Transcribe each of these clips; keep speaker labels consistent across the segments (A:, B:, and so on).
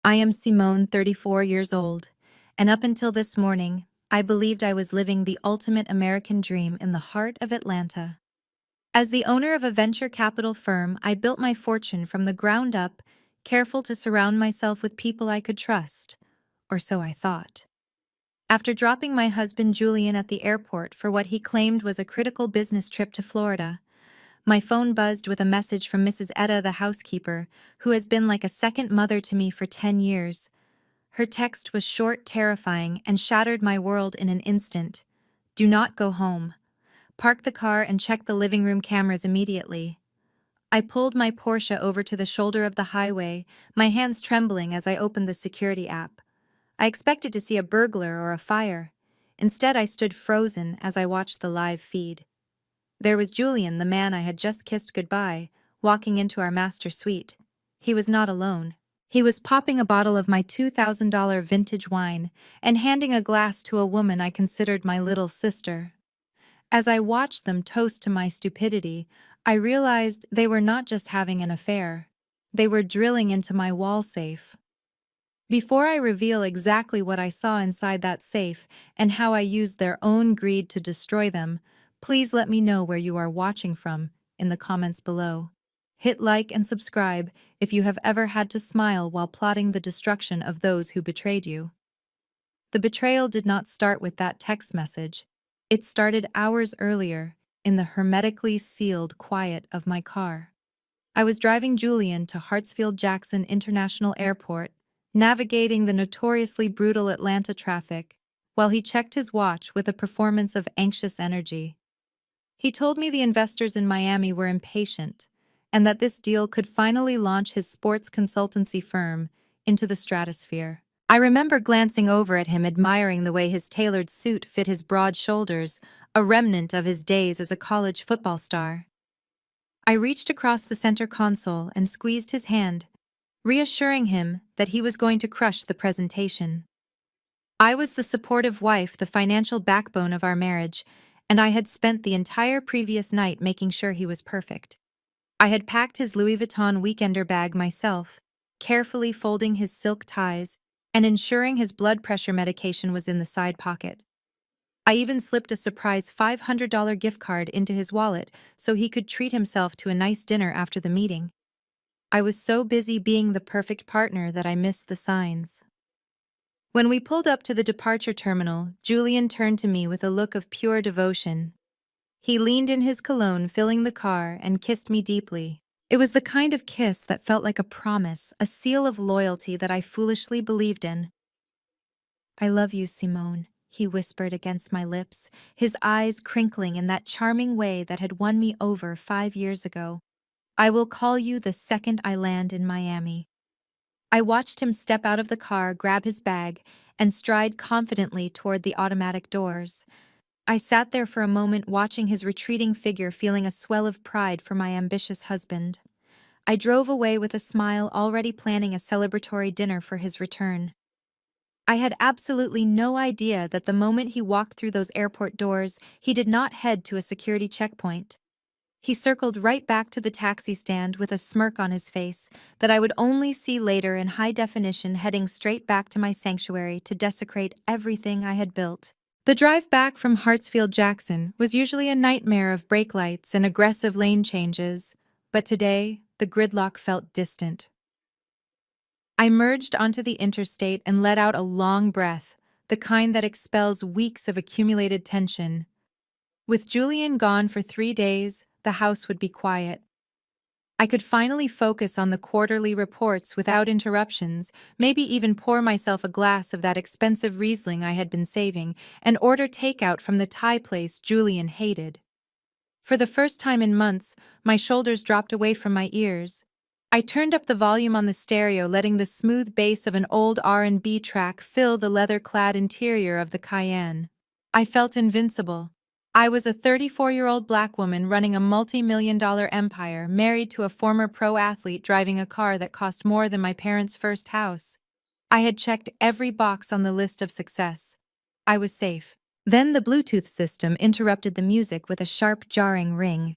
A: I am Simone, 34 years old, and up until this morning, I believed I was living the ultimate American dream in the heart of Atlanta. As the owner of a venture capital firm, I built my fortune from the ground up, careful to surround myself with people I could trust, or so I thought. After dropping my husband Julian at the airport for what he claimed was a critical business trip to Florida, my phone buzzed with a message from Mrs. Etta, the housekeeper, who has been like a second mother to me for 10 years. Her text was short, terrifying, and shattered my world in an instant. Do not go home. Park the car and check the living room cameras immediately. I pulled my Porsche over to the shoulder of the highway, my hands trembling as I opened the security app. I expected to see a burglar or a fire. Instead, I stood frozen as I watched the live feed. There was Julian, the man I had just kissed goodbye, walking into our master suite. He was not alone. He was popping a bottle of my $2,000 vintage wine and handing a glass to a woman I considered my little sister. As I watched them toast to my stupidity, I realized they were not just having an affair. They were drilling into my wall safe. Before I reveal exactly what I saw inside that safe and how I used their own greed to destroy them, please let me know where you are watching from in the comments below. Hit like and subscribe if you have ever had to smile while plotting the destruction of those who betrayed you. The betrayal did not start with that text message. It started hours earlier, in the hermetically sealed quiet of my car. I was driving Julian to Hartsfield-Jackson International Airport, navigating the notoriously brutal Atlanta traffic, while he checked his watch with a performance of anxious energy. He told me the investors in Miami were impatient, and that this deal could finally launch his sports consultancy firm into the stratosphere. I remember glancing over at him, admiring the way his tailored suit fit his broad shoulders, a remnant of his days as a college football star. I reached across the center console and squeezed his hand, reassuring him that he was going to crush the presentation. I was the supportive wife, the financial backbone of our marriage, and I had spent the entire previous night making sure he was perfect. I had packed his Louis Vuitton weekender bag myself, carefully folding his silk ties and ensuring his blood pressure medication was in the side pocket. I even slipped a surprise $500 gift card into his wallet so he could treat himself to a nice dinner after the meeting. I was so busy being the perfect partner that I missed the signs. When we pulled up to the departure terminal, Julian turned to me with a look of pure devotion. He leaned in his cologne, filling the car, and kissed me deeply. It was the kind of kiss that felt like a promise, a seal of loyalty that I foolishly believed in. "I love you, Simone," he whispered against my lips, his eyes crinkling in that charming way that had won me over 5 years ago. "I will call you the second I land in Miami." I watched him step out of the car, grab his bag, and stride confidently toward the automatic doors. I sat there for a moment watching his retreating figure, feeling a swell of pride for my ambitious husband. I drove away with a smile, already planning a celebratory dinner for his return. I had absolutely no idea that the moment he walked through those airport doors, he did not head to a security checkpoint. He circled right back to the taxi stand with a smirk on his face that I would only see later in high definition, heading straight back to my sanctuary to desecrate everything I had built. The drive back from Hartsfield-Jackson was usually a nightmare of brake lights and aggressive lane changes, but today the gridlock felt distant. I merged onto the interstate and let out a long breath, the kind that expels weeks of accumulated tension. With Julian gone for 3 days, the house would be quiet. I could finally focus on the quarterly reports without interruptions, maybe even pour myself a glass of that expensive Riesling I had been saving, and order takeout from the Thai place Julian hated. For the first time in months, my shoulders dropped away from my ears. I turned up the volume on the stereo, letting the smooth bass of an old R&B track fill the leather-clad interior of the Cayenne. I felt invincible. I was a 34-year-old black woman running a multi-million-dollar empire, married to a former pro athlete, driving a car that cost more than my parents' first house. I had checked every box on the list of success. I was safe. Then the Bluetooth system interrupted the music with a sharp, jarring ring.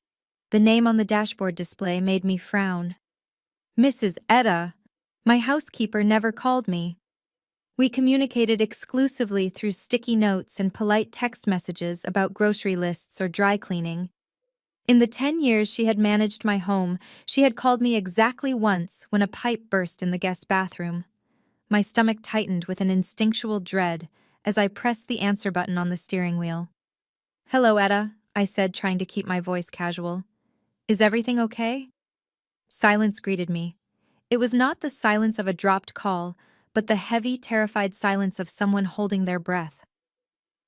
A: The name on the dashboard display made me frown. "Mrs. Etta." My housekeeper never called me. We communicated exclusively through sticky notes and polite text messages about grocery lists or dry cleaning. In the 10 years she had managed my home, she had called me exactly once when a pipe burst in the guest bathroom. My stomach tightened with an instinctual dread as I pressed the answer button on the steering wheel. "Hello, Etta," I said, trying to keep my voice casual. "Is everything okay?" Silence greeted me. It was not the silence of a dropped call, but the heavy, terrified silence of someone holding their breath.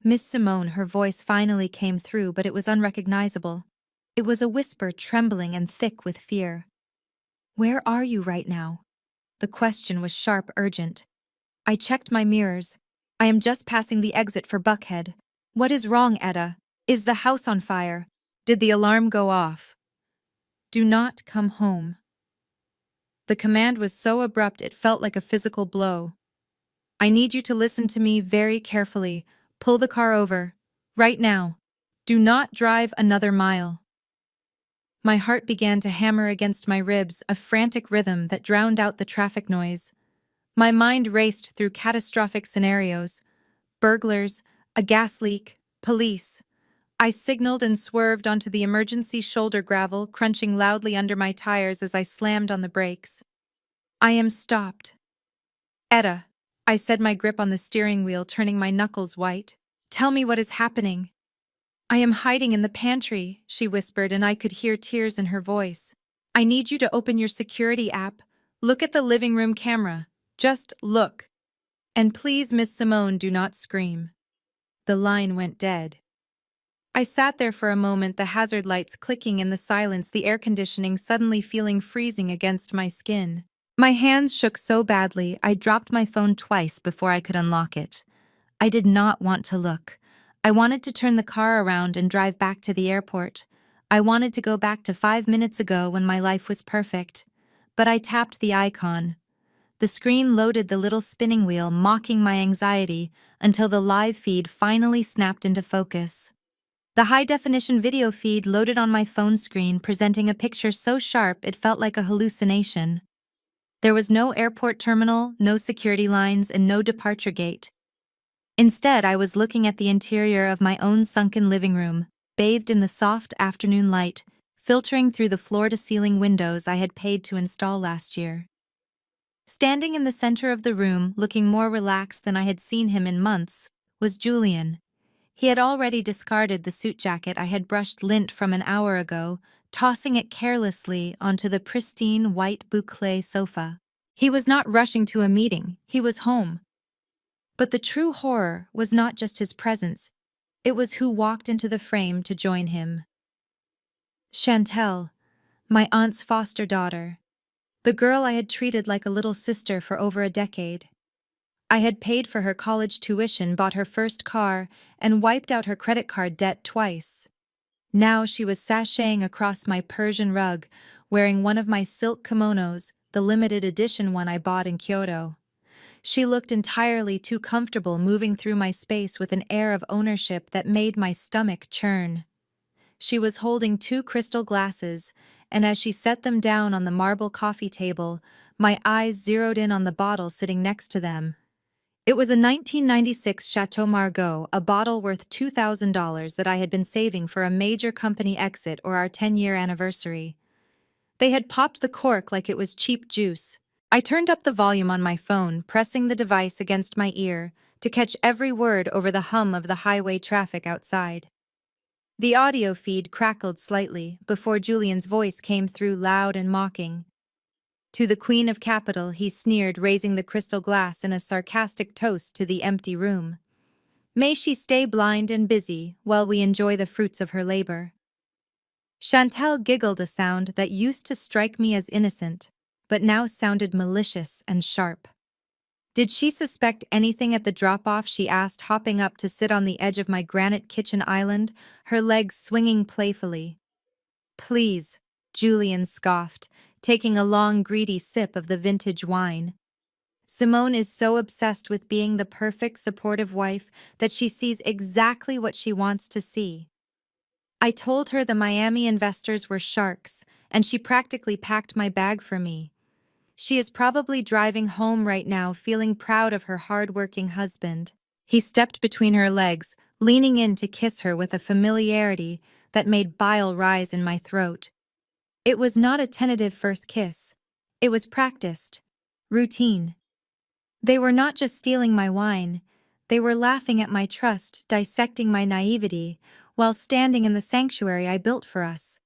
A: Miss Simone, her voice finally came through, but it was unrecognizable. It was a whisper, trembling and thick with fear. "Where are you right now?" The question was sharp, urgent. I checked my mirrors. "I am just passing the exit for Buckhead." "What is wrong, Etta? Is the house on fire? Did the alarm go off?" "Do not come home." The command was so abrupt it felt like a physical blow. "I need you to listen to me very carefully. Pull the car over. Right now. Do not drive another mile." My heart began to hammer against my ribs, a frantic rhythm that drowned out the traffic noise. My mind raced through catastrophic scenarios: burglars, a gas leak, police. I signaled and swerved onto the emergency shoulder gravel, crunching loudly under my tires as I slammed on the brakes. "I am stopped." "Etta," I said, my grip on the steering wheel turning my knuckles white. "Tell me what is happening." "I am hiding in the pantry," she whispered, and I could hear tears in her voice. "I need you to open your security app. Look at the living room camera. Just look. And please, Miss Simone, do not scream." The line went dead. I sat there for a moment, the hazard lights clicking in the silence, the air conditioning suddenly feeling freezing against my skin. My hands shook so badly, I dropped my phone twice before I could unlock it. I did not want to look. I wanted to turn the car around and drive back to the airport. I wanted to go back to 5 minutes ago when my life was perfect. But I tapped the icon. The screen loaded the little spinning wheel, mocking my anxiety, until the live feed finally snapped into focus. The high-definition video feed loaded on my phone screen, presenting a picture so sharp it felt like a hallucination. There was no airport terminal, no security lines, and no departure gate. Instead, I was looking at the interior of my own sunken living room, bathed in the soft afternoon light, filtering through the floor-to-ceiling windows I had paid to install last year. Standing in the center of the room, looking more relaxed than I had seen him in months, was Julian. He had already discarded the suit jacket I had brushed lint from an hour ago, tossing it carelessly onto the pristine white boucle sofa. He was not rushing to a meeting, he was home. But the true horror was not just his presence, it was who walked into the frame to join him. Chantel, my aunt's foster daughter. The girl I had treated like a little sister for over a decade. I had paid for her college tuition, bought her first car, and wiped out her credit card debt twice. Now she was sashaying across my Persian rug, wearing one of my silk kimonos, the limited edition one I bought in Kyoto. She looked entirely too comfortable moving through my space with an air of ownership that made my stomach churn. She was holding two crystal glasses, and as she set them down on the marble coffee table, my eyes zeroed in on the bottle sitting next to them. It was a 1996 Chateau Margaux, a bottle worth $2,000 that I had been saving for a major company exit or our 10-year anniversary. They had popped the cork like it was cheap juice. I turned up the volume on my phone, pressing the device against my ear to catch every word over the hum of the highway traffic outside. The audio feed crackled slightly before Julian's voice came through loud and mocking. To the Queen of Capital, he sneered, raising the crystal glass in a sarcastic toast to the empty room. May she stay blind and busy while we enjoy the fruits of her labor. Chantel giggled, a sound that used to strike me as innocent, but now sounded malicious and sharp. Did she suspect anything at the drop-off, she asked, hopping up to sit on the edge of my granite kitchen island, her legs swinging playfully. "Please," Julian scoffed, taking a long, greedy sip of the vintage wine. "Simone is so obsessed with being the perfect, supportive wife that she sees exactly what she wants to see. I told her the Miami investors were sharks, and she practically packed my bag for me. She is probably driving home right now, feeling proud of her hard-working husband. He stepped between her legs, leaning in to kiss her with a familiarity that made bile rise in my throat. It was not a tentative first kiss. It was practiced. Routine. They were not just stealing my wine, they were laughing at my trust, dissecting my naivety, while standing in the sanctuary I built for us.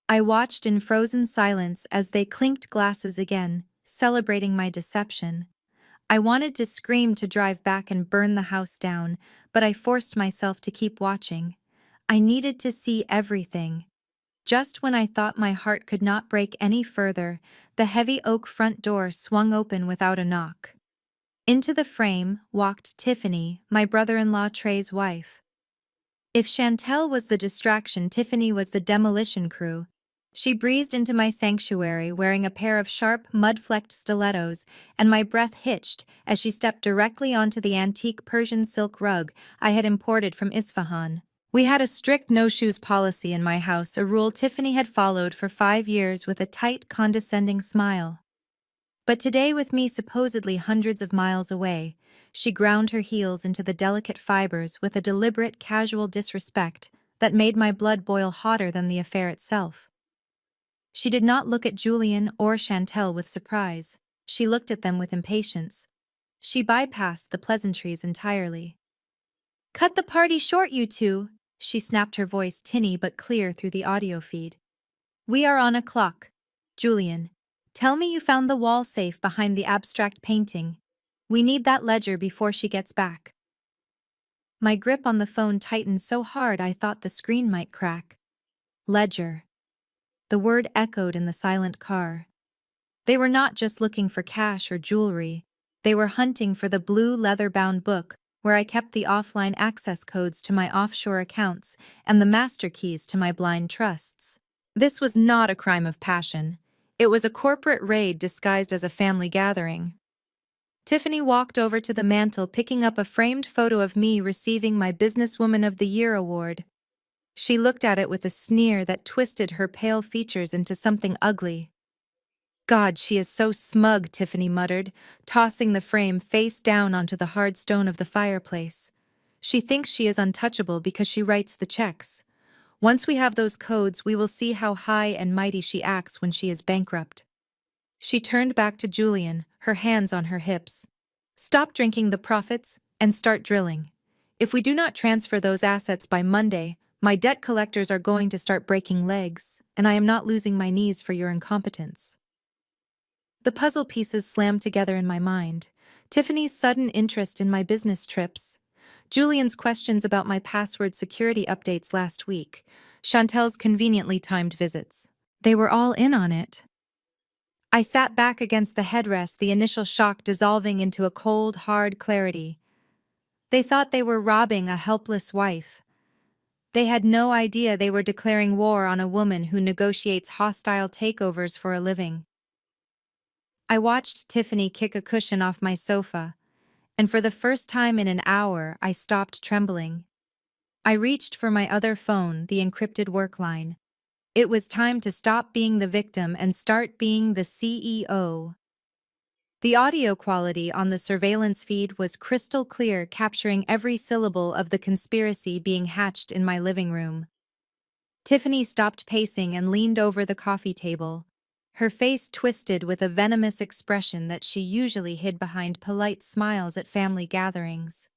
A: I watched in frozen silence as they clinked glasses again, celebrating my deception. I wanted to scream, to drive back and burn the house down, but I forced myself to keep watching. I needed to see everything. Just when I thought my heart could not break any further, the heavy oak front door swung open without a knock. Into the frame walked Tiffany, my brother-in-law Trey's wife. If Chantel was the distraction, Tiffany was the demolition crew. She breezed into my sanctuary wearing a pair of sharp, mud-flecked stilettos, and my breath hitched as she stepped directly onto the antique Persian silk rug I had imported from Isfahan. We had a strict no-shoes policy in my house, a rule Tiffany had followed for 5 years with a tight, condescending smile. But today, with me supposedly hundreds of miles away, she ground her heels into the delicate fibers with a deliberate, casual disrespect that made my blood boil hotter than the affair itself. She did not look at Julian or Chantel with surprise. She looked at them with impatience. She bypassed the pleasantries entirely. "Cut the party short, you two," she snapped, her voice tinny but clear through the audio feed. "We are on a clock. Julian, tell me you found the wall safe behind the abstract painting. We need that ledger before she gets back." My grip on the phone tightened so hard I thought the screen might crack. Ledger. The word echoed in the silent car. They were not just looking for cash or jewelry. They were hunting for the blue leather-bound book where I kept the offline access codes to my offshore accounts and the master keys to my blind trusts. This was not a crime of passion. It was a corporate raid disguised as a family gathering. Tiffany walked over to the mantel, picking up a framed photo of me receiving my Businesswoman of the Year award. She looked at it with a sneer that twisted her pale features into something ugly. "God, she is so smug," Tiffany muttered, tossing the frame face down onto the hard stone of the fireplace. "She thinks she is untouchable because she writes the checks. Once we have those codes, we will see how high and mighty she acts when she is bankrupt." She turned back to Julian, her hands on her hips. "Stop drinking the profits and start drilling. If we do not transfer those assets by Monday, my debt collectors are going to start breaking legs, and I am not losing my knees for your incompetence." The puzzle pieces slammed together in my mind. Tiffany's sudden interest in my business trips, Julian's questions about my password security updates last week, Chantel's conveniently timed visits. They were all in on it. I sat back against the headrest, the initial shock dissolving into a cold, hard clarity. They thought they were robbing a helpless wife. They had no idea they were declaring war on a woman who negotiates hostile takeovers for a living. I watched Tiffany kick a cushion off my sofa, and for the first time in an hour, I stopped trembling. I reached for my other phone, the encrypted work line. It was time to stop being the victim and start being the CEO. The audio quality on the surveillance feed was crystal clear, capturing every syllable of the conspiracy being hatched in my living room. Tiffany stopped pacing and leaned over the coffee table, her face twisted with a venomous expression that she usually hid behind polite smiles at family gatherings.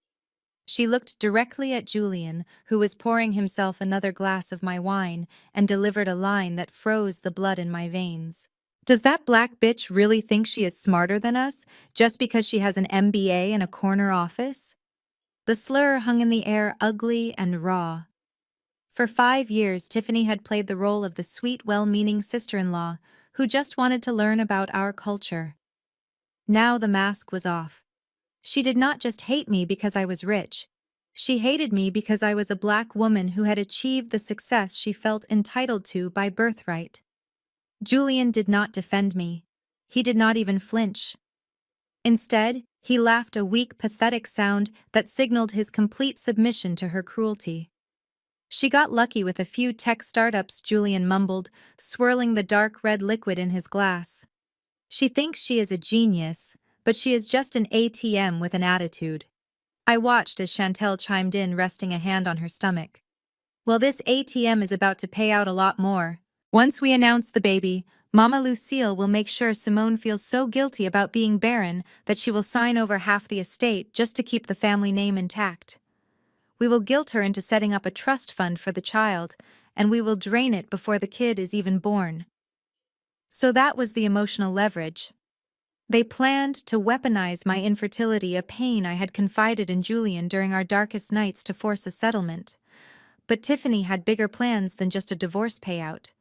A: She looked directly at Julian, who was pouring himself another glass of my wine, and delivered a line that froze the blood in my veins. "Does that black bitch really think she is smarter than us, just because she has an MBA and a corner office?" The slur hung in the air, ugly and raw. For 5 years, Tiffany had played the role of the sweet, well-meaning sister-in-law who just wanted to learn about our culture. Now the mask was off. She did not just hate me because I was rich. She hated me because I was a black woman who had achieved the success she felt entitled to by birthright. Julian did not defend me. He did not even flinch. Instead, he laughed, a weak, pathetic sound that signaled his complete submission to her cruelty. "She got lucky with a few tech startups," Julian mumbled, swirling the dark red liquid in his glass. She thinks she is a genius, but she is just an ATM with an attitude. I watched as Chantel chimed in, resting a hand on her stomach. Well, this ATM is about to pay out a lot more. Once we announce the baby, Mama Lucille will make sure Simone feels so guilty about being barren that she will sign over half the estate just to keep the family name intact. We will guilt her into setting up a trust fund for the child, and we will drain it before the kid is even born. So that was the emotional leverage. They planned to weaponize my infertility, a pain I had confided in Julian during our darkest nights, to force a settlement. But Tiffany had bigger plans than just a divorce payout.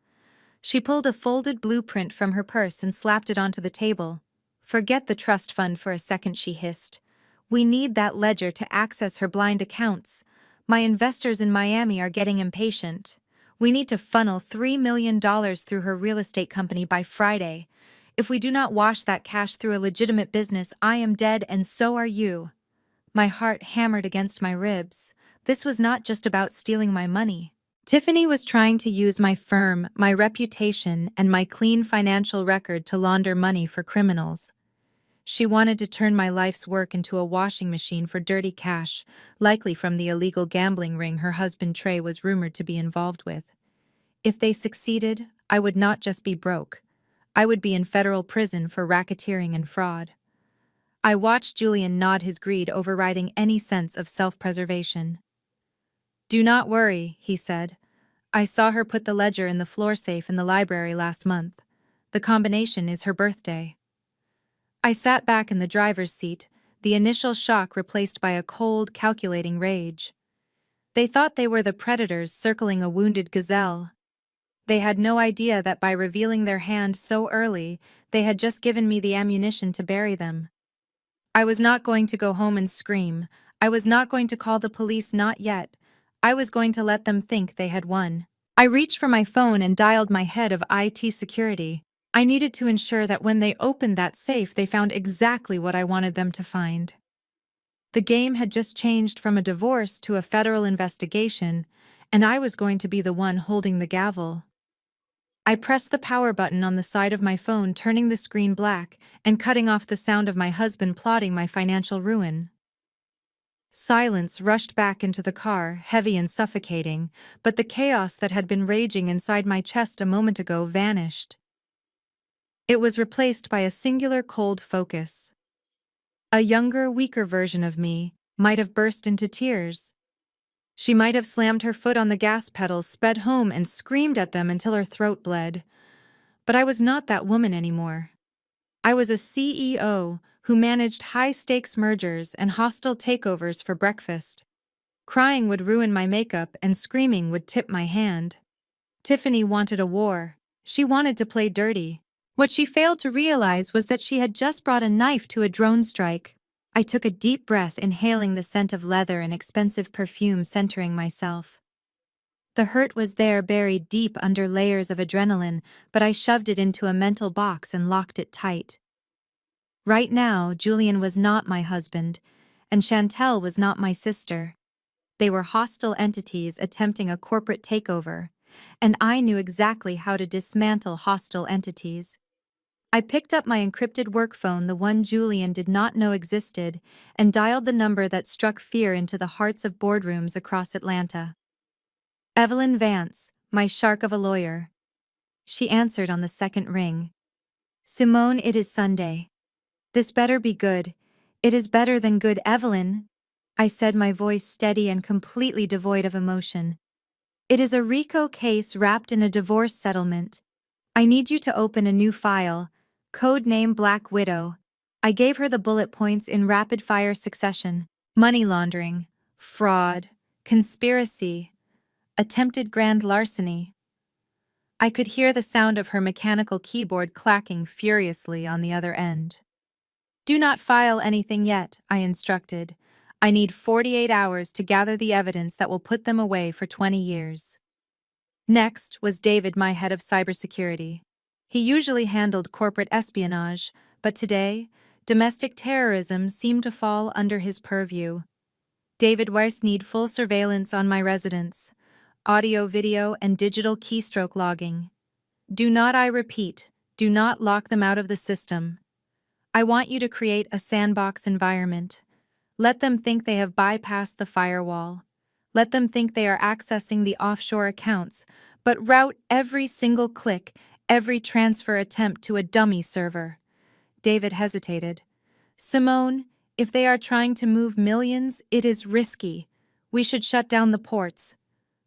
A: She pulled a folded blueprint from her purse and slapped it onto the table. "Forget the trust fund for a second," she hissed. "We need that ledger to access her blind accounts. My investors in Miami are getting impatient. We need to funnel $3 million through her real estate company by Friday. If we do not wash that cash through a legitimate business, I am dead and so are you." My heart hammered against my ribs. This was not just about stealing my money. Tiffany was trying to use my firm, my reputation, and my clean financial record to launder money for criminals. She wanted to turn my life's work into a washing machine for dirty cash, likely from the illegal gambling ring her husband Trey was rumored to be involved with. If they succeeded, I would not just be broke. I would be in federal prison for racketeering and fraud. I watched Julian nod, his greed overriding any sense of self-preservation. "Do not worry," he said. "I saw her put the ledger in the floor safe in the library last month. The combination is her birthday." I sat back in the driver's seat, the initial shock replaced by a cold, calculating rage. They thought they were the predators circling a wounded gazelle. They had no idea that by revealing their hand so early, they had just given me the ammunition to bury them. I was not going to go home and scream. I was not going to call the police, not yet. I was going to let them think they had won. I reached for my phone and dialed my head of IT security. I needed to ensure that when they opened that safe, they found exactly what I wanted them to find. The game had just changed from a divorce to a federal investigation, and I was going to be the one holding the gavel. I pressed the power button on the side of my phone, turning the screen black and cutting off the sound of my husband plotting my financial ruin. Silence rushed back into the car, heavy and suffocating, but the chaos that had been raging inside my chest a moment ago vanished. It was replaced by a singular cold focus. A younger, weaker version of me might have burst into tears. She might have slammed her foot on the gas pedal, sped home, and screamed at them until her throat bled. But I was not that woman anymore. I was a CEO who managed high-stakes mergers and hostile takeovers for breakfast. Crying would ruin my makeup and screaming would tip my hand. Tiffany wanted a war. She wanted to play dirty. What she failed to realize was that she had just brought a knife to a drone strike. I took a deep breath, inhaling the scent of leather and expensive perfume, centering myself. The hurt was there, buried deep under layers of adrenaline, but I shoved it into a mental box and locked it tight. Right now, Julian was not my husband, and Chantel was not my sister. They were hostile entities attempting a corporate takeover, and I knew exactly how to dismantle hostile entities. I picked up my encrypted work phone, the one Julian did not know existed, and dialed the number that struck fear into the hearts of boardrooms across Atlanta. "Evelyn Vance, my shark of a lawyer." She answered on the second ring. "Simone, it is Sunday. This better be good. It is better than good, Evelyn," I said, my voice steady and completely devoid of emotion. "It is a RICO case wrapped in a divorce settlement. I need you to open a new file, code name Black Widow." I gave her the bullet points in rapid-fire succession. Money laundering, fraud, conspiracy, attempted grand larceny. I could hear the sound of her mechanical keyboard clacking furiously on the other end. "Do not file anything yet," I instructed. "I need 48 hours to gather the evidence that will put them away for 20 years. Next was David, my head of cybersecurity. He usually handled corporate espionage, but today, domestic terrorism seemed to fall under his purview. "David Weiss, need full surveillance on my residence, audio, video, and digital keystroke logging. Do not, I repeat, Do not lock them out of the system. I want you to create a sandbox environment. Let them think they have bypassed the firewall. Let them think they are accessing the offshore accounts, but route every single click, every transfer attempt to a dummy server. David hesitated. Simone, if they are trying to move millions, it is risky. We should shut down the ports.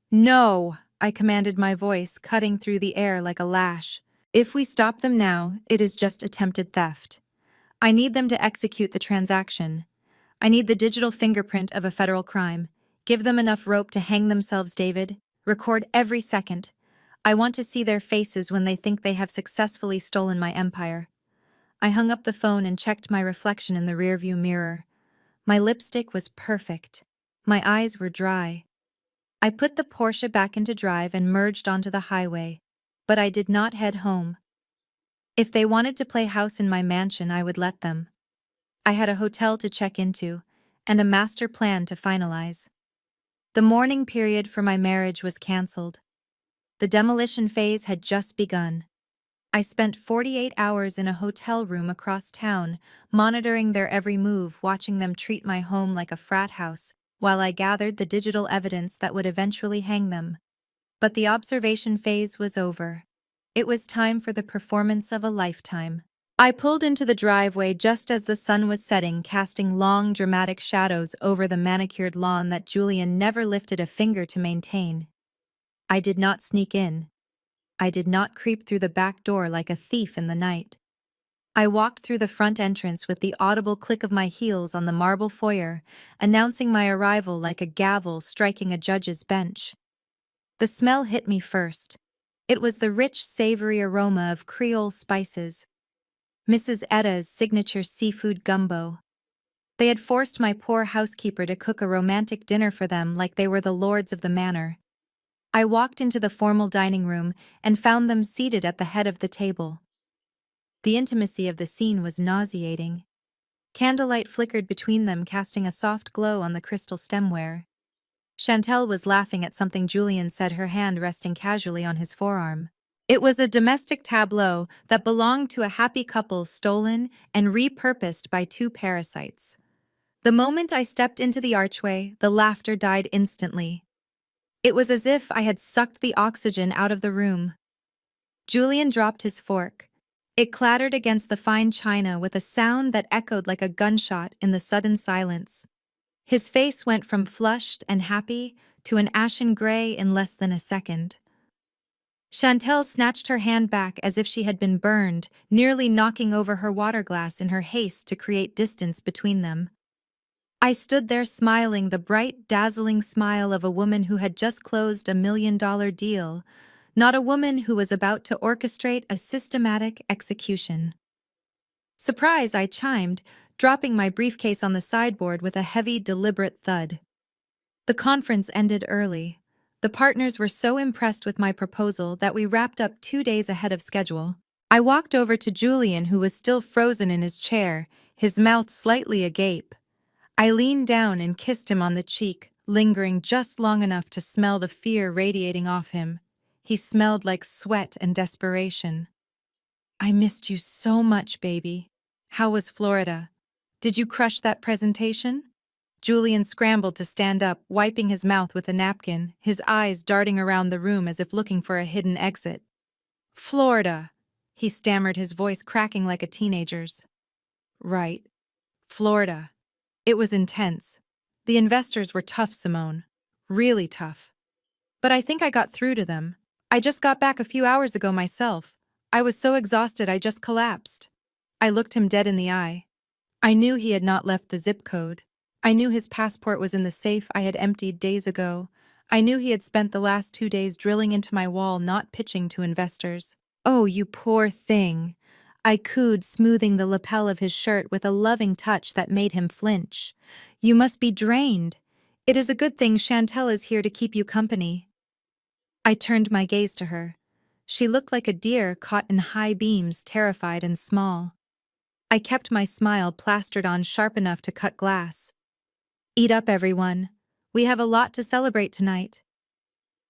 A: No, I commanded, my voice cutting through the air like a lash. If we stop them now, it is just attempted theft. I need them to execute the transaction. I need the digital fingerprint of a federal crime. Give them enough rope to hang themselves, David. Record every second. I want to see their faces when they think they have successfully stolen my empire. I hung up the phone and checked my reflection in the rearview mirror. My lipstick was perfect. My eyes were dry. I put the Porsche back into drive and merged onto the highway, but I did not head home. If they wanted to play house in my mansion, I would let them. I had a hotel to check into, and a master plan to finalize. The mourning period for my marriage was cancelled. The demolition phase had just begun. I spent 48 hours in a hotel room across town, monitoring their every move, watching them treat my home like a frat house, while I gathered the digital evidence that would eventually hang them. But the observation phase was over. It was time for the performance of a lifetime. I pulled into the driveway just as the sun was setting, casting long, dramatic shadows over the manicured lawn that Julian never lifted a finger to maintain. I did not sneak in. I did not creep through the back door like a thief in the night. I walked through the front entrance with the audible click of my heels on the marble foyer, announcing my arrival like a gavel striking a judge's bench. The smell hit me first. It was the rich, savory aroma of Creole spices. Mrs. Etta's signature seafood gumbo. They had forced my poor housekeeper to cook a romantic dinner for them like they were the lords of the manor. I walked into the formal dining room and found them seated at the head of the table. The intimacy of the scene was nauseating. Candlelight flickered between them, casting a soft glow on the crystal stemware. Chantel was laughing at something Julian said, her hand resting casually on his forearm. It was a domestic tableau that belonged to a happy couple, stolen and repurposed by two parasites. The moment I stepped into the archway, the laughter died instantly. It was as if I had sucked the oxygen out of the room. Julian dropped his fork. It clattered against the fine china with a sound that echoed like a gunshot in the sudden silence. His face went from flushed and happy to an ashen gray in less than a second. Chantel snatched her hand back as if she had been burned, nearly knocking over her water glass in her haste to create distance between them. I stood there smiling, the bright, dazzling smile of a woman who had just closed a $1 million deal, not a woman who was about to orchestrate a systematic execution. Surprise, I chimed, dropping my briefcase on the sideboard with a heavy, deliberate thud. The conference ended early. The partners were so impressed with my proposal that we wrapped up 2 days ahead of schedule. I walked over to Julian, who was still frozen in his chair, his mouth slightly agape. I leaned down and kissed him on the cheek, lingering just long enough to smell the fear radiating off him. He smelled like sweat and desperation. I missed you so much, baby. How was Florida? Did you crush that presentation? Julian scrambled to stand up, wiping his mouth with a napkin, his eyes darting around the room as if looking for a hidden exit. Florida, he stammered, his voice cracking like a teenager's. Right. Florida. It was intense. The investors were tough, Simone. Really tough. But I think I got through to them. I just got back a few hours ago myself. I was so exhausted I just collapsed. I looked him dead in the eye. I knew he had not left the zip code. I knew his passport was in the safe I had emptied days ago. I knew he had spent the last 2 days drilling into my wall, not pitching to investors. Oh, you poor thing. I cooed, smoothing the lapel of his shirt with a loving touch that made him flinch. You must be drained. It is a good thing Chantel is here to keep you company. I turned my gaze to her. She looked like a deer caught in high beams, terrified and small. I kept my smile plastered on sharp enough to cut glass. Eat up, everyone. We have a lot to celebrate tonight.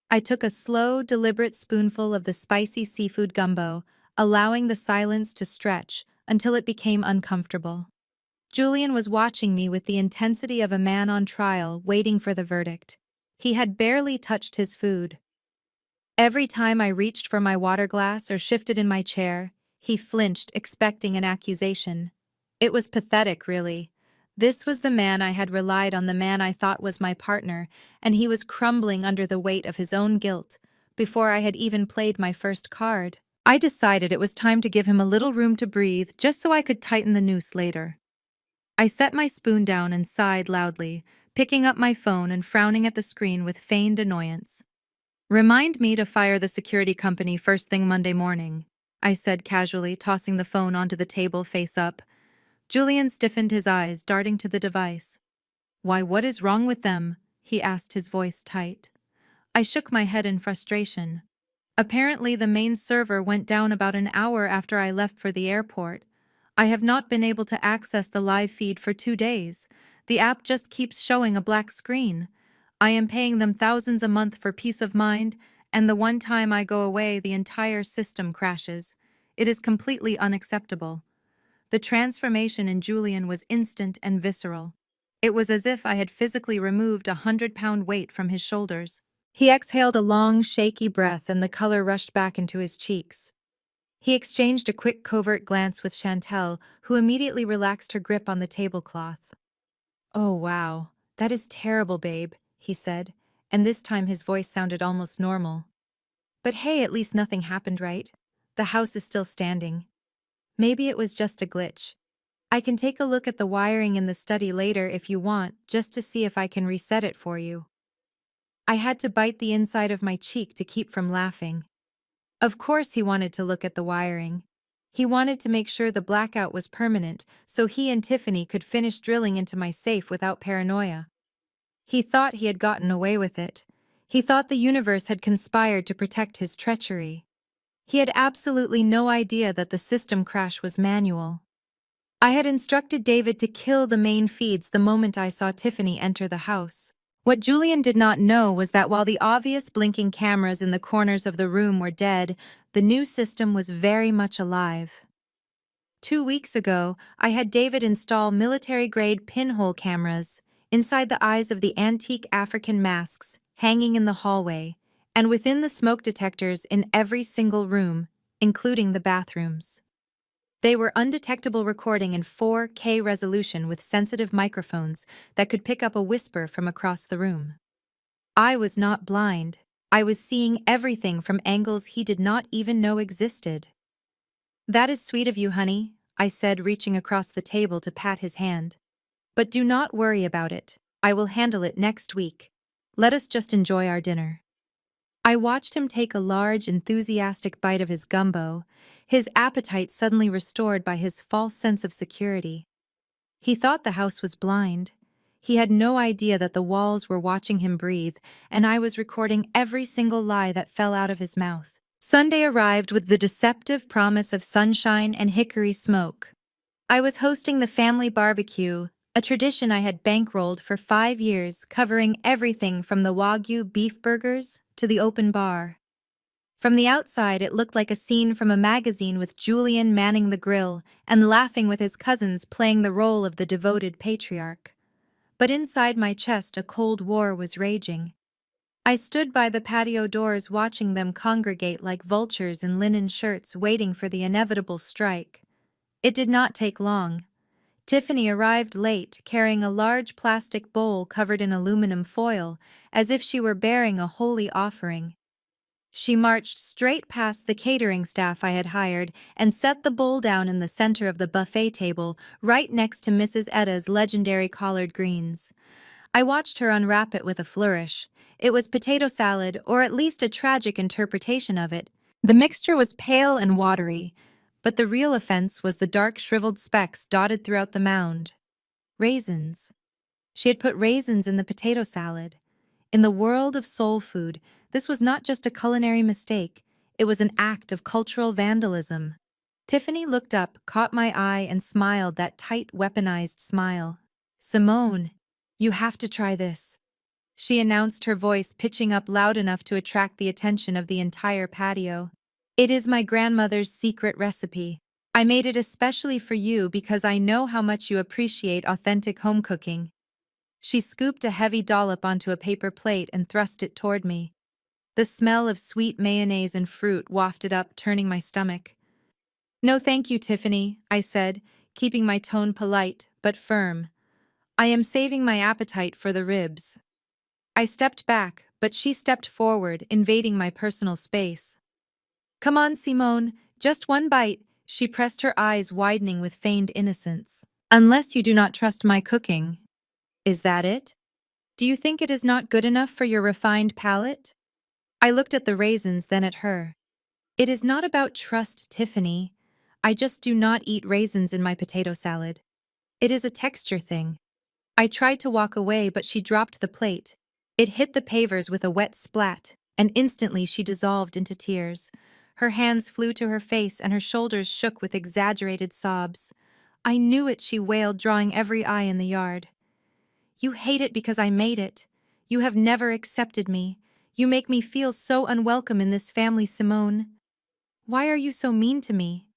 A: I took a slow, deliberate spoonful of the spicy seafood gumbo, allowing the silence to stretch until it became uncomfortable. Julian was watching me with the intensity of a man on trial waiting for the verdict. He had barely touched his food. Every time I reached for my water glass or shifted in my chair, he flinched, expecting an accusation. It was pathetic, really. This was the man I had relied on, the man I thought was my partner, and he was crumbling under the weight of his own guilt before I had even played my first card. I decided it was time to give him a little room to breathe just so I could tighten the noose later. I set my spoon down and sighed loudly, picking up my phone and frowning at the screen with feigned annoyance. "Remind me to fire the security company first thing Monday morning," I said casually, tossing the phone onto the table face up. Julian stiffened his eyes, darting to the device. "Why, what is wrong with them?" he asked, his voice tight. I shook my head in frustration. Apparently, the main server went down about an hour after I left for the airport. I have not been able to access the live feed for 2 days. The app just keeps showing a black screen. I am paying them thousands a month for peace of mind, and the one time I go away, the entire system crashes. It is completely unacceptable. The transformation in Julian was instant and visceral. It was as if I had physically removed a 100-pound weight from his shoulders. He exhaled a long, shaky breath, and the color rushed back into his cheeks. He exchanged a quick, covert glance with Chantel, who immediately relaxed her grip on the tablecloth. "Oh, wow. That is terrible, babe," he said, and this time his voice sounded almost normal. "But hey, at least nothing happened, right? The house is still standing. Maybe it was just a glitch. I can take a look at the wiring in the study later if you want, just to see if I can reset it for you." I had to bite the inside of my cheek to keep from laughing. Of course he wanted to look at the wiring. He wanted to make sure the blackout was permanent so he and Tiffany could finish drilling into my safe without paranoia. He thought he had gotten away with it. He thought the universe had conspired to protect his treachery. He had absolutely no idea that the system crash was manual. I had instructed David to kill the main feeds the moment I saw Tiffany enter the house. What Julian did not know was that while the obvious blinking cameras in the corners of the room were dead, the new system was very much alive. 2 weeks ago, I had David install military-grade pinhole cameras inside the eyes of the antique African masks hanging in the hallway, and within the smoke detectors in every single room, including the bathrooms. They were undetectable recording in 4K resolution with sensitive microphones that could pick up a whisper from across the room. I was not blind. I was seeing everything from angles he did not even know existed. "That is sweet of you, honey," I said, reaching across the table to pat his hand. "But do not worry about it. I will handle it next week. Let us just enjoy our dinner." I watched him take a large, enthusiastic bite of his gumbo, his appetite suddenly restored by his false sense of security. He thought the house was blind. He had no idea that the walls were watching him breathe, and I was recording every single lie that fell out of his mouth. Sunday arrived with the deceptive promise of sunshine and hickory smoke. I was hosting the family barbecue, a tradition I had bankrolled for 5 years, covering everything from the Wagyu beef burgers to the open bar. From the outside, it looked like a scene from a magazine, with Julian manning the grill and laughing with his cousins playing the role of the devoted patriarch. But inside my chest, a cold war was raging. I stood by the patio doors watching them congregate like vultures in linen shirts, waiting for the inevitable strike. It did not take long. Tiffany arrived late, carrying a large plastic bowl covered in aluminum foil, as if she were bearing a holy offering. She marched straight past the catering staff I had hired and set the bowl down in the center of the buffet table, right next to Mrs. Etta's legendary collard greens. I watched her unwrap it with a flourish. It was potato salad, or at least a tragic interpretation of it. The mixture was pale and watery, but the real offense was the dark, shriveled specks dotted throughout the mound. Raisins. She had put raisins in the potato salad. In the world of soul food, this was not just a culinary mistake, it was an act of cultural vandalism. Tiffany looked up, caught my eye, and smiled that tight, weaponized smile. "Simone, you have to try this," she announced, her voice pitching up loud enough to attract the attention of the entire patio. It is my grandmother's secret recipe. I made it especially for you because I know how much you appreciate authentic home cooking. She scooped a heavy dollop onto a paper plate and thrust it toward me. The smell of sweet mayonnaise and fruit wafted up, turning my stomach. No thank you, Tiffany, I said, keeping my tone polite but firm. I am saving my appetite for the ribs. I stepped back, but she stepped forward, invading my personal space. Come on, Simone, just one bite, she pressed, her eyes widening with feigned innocence. Unless you do not trust my cooking. Is that it? Do you think it is not good enough for your refined palate? I looked at the raisins, then at her. It is not about trust, Tiffany. I just do not eat raisins in my potato salad. It is a texture thing. I tried to walk away, but she dropped the plate. It hit the pavers with a wet splat, and instantly she dissolved into tears. Her hands flew to her face and her shoulders shook with exaggerated sobs. I knew it, she wailed, drawing every eye in the yard. You hate it because I made it. You have never accepted me. You make me feel so unwelcome in this family, Simone. Why are you so mean to me?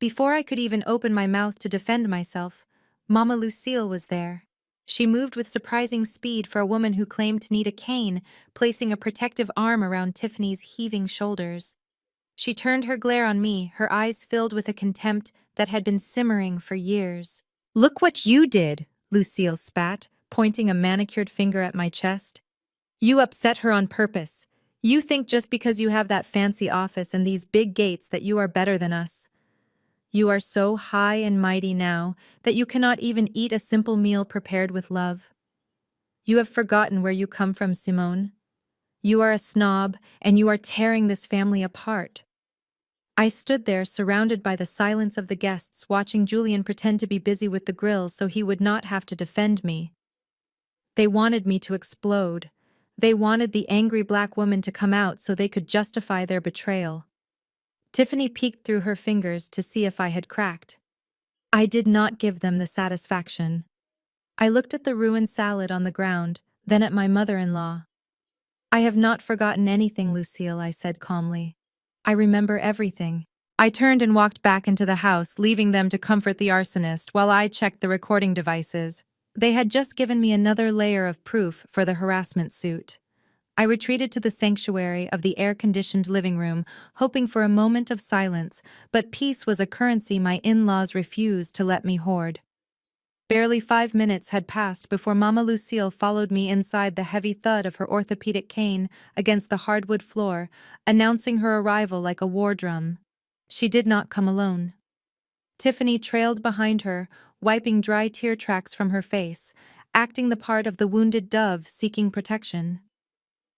A: Before I could even open my mouth to defend myself, Mama Lucille was there. She moved with surprising speed for a woman who claimed to need a cane, placing a protective arm around Tiffany's heaving shoulders. She turned her glare on me, her eyes filled with a contempt that had been simmering for years. Look what you did, Lucille spat, pointing a manicured finger at my chest. You upset her on purpose. You think just because you have that fancy office and these big gates that you are better than us. You are so high and mighty now that you cannot even eat a simple meal prepared with love. You have forgotten where you come from, Simone. You are a snob, and you are tearing this family apart. I stood there, surrounded by the silence of the guests, watching Julian pretend to be busy with the grill so he would not have to defend me. They wanted me to explode. They wanted the angry black woman to come out so they could justify their betrayal. Tiffany peeked through her fingers to see if I had cracked. I did not give them the satisfaction. I looked at the ruined salad on the ground, then at my mother-in-law. I have not forgotten anything, Lucille, I said calmly. I remember everything. I turned and walked back into the house, leaving them to comfort the arsonist while I checked the recording devices. They had just given me another layer of proof for the harassment suit. I retreated to the sanctuary of the air-conditioned living room, hoping for a moment of silence, but peace was a currency my in-laws refused to let me hoard. Barely 5 minutes had passed before Mama Lucille followed me inside, the heavy thud of her orthopedic cane against the hardwood floor, announcing her arrival like a war drum. She did not come alone. Tiffany trailed behind her, wiping dry tear tracks from her face, acting the part of the wounded dove seeking protection.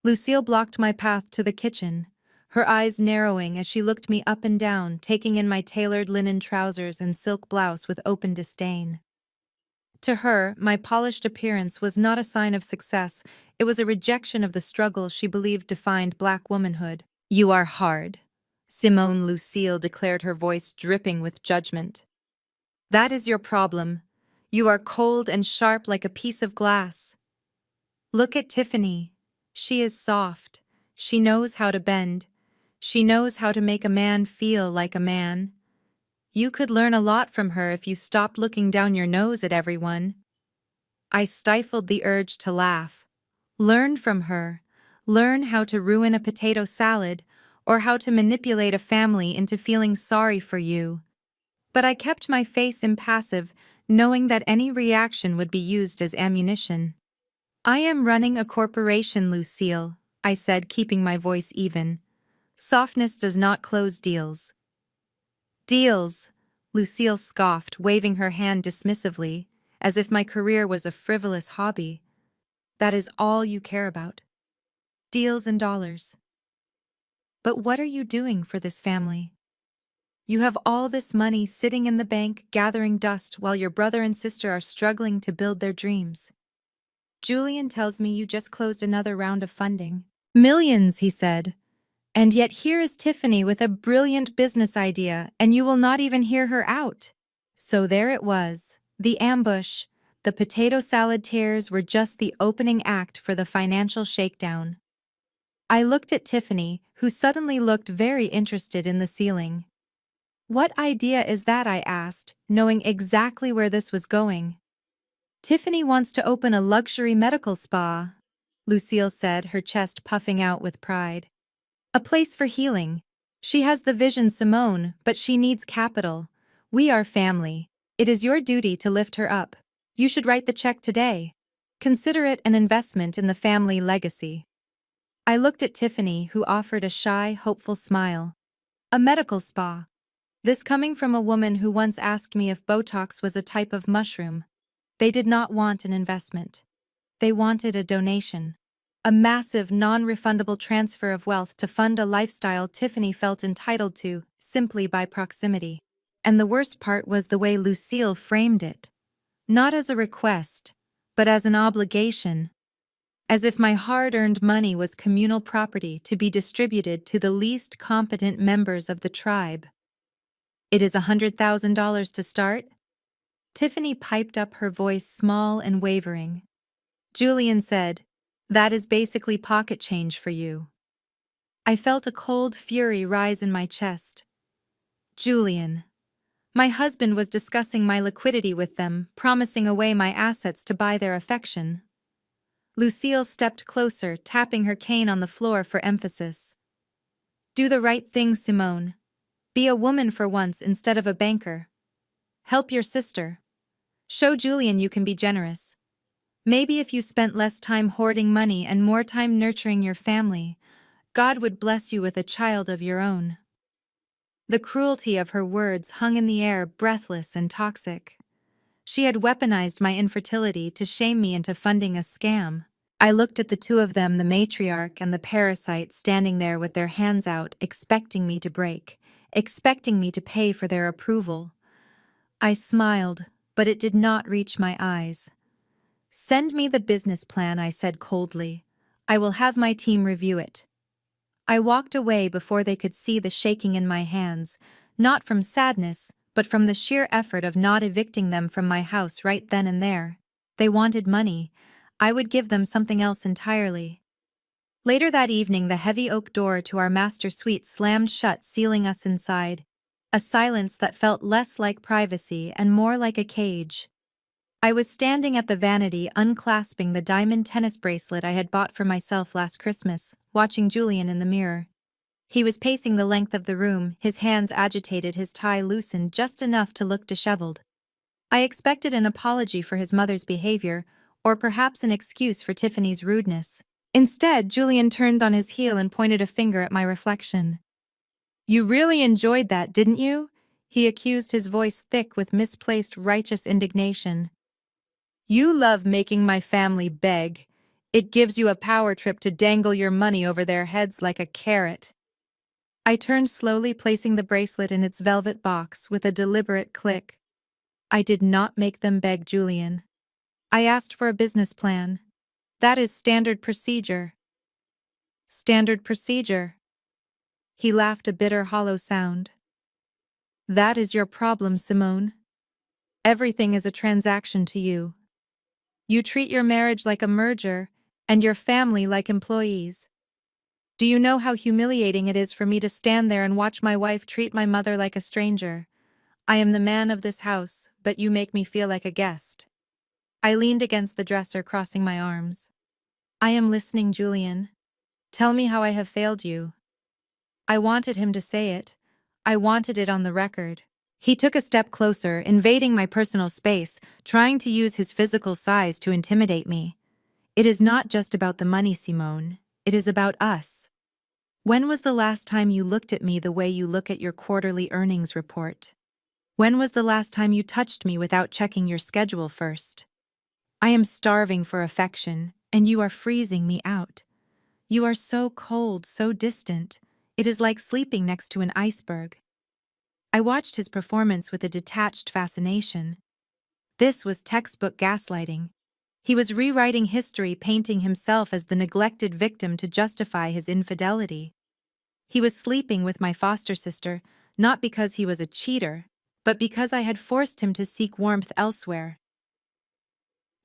A: Lucille blocked my path to the kitchen, her eyes narrowing as she looked me up and down, taking in my tailored linen trousers and silk blouse with open disdain. To her, my polished appearance was not a sign of success, it was a rejection of the struggle she believed defined black womanhood. You are hard, Simone Lucille declared, her voice dripping with judgment. That is your problem. You are cold and sharp like a piece of glass. Look at Tiffany. She is soft. She knows how to bend. She knows how to make a man feel like a man. You could learn a lot from her if you stopped looking down your nose at everyone. I stifled the urge to laugh. Learn from her. Learn how to ruin a potato salad, or how to manipulate a family into feeling sorry for you. But I kept my face impassive, knowing that any reaction would be used as ammunition. I am running a corporation, Lucille, I said, keeping my voice even. Softness does not close deals. Deals, Lucille scoffed, waving her hand dismissively, as if my career was a frivolous hobby. That is all you care about. Deals and dollars. But what are you doing for this family? You have all this money sitting in the bank, gathering dust, while your brother and sister are struggling to build their dreams. Julian tells me you just closed another round of funding. Millions, he said. And yet here is Tiffany with a brilliant business idea, and you will not even hear her out. So there it was, the ambush. The potato salad tears were just the opening act for the financial shakedown. I looked at Tiffany, who suddenly looked very interested in the ceiling. "What idea is that?" I asked, knowing exactly where this was going. "Tiffany wants to open a luxury medical spa," Lucille said, her chest puffing out with pride. "A place for healing. She has the vision, Simone, but she needs capital. We are family. It is your duty to lift her up. You should write the check today. Consider it an investment in the family legacy." I looked at Tiffany, who offered a shy, hopeful smile. A medical spa. This coming from a woman who once asked me if Botox was a type of mushroom. They did not want an investment. They wanted a donation. A massive, non-refundable transfer of wealth to fund a lifestyle Tiffany felt entitled to, simply by proximity. And the worst part was the way Lucille framed it. Not as a request, but as an obligation. As if my hard-earned money was communal property to be distributed to the least competent members of the tribe. "It is $100,000 to start?" Tiffany piped up, her voice small and wavering. Julian said, "That is basically pocket change for you." I felt a cold fury rise in my chest. Julian. My husband was discussing my liquidity with them, promising away my assets to buy their affection. Lucille stepped closer, tapping her cane on the floor for emphasis. "Do the right thing, Simone. Be a woman for once instead of a banker. Help your sister. Show Julian you can be generous. Maybe if you spent less time hoarding money and more time nurturing your family, God would bless you with a child of your own." The cruelty of her words hung in the air, breathless and toxic. She had weaponized my infertility to shame me into funding a scam. I looked at the two of them, the matriarch and the parasite, standing there with their hands out, expecting me to break, expecting me to pay for their approval. I smiled, but it did not reach my eyes. "Send me the business plan," I said coldly. "I will have my team review it." I walked away before they could see the shaking in my hands, not from sadness, but from the sheer effort of not evicting them from my house right then and there. They wanted money. I would give them something else entirely. Later that evening, the heavy oak door to our master suite slammed shut, sealing us inside. A silence that felt less like privacy and more like a cage. I was standing at the vanity, unclasping the diamond tennis bracelet I had bought for myself last Christmas, watching Julian in the mirror. He was pacing the length of the room, his hands agitated, his tie loosened just enough to look disheveled. I expected an apology for his mother's behavior, or perhaps an excuse for Tiffany's rudeness. Instead, Julian turned on his heel and pointed a finger at my reflection. "You really enjoyed that, didn't you?" he accused, his voice thick with misplaced righteous indignation. "You love making my family beg. It gives you a power trip to dangle your money over their heads like a carrot." I turned slowly, placing the bracelet in its velvet box with a deliberate click. "I did not make them beg, Julian. I asked for a business plan. That is standard procedure." "Standard procedure?" He laughed, a bitter, hollow sound. "That is your problem, Simone. Everything is a transaction to you. You treat your marriage like a merger, and your family like employees. Do you know how humiliating it is for me to stand there and watch my wife treat my mother like a stranger? I am the man of this house, but you make me feel like a guest." I leaned against the dresser, crossing my arms. "I am listening, Julian. Tell me how I have failed you." I wanted him to say it. I wanted it on the record. He took a step closer, invading my personal space, trying to use his physical size to intimidate me. "It is not just about the money, Simone. It is about us. When was the last time you looked at me the way you look at your quarterly earnings report? When was the last time you touched me without checking your schedule first? I am starving for affection, and you are freezing me out. You are so cold, so distant. It is like sleeping next to an iceberg." I watched his performance with a detached fascination. This was textbook gaslighting. He was rewriting history, painting himself as the neglected victim to justify his infidelity. He was sleeping with my foster sister, not because he was a cheater, but because I had forced him to seek warmth elsewhere.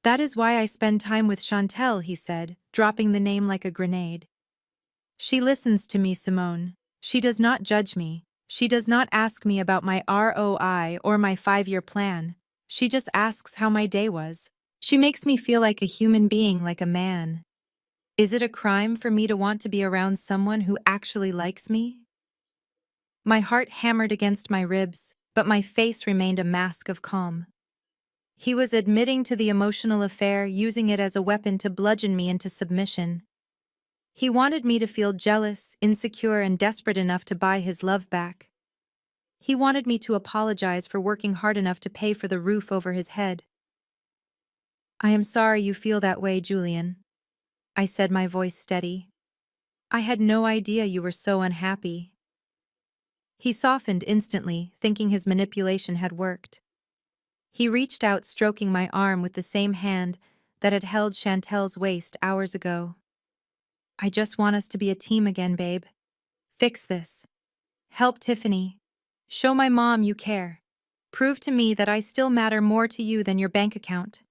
A: "That is why I spend time with Chantel," he said, dropping the name like a grenade. She listens to me, Simone. She does not judge me. She does not ask me about my ROI or my 5-year plan. She just asks how my day was. She makes me feel like a human being, like a man. Is it a crime for me to want to be around someone who actually likes me? My heart hammered against my ribs, but my face remained a mask of calm. He was admitting to the emotional affair, using it as a weapon to bludgeon me into submission. He wanted me to feel jealous, insecure, and desperate enough to buy his love back. He wanted me to apologize for working hard enough to pay for the roof over his head. I am sorry you feel that way, Julian, I said, my voice steady. I had no idea you were so unhappy. He softened instantly, thinking his manipulation had worked. He reached out, stroking my arm with the same hand that had held Chantel's waist hours ago. I just want us to be a team again, babe. Fix this. Help Tiffany. Show my mom you care. Prove to me that I still matter more to you than your bank account.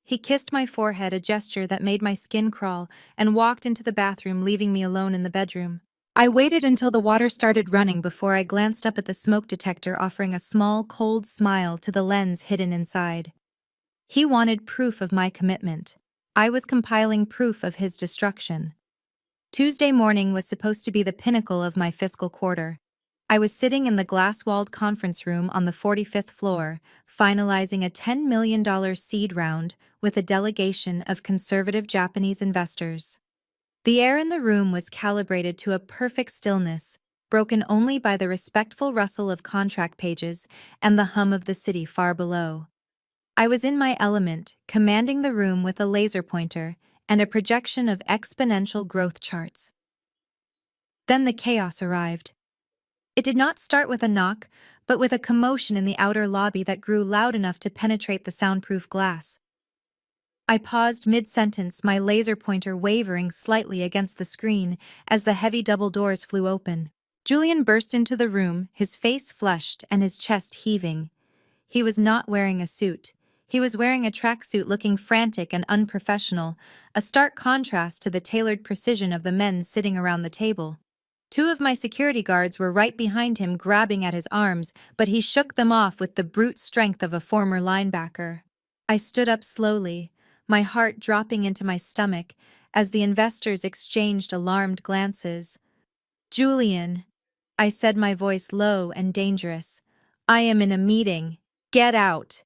A: He kissed my forehead, a gesture that made my skin crawl, and walked into the bathroom, leaving me alone in the bedroom. I waited until the water started running before I glanced up at the smoke detector, offering a small, cold smile to the lens hidden inside. He wanted proof of my commitment. I was compiling proof of his destruction. Tuesday morning was supposed to be the pinnacle of my fiscal quarter. I was sitting in the glass-walled conference room on the 45th floor, finalizing a $10 million seed round with a delegation of conservative Japanese investors. The air in the room was calibrated to a perfect stillness, broken only by the respectful rustle of contract pages and the hum of the city far below. I was in my element, commanding the room with a laser pointer and a projection of exponential growth charts. Then the chaos arrived. It did not start with a knock, but with a commotion in the outer lobby that grew loud enough to penetrate the soundproof glass. I paused mid-sentence, my laser pointer wavering slightly against the screen as the heavy double doors flew open. Julian burst into the room, his face flushed and his chest heaving. He was not wearing a suit. He was wearing a tracksuit, looking frantic and unprofessional, a stark contrast to the tailored precision of the men sitting around the table. Two of my security guards were right behind him, grabbing at his arms, but he shook them off with the brute strength of a former linebacker. I stood up slowly, my heart dropping into my stomach as the investors exchanged alarmed glances. "Julian," I said, my voice low and dangerous, "I am in a meeting. Get out."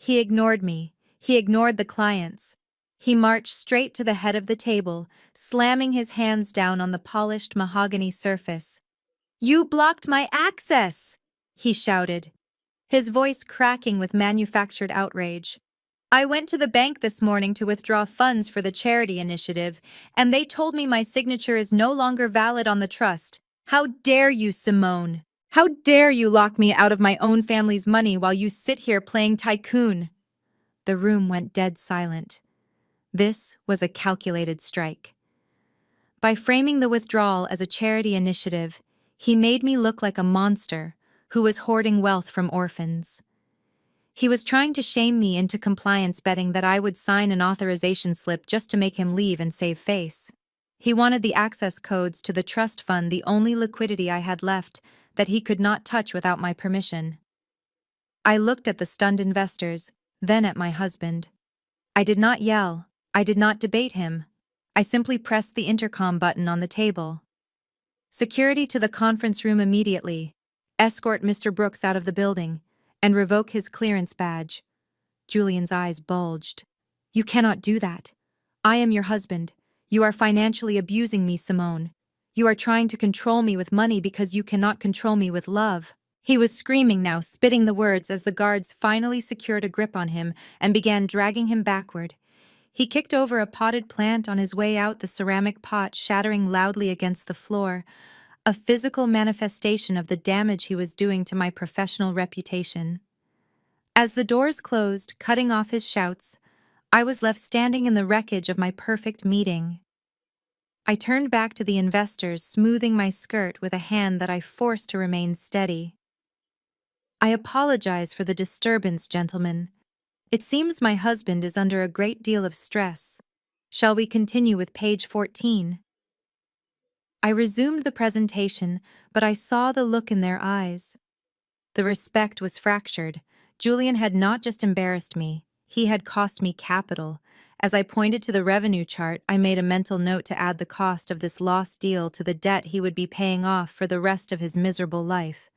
A: He ignored me. He ignored the clients. He marched straight to the head of the table, slamming his hands down on the polished mahogany surface. "You blocked my access!" he shouted, his voice cracking with manufactured outrage. "I went to the bank this morning to withdraw funds for the charity initiative, and they told me my signature is no longer valid on the trust. How dare you, Simone? How dare you lock me out of my own family's money while you sit here playing tycoon?" The room went dead silent. This was a calculated strike. By framing the withdrawal as a charity initiative, he made me look like a monster who was hoarding wealth from orphans. He was trying to shame me into compliance, betting that I would sign an authorization slip just to make him leave and save face. He wanted the access codes to the trust fund, the only liquidity I had left that he could not touch without my permission. I looked at the stunned investors, then at my husband. I did not yell. I did not debate him. I simply pressed the intercom button on the table. "Security to the conference room immediately. Escort Mr. Brooks out of the building, and revoke his clearance badge." Julian's eyes bulged. "You cannot do that. I am your husband. You are financially abusing me, Simone. You are trying to control me with money because you cannot control me with love." He was screaming now, spitting the words as the guards finally secured a grip on him and began dragging him backward. He kicked over a potted plant on his way out, the ceramic pot shattering loudly against the floor, a physical manifestation of the damage he was doing to my professional reputation. As the doors closed, cutting off his shouts, I was left standing in the wreckage of my perfect meeting. I turned back to the investors, smoothing my skirt with a hand that I forced to remain steady. "I apologize for the disturbance, gentlemen. It seems my husband is under a great deal of stress. Shall we continue with page 14? I resumed the presentation, but I saw the look in their eyes. The respect was fractured. Julian had not just embarrassed me, he had cost me capital. As I pointed to the revenue chart, I made a mental note to add the cost of this lost deal to the debt he would be paying off for the rest of his miserable life.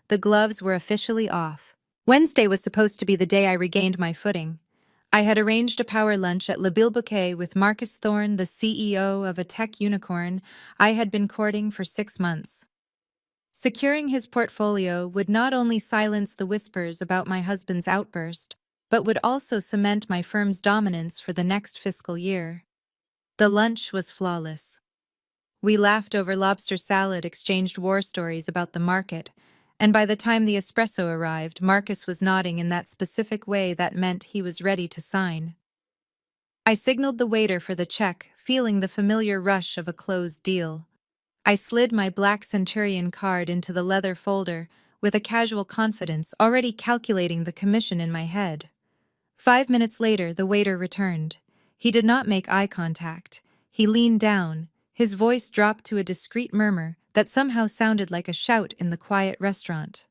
A: The gloves were officially off. Wednesday was supposed to be the day I regained my footing. I had arranged a power lunch at Le Bilboquet with Marcus Thorne, the CEO of a tech unicorn I had been courting for 6 months. Securing his portfolio would not only silence the whispers about my husband's outburst, but would also cement my firm's dominance for the next fiscal year. The lunch was flawless. We laughed over lobster salad, exchanged war stories about the market, and by the time the espresso arrived, Marcus was nodding in that specific way that meant he was ready to sign. I signaled the waiter for the check, feeling the familiar rush of a closed deal. I slid my black Centurion card into the leather folder, with a casual confidence already calculating the commission in my head. 5 minutes later, the waiter returned. He did not make eye contact. He leaned down. His voice dropped to a discreet murmur that somehow sounded like a shout in the quiet restaurant.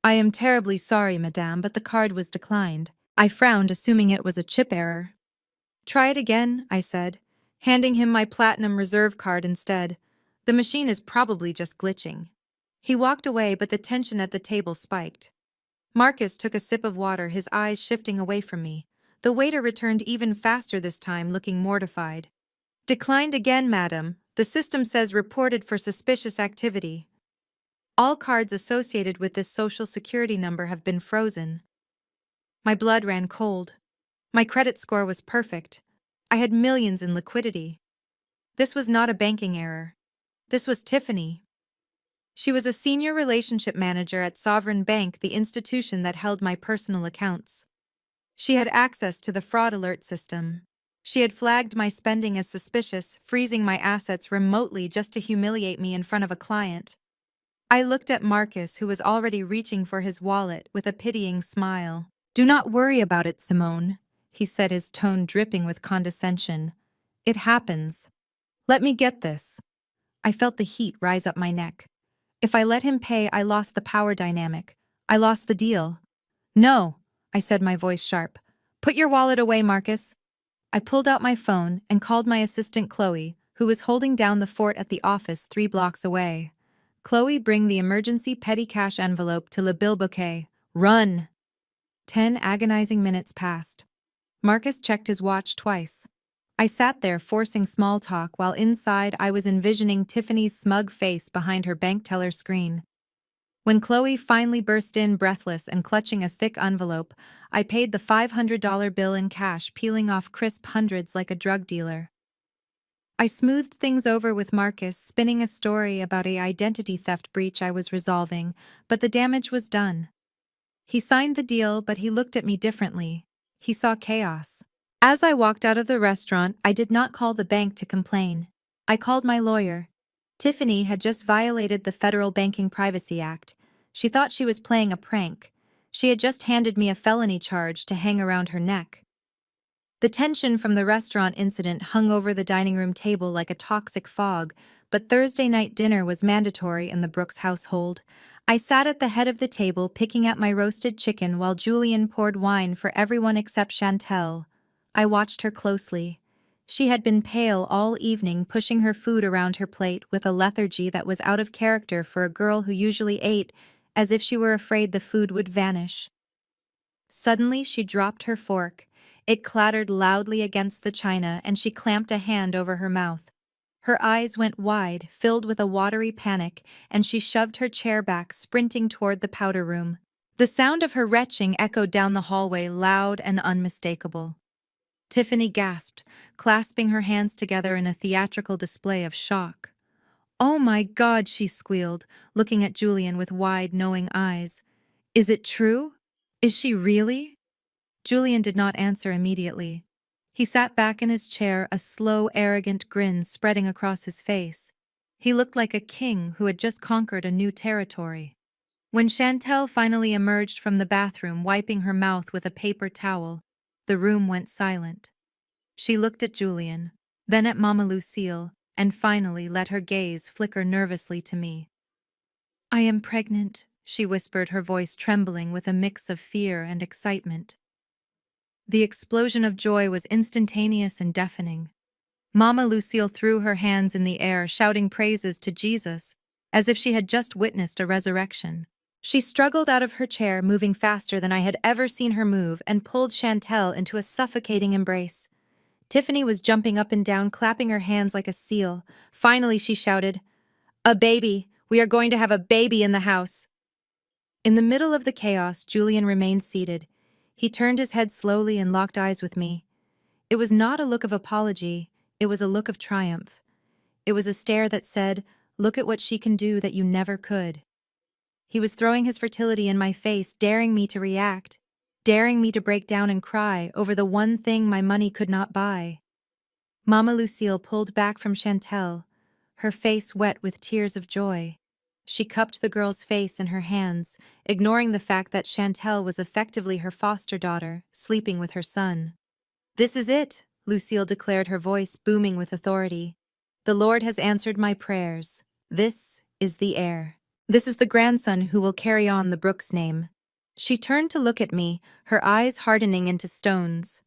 A: "I am terribly sorry, madame, but the card was declined." I frowned, assuming it was a chip error. "Try it again," I said, handing him my Platinum Reserve card instead. "The machine is probably just glitching." He walked away, but the tension at the table spiked. Marcus took a sip of water, his eyes shifting away from me. The waiter returned even faster this time, looking mortified. "Declined again, madam. The system says reported for suspicious activity. All cards associated with this social security number have been frozen." My blood ran cold. My credit score was perfect. I had millions in liquidity. This was not a banking error. This was Tiffany. She was a senior relationship manager at Sovereign Bank, the institution that held my personal accounts. She had access to the fraud alert system. She had flagged my spending as suspicious, freezing my assets remotely just to humiliate me in front of a client. I looked at Marcus, who was already reaching for his wallet, with a pitying smile. "Do not worry about it, Simone," he said, his tone dripping with condescension. "It happens. Let me get this." I felt the heat rise up my neck. If I let him pay, I lost the power dynamic. I lost the deal. "No," I said, my voice sharp. "Put your wallet away, Marcus." I pulled out my phone and called my assistant Chloe, who was holding down the fort at the office 3 blocks away. "Chloe, bring the emergency petty cash envelope to Le Bilboquet. Run!" 10 agonizing minutes passed. Marcus checked his watch twice. I sat there forcing small talk while inside I was envisioning Tiffany's smug face behind her bank teller screen. When Chloe finally burst in, breathless and clutching a thick envelope, I paid the $500 bill in cash, peeling off crisp hundreds like a drug dealer. I smoothed things over with Marcus, spinning a story about an identity theft breach I was resolving, but the damage was done. He signed the deal, but he looked at me differently. He saw chaos. As I walked out of the restaurant, I did not call the bank to complain. I called my lawyer. Tiffany had just violated the Federal Banking Privacy Act. She thought she was playing a prank. She had just handed me a felony charge to hang around her neck. The tension from the restaurant incident hung over the dining room table like a toxic fog, but Thursday night dinner was mandatory in the Brooks household. I sat at the head of the table picking at my roasted chicken while Julian poured wine for everyone except Chantel. I watched her closely. She had been pale all evening, pushing her food around her plate with a lethargy that was out of character for a girl who usually ate, as if she were afraid the food would vanish. Suddenly, she dropped her fork. It clattered loudly against the china, and she clamped a hand over her mouth. Her eyes went wide, filled with a watery panic, and she shoved her chair back, sprinting toward the powder room. The sound of her retching echoed down the hallway, loud and unmistakable. Tiffany gasped, clasping her hands together in a theatrical display of shock. "Oh my God," she squealed, looking at Julian with wide, knowing eyes. "Is it true? Is she really?" Julian did not answer immediately. He sat back in his chair, a slow, arrogant grin spreading across his face. He looked like a king who had just conquered a new territory. When Chantel finally emerged from the bathroom, wiping her mouth with a paper towel, the room went silent. She looked at Julian, then at Mama Lucille, and finally let her gaze flicker nervously to me. "I am pregnant," she whispered, her voice trembling with a mix of fear and excitement. The explosion of joy was instantaneous and deafening. Mama Lucille threw her hands in the air, shouting praises to Jesus, as if she had just witnessed a resurrection. She struggled out of her chair, moving faster than I had ever seen her move, and pulled Chantel into a suffocating embrace. Tiffany was jumping up and down, clapping her hands like a seal. Finally, she shouted, "A baby! We are going to have a baby in the house!" In the middle of the chaos, Julian remained seated. He turned his head slowly and locked eyes with me. It was not a look of apology, it was a look of triumph. It was a stare that said, "Look at what she can do that you never could." He was throwing his fertility in my face, daring me to react, daring me to break down and cry over the one thing my money could not buy. Mama Lucille pulled back from Chantel, her face wet with tears of joy. She cupped the girl's face in her hands, ignoring the fact that Chantel was effectively her foster daughter, sleeping with her son. "This is it," Lucille declared, her voice booming with authority. "The Lord has answered my prayers. This is the heir. This is the grandson who will carry on the Brooks name." She turned to look at me, her eyes hardening into stones.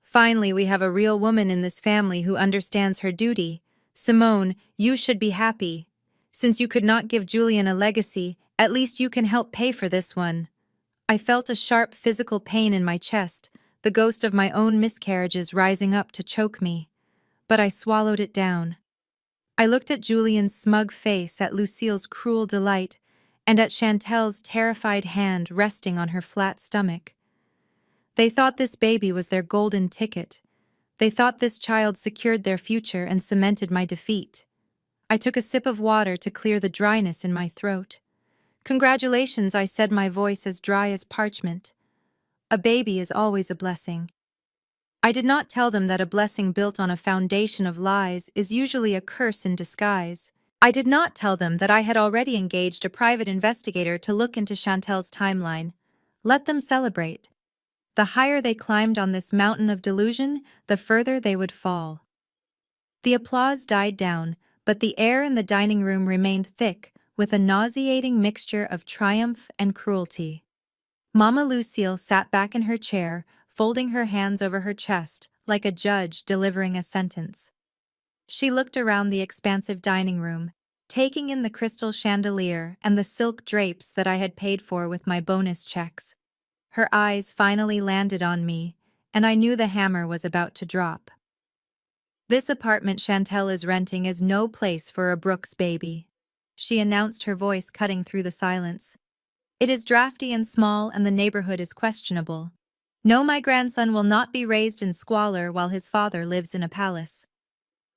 A: "Finally, we have a real woman in this family who understands her duty. Simone, you should be happy. Since you could not give Julian a legacy, at least you can help pay for this one." I felt a sharp physical pain in my chest, the ghost of my own miscarriages rising up to choke me. But I swallowed it down. I looked at Julian's smug face, at Lucille's cruel delight, and at Chantel's terrified hand resting on her flat stomach. They thought this baby was their golden ticket. They thought this child secured their future and cemented my defeat. I took a sip of water to clear the dryness in my throat. "Congratulations," I said, my voice as dry as parchment. "A baby is always a blessing." I did not tell them that a blessing built on a foundation of lies is usually a curse in disguise. I did not tell them that I had already engaged a private investigator to look into Chantel's timeline. Let them celebrate. The higher they climbed on this mountain of delusion, the further they would fall. The applause died down, but the air in the dining room remained thick with a nauseating mixture of triumph and cruelty. Mama Lucille sat back in her chair, folding her hands over her chest, like a judge delivering a sentence. She looked around the expansive dining room, taking in the crystal chandelier and the silk drapes that I had paid for with my bonus checks. Her eyes finally landed on me, and I knew the hammer was about to drop. "This apartment Chantel is renting is no place for a Brooks baby," she announced, her voice cutting through the silence. "It is drafty and small, and the neighborhood is questionable. No, my grandson will not be raised in squalor while his father lives in a palace."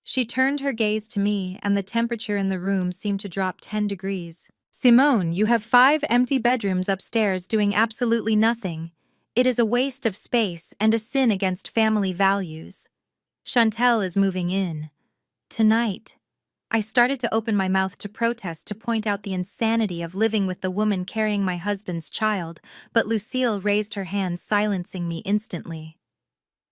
A: She turned her gaze to me, and the temperature in the room seemed to drop 10 degrees. "Simone, you have 5 empty bedrooms upstairs doing absolutely nothing. It is a waste of space and a sin against family values. Chantel is moving in. Tonight." I started to open my mouth to protest, to point out the insanity of living with the woman carrying my husband's child, but Lucille raised her hand, silencing me instantly.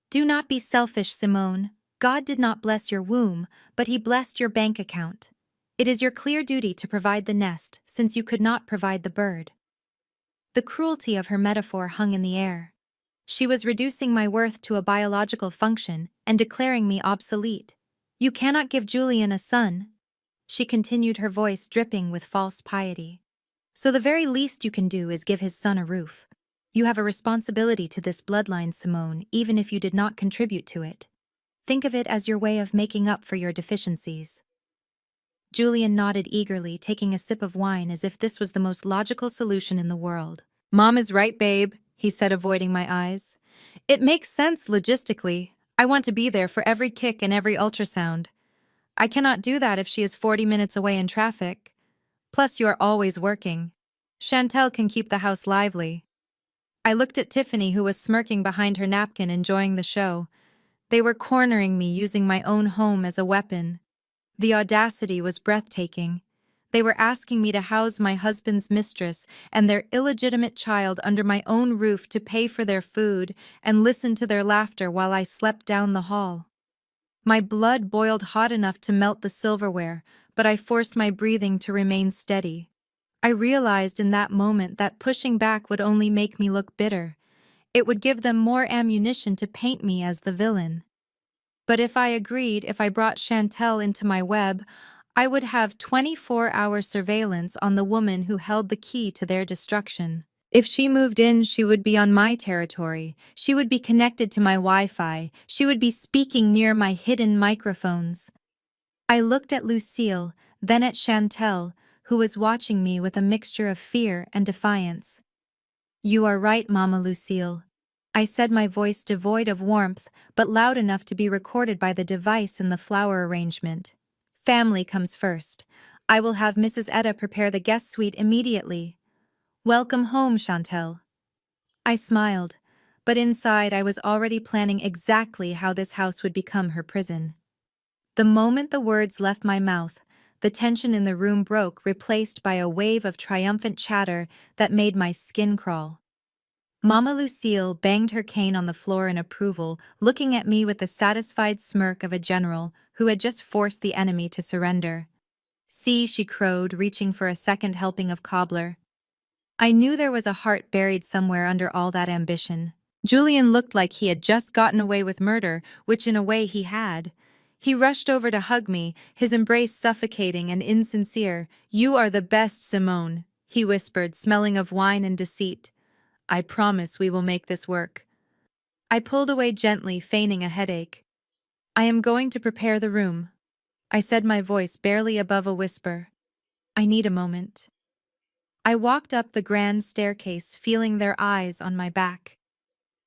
A: "Do not be selfish, Simone. God did not bless your womb, but He blessed your bank account. It is your clear duty to provide the nest, since you could not provide the bird." The cruelty of her metaphor hung in the air. She was reducing my worth to a biological function and declaring me obsolete. "You cannot give Julian a son," she continued, her voice dripping with false piety. "So the very least you can do is give his son a roof. You have a responsibility to this bloodline, Simone, even if you did not contribute to it. Think of it as your way of making up for your deficiencies." Julian nodded eagerly, taking a sip of wine as if this was the most logical solution in the world. "Mom is right, babe," he said, avoiding my eyes. "It makes sense logistically. I want to be there for every kick and every ultrasound. I cannot do that if she is 40 minutes away in traffic. Plus, you are always working. Chantel can keep the house lively." I looked at Tiffany, who was smirking behind her napkin, enjoying the show. They were cornering me, using my own home as a weapon. The audacity was breathtaking. They were asking me to house my husband's mistress and their illegitimate child under my own roof, to pay for their food and listen to their laughter while I slept down the hall. My blood boiled hot enough to melt the silverware, but I forced my breathing to remain steady. I realized in that moment that pushing back would only make me look bitter. It would give them more ammunition to paint me as the villain. But if I agreed, if I brought Chantel into my web, I would have 24-hour surveillance on the woman who held the key to their destruction. If she moved in, she would be on my territory. She would be connected to my Wi-Fi. She would be speaking near my hidden microphones. I looked at Lucille, then at Chantel, who was watching me with a mixture of fear and defiance. "You are right, Mama Lucille," I said, my voice devoid of warmth, but loud enough to be recorded by the device in the flower arrangement. "Family comes first. I will have Mrs. Etta prepare the guest suite immediately. Welcome home, Chantel." I smiled, but inside I was already planning exactly how this house would become her prison. The moment the words left my mouth, the tension in the room broke, replaced by a wave of triumphant chatter that made my skin crawl. Mama Lucille banged her cane on the floor in approval, looking at me with the satisfied smirk of a general who had just forced the enemy to surrender. "See," she crowed, reaching for a second helping of cobbler. I knew there was a heart buried somewhere under all that ambition. Julian looked like he had just gotten away with murder, which in a way he had. He rushed over to hug me, his embrace suffocating and insincere. "You are the best, Simone," he whispered, smelling of wine and deceit. "I promise we will make this work." I pulled away gently, feigning a headache. "I am going to prepare the room," I said, my voice barely above a whisper. "I need a moment." I walked up the grand staircase, feeling their eyes on my back.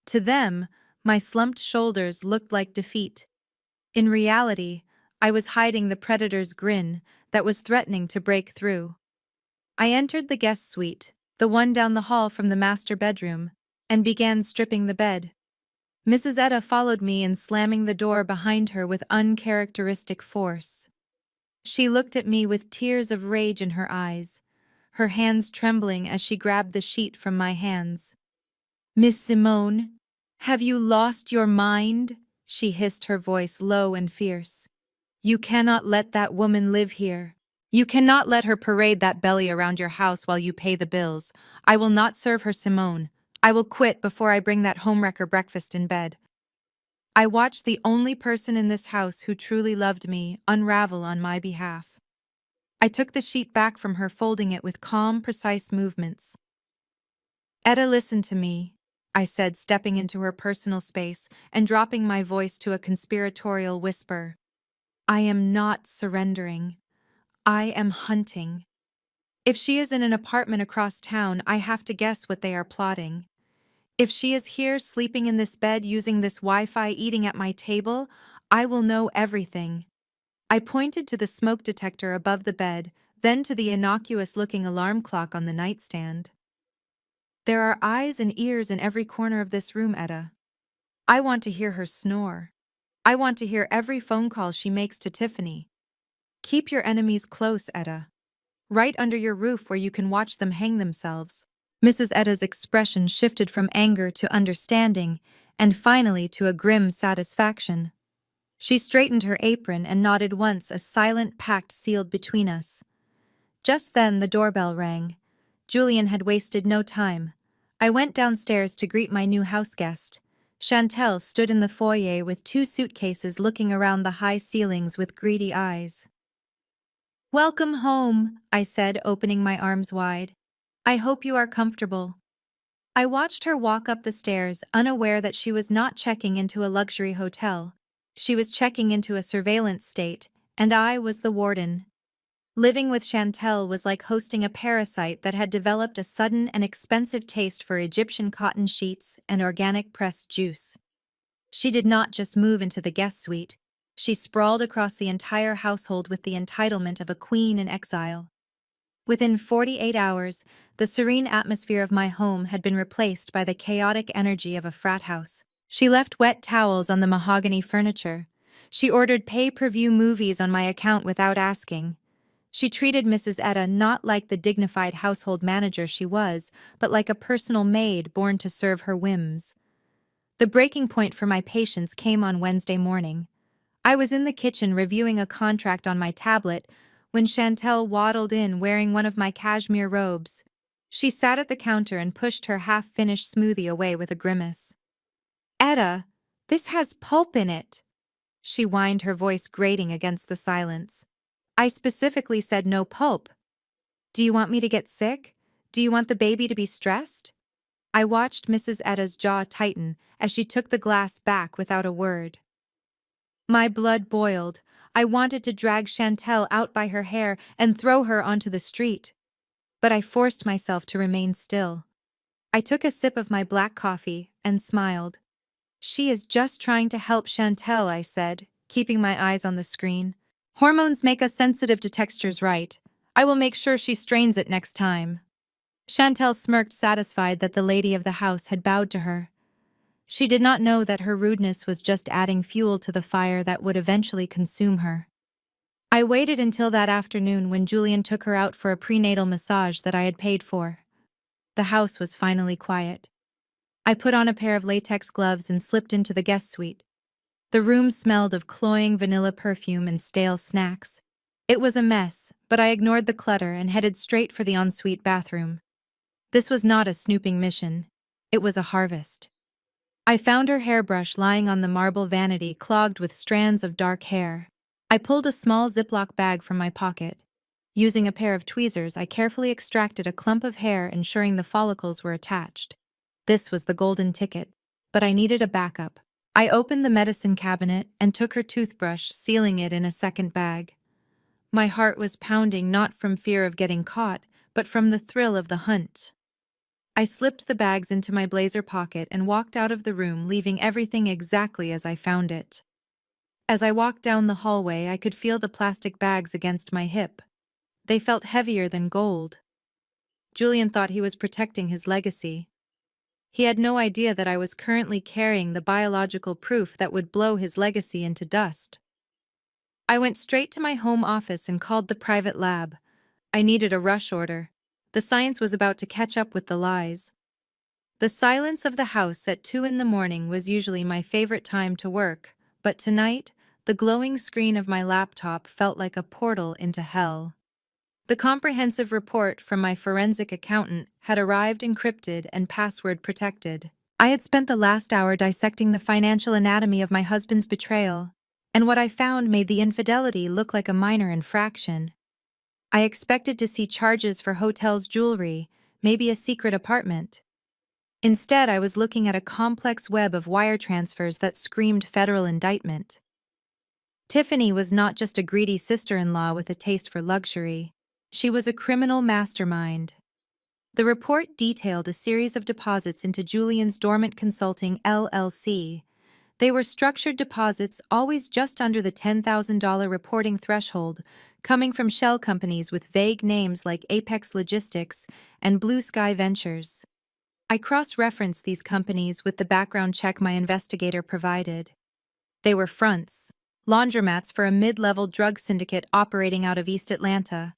A: To them, my slumped shoulders looked like defeat. In reality, I was hiding the predator's grin that was threatening to break through. I entered the guest suite, the one down the hall from the master bedroom, and began stripping the bed. Mrs. Etta followed me in, slamming the door behind her with uncharacteristic force. She looked at me with tears of rage in her eyes, her hands trembling as she grabbed the sheet from my hands. "Miss Simone, have you lost your mind?" she hissed, her voice low and fierce. "You cannot let that woman live here. You cannot let her parade that belly around your house while you pay the bills. I will not serve her, Simone. I will quit before I bring that homewrecker breakfast in bed." I watched the only person in this house who truly loved me unravel on my behalf. I took the sheet back from her, folding it with calm, precise movements. "Etta, listen to me," I said, stepping into her personal space and dropping my voice to a conspiratorial whisper. "I am not surrendering. I am hunting. If she is in an apartment across town, I have to guess what they are plotting. If she is here, sleeping in this bed, using this Wi-Fi, eating at my table, I will know everything." I pointed to the smoke detector above the bed, then to the innocuous-looking alarm clock on the nightstand. "There are eyes and ears in every corner of this room, Etta. I want to hear her snore. I want to hear every phone call she makes to Tiffany. Keep your enemies close, Etta. Right under your roof where you can watch them hang themselves." Mrs. Etta's expression shifted from anger to understanding, and finally to a grim satisfaction. She straightened her apron and nodded once, a silent pact sealed between us. Just then the doorbell rang. Julian had wasted no time. I went downstairs to greet my new house guest. Chantel stood in the foyer with 2 suitcases, looking around the high ceilings with greedy eyes. "Welcome home," I said, opening my arms wide. "I hope you are comfortable." I watched her walk up the stairs, unaware that she was not checking into a luxury hotel. She was checking into a surveillance state, and I was the warden. Living with Chantel was like hosting a parasite that had developed a sudden and expensive taste for Egyptian cotton sheets and organic pressed juice. She did not just move into the guest suite. She sprawled across the entire household with the entitlement of a queen in exile. Within 48 hours, the serene atmosphere of my home had been replaced by the chaotic energy of a frat house. She left wet towels on the mahogany furniture. She ordered pay-per-view movies on my account without asking. She treated Mrs. Etta not like the dignified household manager she was, but like a personal maid born to serve her whims. The breaking point for my patience came on Wednesday morning. I was in the kitchen reviewing a contract on my tablet when Chantel waddled in wearing one of my cashmere robes. She sat at the counter and pushed her half-finished smoothie away with a grimace. "Etta, this has pulp in it," she whined, her voice grating against the silence. "I specifically said no pulp. Do you want me to get sick? Do you want the baby to be stressed?" I watched Mrs. Etta's jaw tighten as she took the glass back without a word. My blood boiled. I wanted to drag Chantel out by her hair and throw her onto the street. But I forced myself to remain still. I took a sip of my black coffee and smiled. "She is just trying to help Chantel," I said, keeping my eyes on the screen. "Hormones make us sensitive to textures, right? I will make sure she strains it next time." Chantel smirked, satisfied that the lady of the house had bowed to her. She did not know that her rudeness was just adding fuel to the fire that would eventually consume her. I waited until that afternoon when Julian took her out for a prenatal massage that I had paid for. The house was finally quiet. I put on a pair of latex gloves and slipped into the guest suite. The room smelled of cloying vanilla perfume and stale snacks. It was a mess, but I ignored the clutter and headed straight for the ensuite bathroom. This was not a snooping mission. It was a harvest. I found her hairbrush lying on the marble vanity, clogged with strands of dark hair. I pulled a small Ziploc bag from my pocket. Using a pair of tweezers, I carefully extracted a clump of hair, ensuring the follicles were attached. This was the golden ticket, but I needed a backup. I opened the medicine cabinet and took her toothbrush, sealing it in a second bag. My heart was pounding, not from fear of getting caught, but from the thrill of the hunt. I slipped the bags into my blazer pocket and walked out of the room, leaving everything exactly as I found it. As I walked down the hallway, I could feel the plastic bags against my hip. They felt heavier than gold. Julian thought he was protecting his legacy. He had no idea that I was currently carrying the biological proof that would blow his legacy into dust. I went straight to my home office and called the private lab. I needed a rush order. The science was about to catch up with the lies. The silence of the house at 2 in the morning was usually my favorite time to work, but tonight, the glowing screen of my laptop felt like a portal into hell. The comprehensive report from my forensic accountant had arrived encrypted and password protected. I had spent the last hour dissecting the financial anatomy of my husband's betrayal, and what I found made the infidelity look like a minor infraction. I expected to see charges for hotel's jewelry, maybe a secret apartment. Instead, I was looking at a complex web of wire transfers that screamed federal indictment. Tiffany was not just a greedy sister-in-law with a taste for luxury. She was a criminal mastermind. The report detailed a series of deposits into Julian's Dormant Consulting LLC. They were structured deposits, always just under the $10,000 reporting threshold, coming from shell companies with vague names like Apex Logistics and Blue Sky Ventures. I cross-referenced these companies with the background check my investigator provided. They were fronts, laundromats for a mid-level drug syndicate operating out of East Atlanta.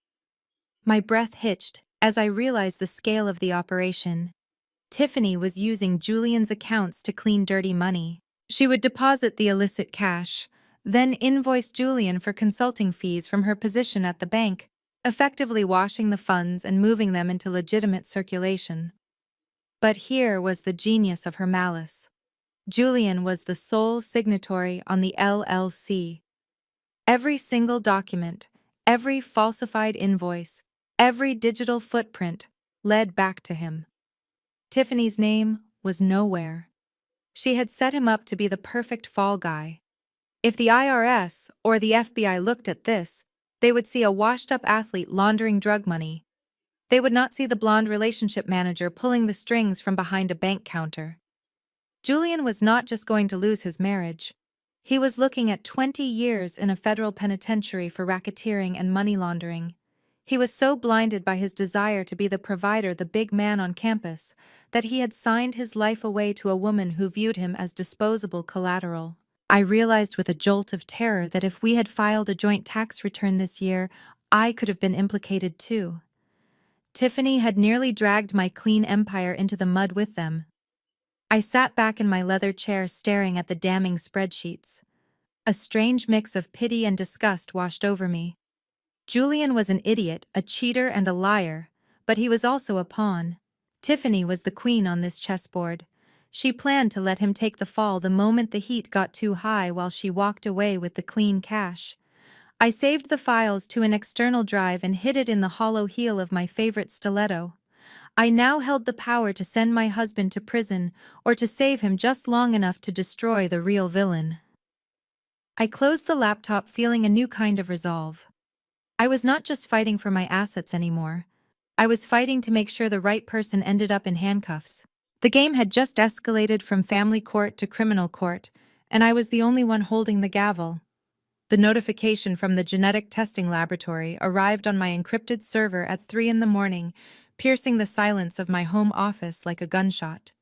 A: My breath hitched as I realized the scale of the operation. Tiffany was using Julian's accounts to clean dirty money. She would deposit the illicit cash, then invoice Julian for consulting fees from her position at the bank, effectively washing the funds and moving them into legitimate circulation. But here was the genius of her malice. Julian was the sole signatory on the LLC. Every single document, every falsified invoice, every digital footprint led back to him. Tiffany's name was nowhere. She had set him up to be the perfect fall guy. If the IRS or the FBI looked at this, they would see a washed-up athlete laundering drug money. They would not see the blonde relationship manager pulling the strings from behind a bank counter. Julian was not just going to lose his marriage. He was looking at 20 years in a federal penitentiary for racketeering and money laundering. He was so blinded by his desire to be the provider, the big man on campus, that he had signed his life away to a woman who viewed him as disposable collateral. I realized with a jolt of terror that if we had filed a joint tax return this year, I could have been implicated too. Tiffany had nearly dragged my clean empire into the mud with them. I sat back in my leather chair staring at the damning spreadsheets. A strange mix of pity and disgust washed over me. Julian was an idiot, a cheater, and a liar, but he was also a pawn. Tiffany was the queen on this chessboard. She planned to let him take the fall the moment the heat got too high while she walked away with the clean cash. I saved the files to an external drive and hid it in the hollow heel of my favorite stiletto. I now held the power to send my husband to prison or to save him just long enough to destroy the real villain. I closed the laptop feeling a new kind of resolve. I was not just fighting for my assets anymore. I was fighting to make sure the right person ended up in handcuffs. The game had just escalated from family court to criminal court, and I was the only one holding the gavel. The notification from the genetic testing laboratory arrived on my encrypted server at 3 in the morning, piercing the silence of my home office like a gunshot.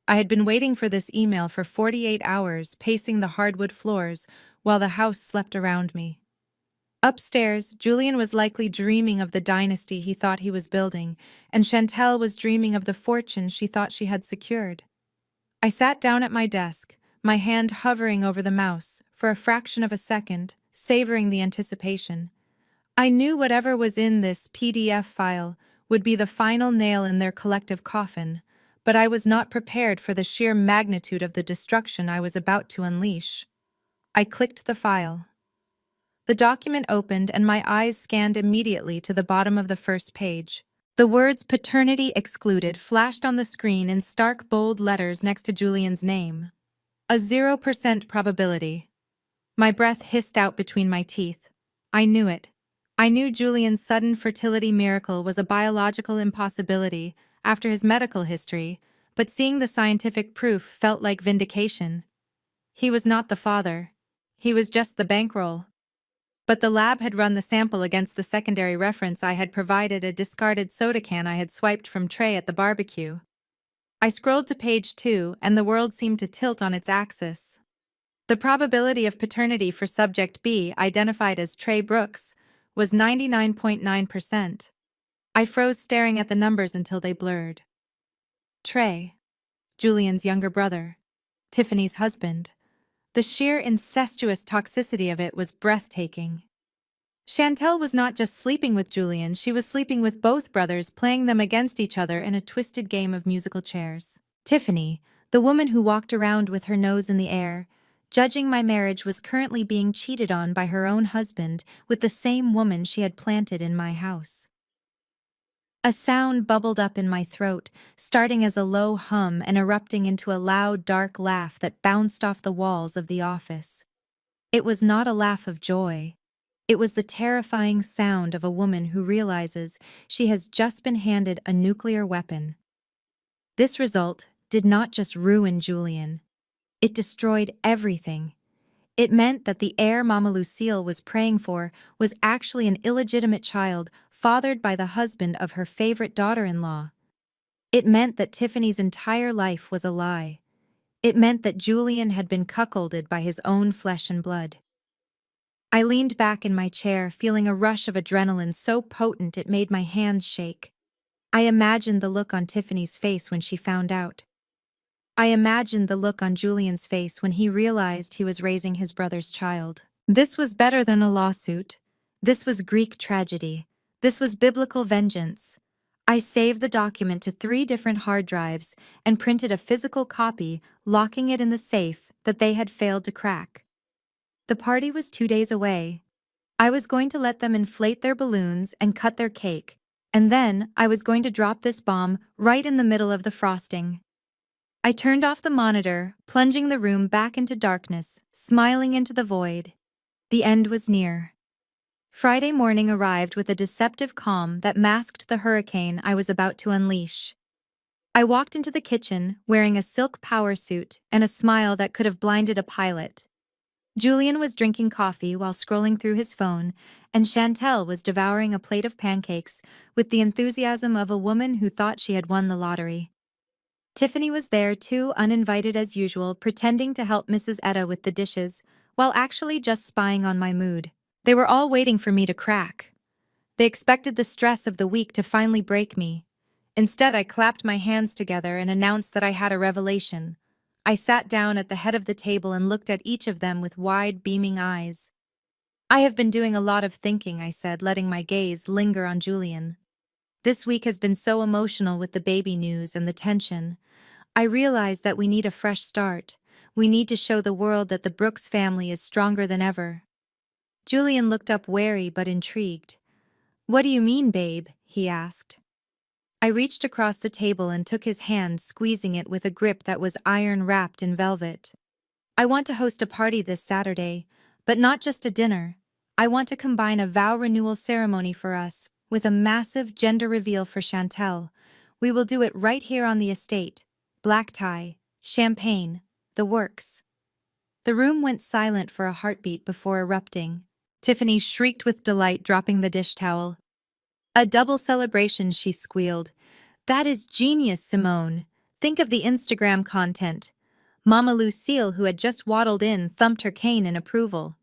A: I had been waiting for this email for 48 hours, pacing the hardwood floors while the house slept around me. Upstairs, Julian was likely dreaming of the dynasty he thought he was building, and Chantel was dreaming of the fortune she thought she had secured. I sat down at my desk, my hand hovering over the mouse, for a fraction of a second, savoring the anticipation. I knew whatever was in this PDF file would be the final nail in their collective coffin, but I was not prepared for the sheer magnitude of the destruction I was about to unleash. I clicked the file. The document opened and my eyes scanned immediately to the bottom of the first page. The words "paternity excluded" flashed on the screen in stark bold letters next to Julian's name. A 0% probability. My breath hissed out between my teeth. I knew it. I knew Julian's sudden fertility miracle was a biological impossibility after his medical history, but seeing the scientific proof felt like vindication. He was not the father. He was just the bankroll. But the lab had run the sample against the secondary reference I had provided, a discarded soda can I had swiped from Trey at the barbecue. I scrolled to page 2, and the world seemed to tilt on its axis. The probability of paternity for subject B, identified as Trey Brooks, was 99.9%. I froze, staring at the numbers until they blurred. Trey, Julian's younger brother, Tiffany's husband. The sheer incestuous toxicity of it was breathtaking. Chantel was not just sleeping with Julian, she was sleeping with both brothers, playing them against each other in a twisted game of musical chairs. Tiffany, the woman who walked around with her nose in the air, judging my marriage, was currently being cheated on by her own husband with the same woman she had planted in my house. A sound bubbled up in my throat, starting as a low hum and erupting into a loud, dark laugh that bounced off the walls of the office. It was not a laugh of joy. It was the terrifying sound of a woman who realizes she has just been handed a nuclear weapon. This result did not just ruin Julian. It destroyed everything. It meant that the heir Mama Lucille was praying for was actually an illegitimate child fathered by the husband of her favorite daughter-in-law. It meant that Tiffany's entire life was a lie. It meant that Julian had been cuckolded by his own flesh and blood. I leaned back in my chair, feeling a rush of adrenaline so potent it made my hands shake. I imagined the look on Tiffany's face when she found out. I imagined the look on Julian's face when he realized he was raising his brother's child. This was better than a lawsuit. This was Greek tragedy. This was biblical vengeance. I saved the document to 3 different hard drives and printed a physical copy, locking it in the safe that they had failed to crack. The party was 2 days away. I was going to let them inflate their balloons and cut their cake, and then I was going to drop this bomb right in the middle of the frosting. I turned off the monitor, plunging the room back into darkness, smiling into the void. The end was near. Friday morning arrived with a deceptive calm that masked the hurricane I was about to unleash. I walked into the kitchen, wearing a silk power suit and a smile that could have blinded a pilot. Julian was drinking coffee while scrolling through his phone, and Chantel was devouring a plate of pancakes with the enthusiasm of a woman who thought she had won the lottery. Tiffany was there too, uninvited as usual, pretending to help Mrs. Etta with the dishes, while actually just spying on my mood. They were all waiting for me to crack. They expected the stress of the week to finally break me. Instead, I clapped my hands together and announced that I had a revelation. I sat down at the head of the table and looked at each of them with wide, beaming eyes. I have been doing a lot of thinking, I said, letting my gaze linger on Julian. This week has been so emotional with the baby news and the tension. I realize that we need a fresh start. We need to show the world that the Brooks family is stronger than ever. Julian looked up wary but intrigued. What do you mean, babe? He asked. I reached across the table and took his hand, squeezing it with a grip that was iron-wrapped in velvet. I want to host a party this Saturday, but not just a dinner. I want to combine a vow renewal ceremony for us with a massive gender reveal for Chantel. We will do it right here on the estate. Black tie, champagne, the works. The room went silent for a heartbeat before erupting. Tiffany shrieked with delight, dropping the dish towel. A double celebration, she squealed. That is genius, Simone. Think of the Instagram content. Mama Lucille, who had just waddled in, thumped her cane in approval.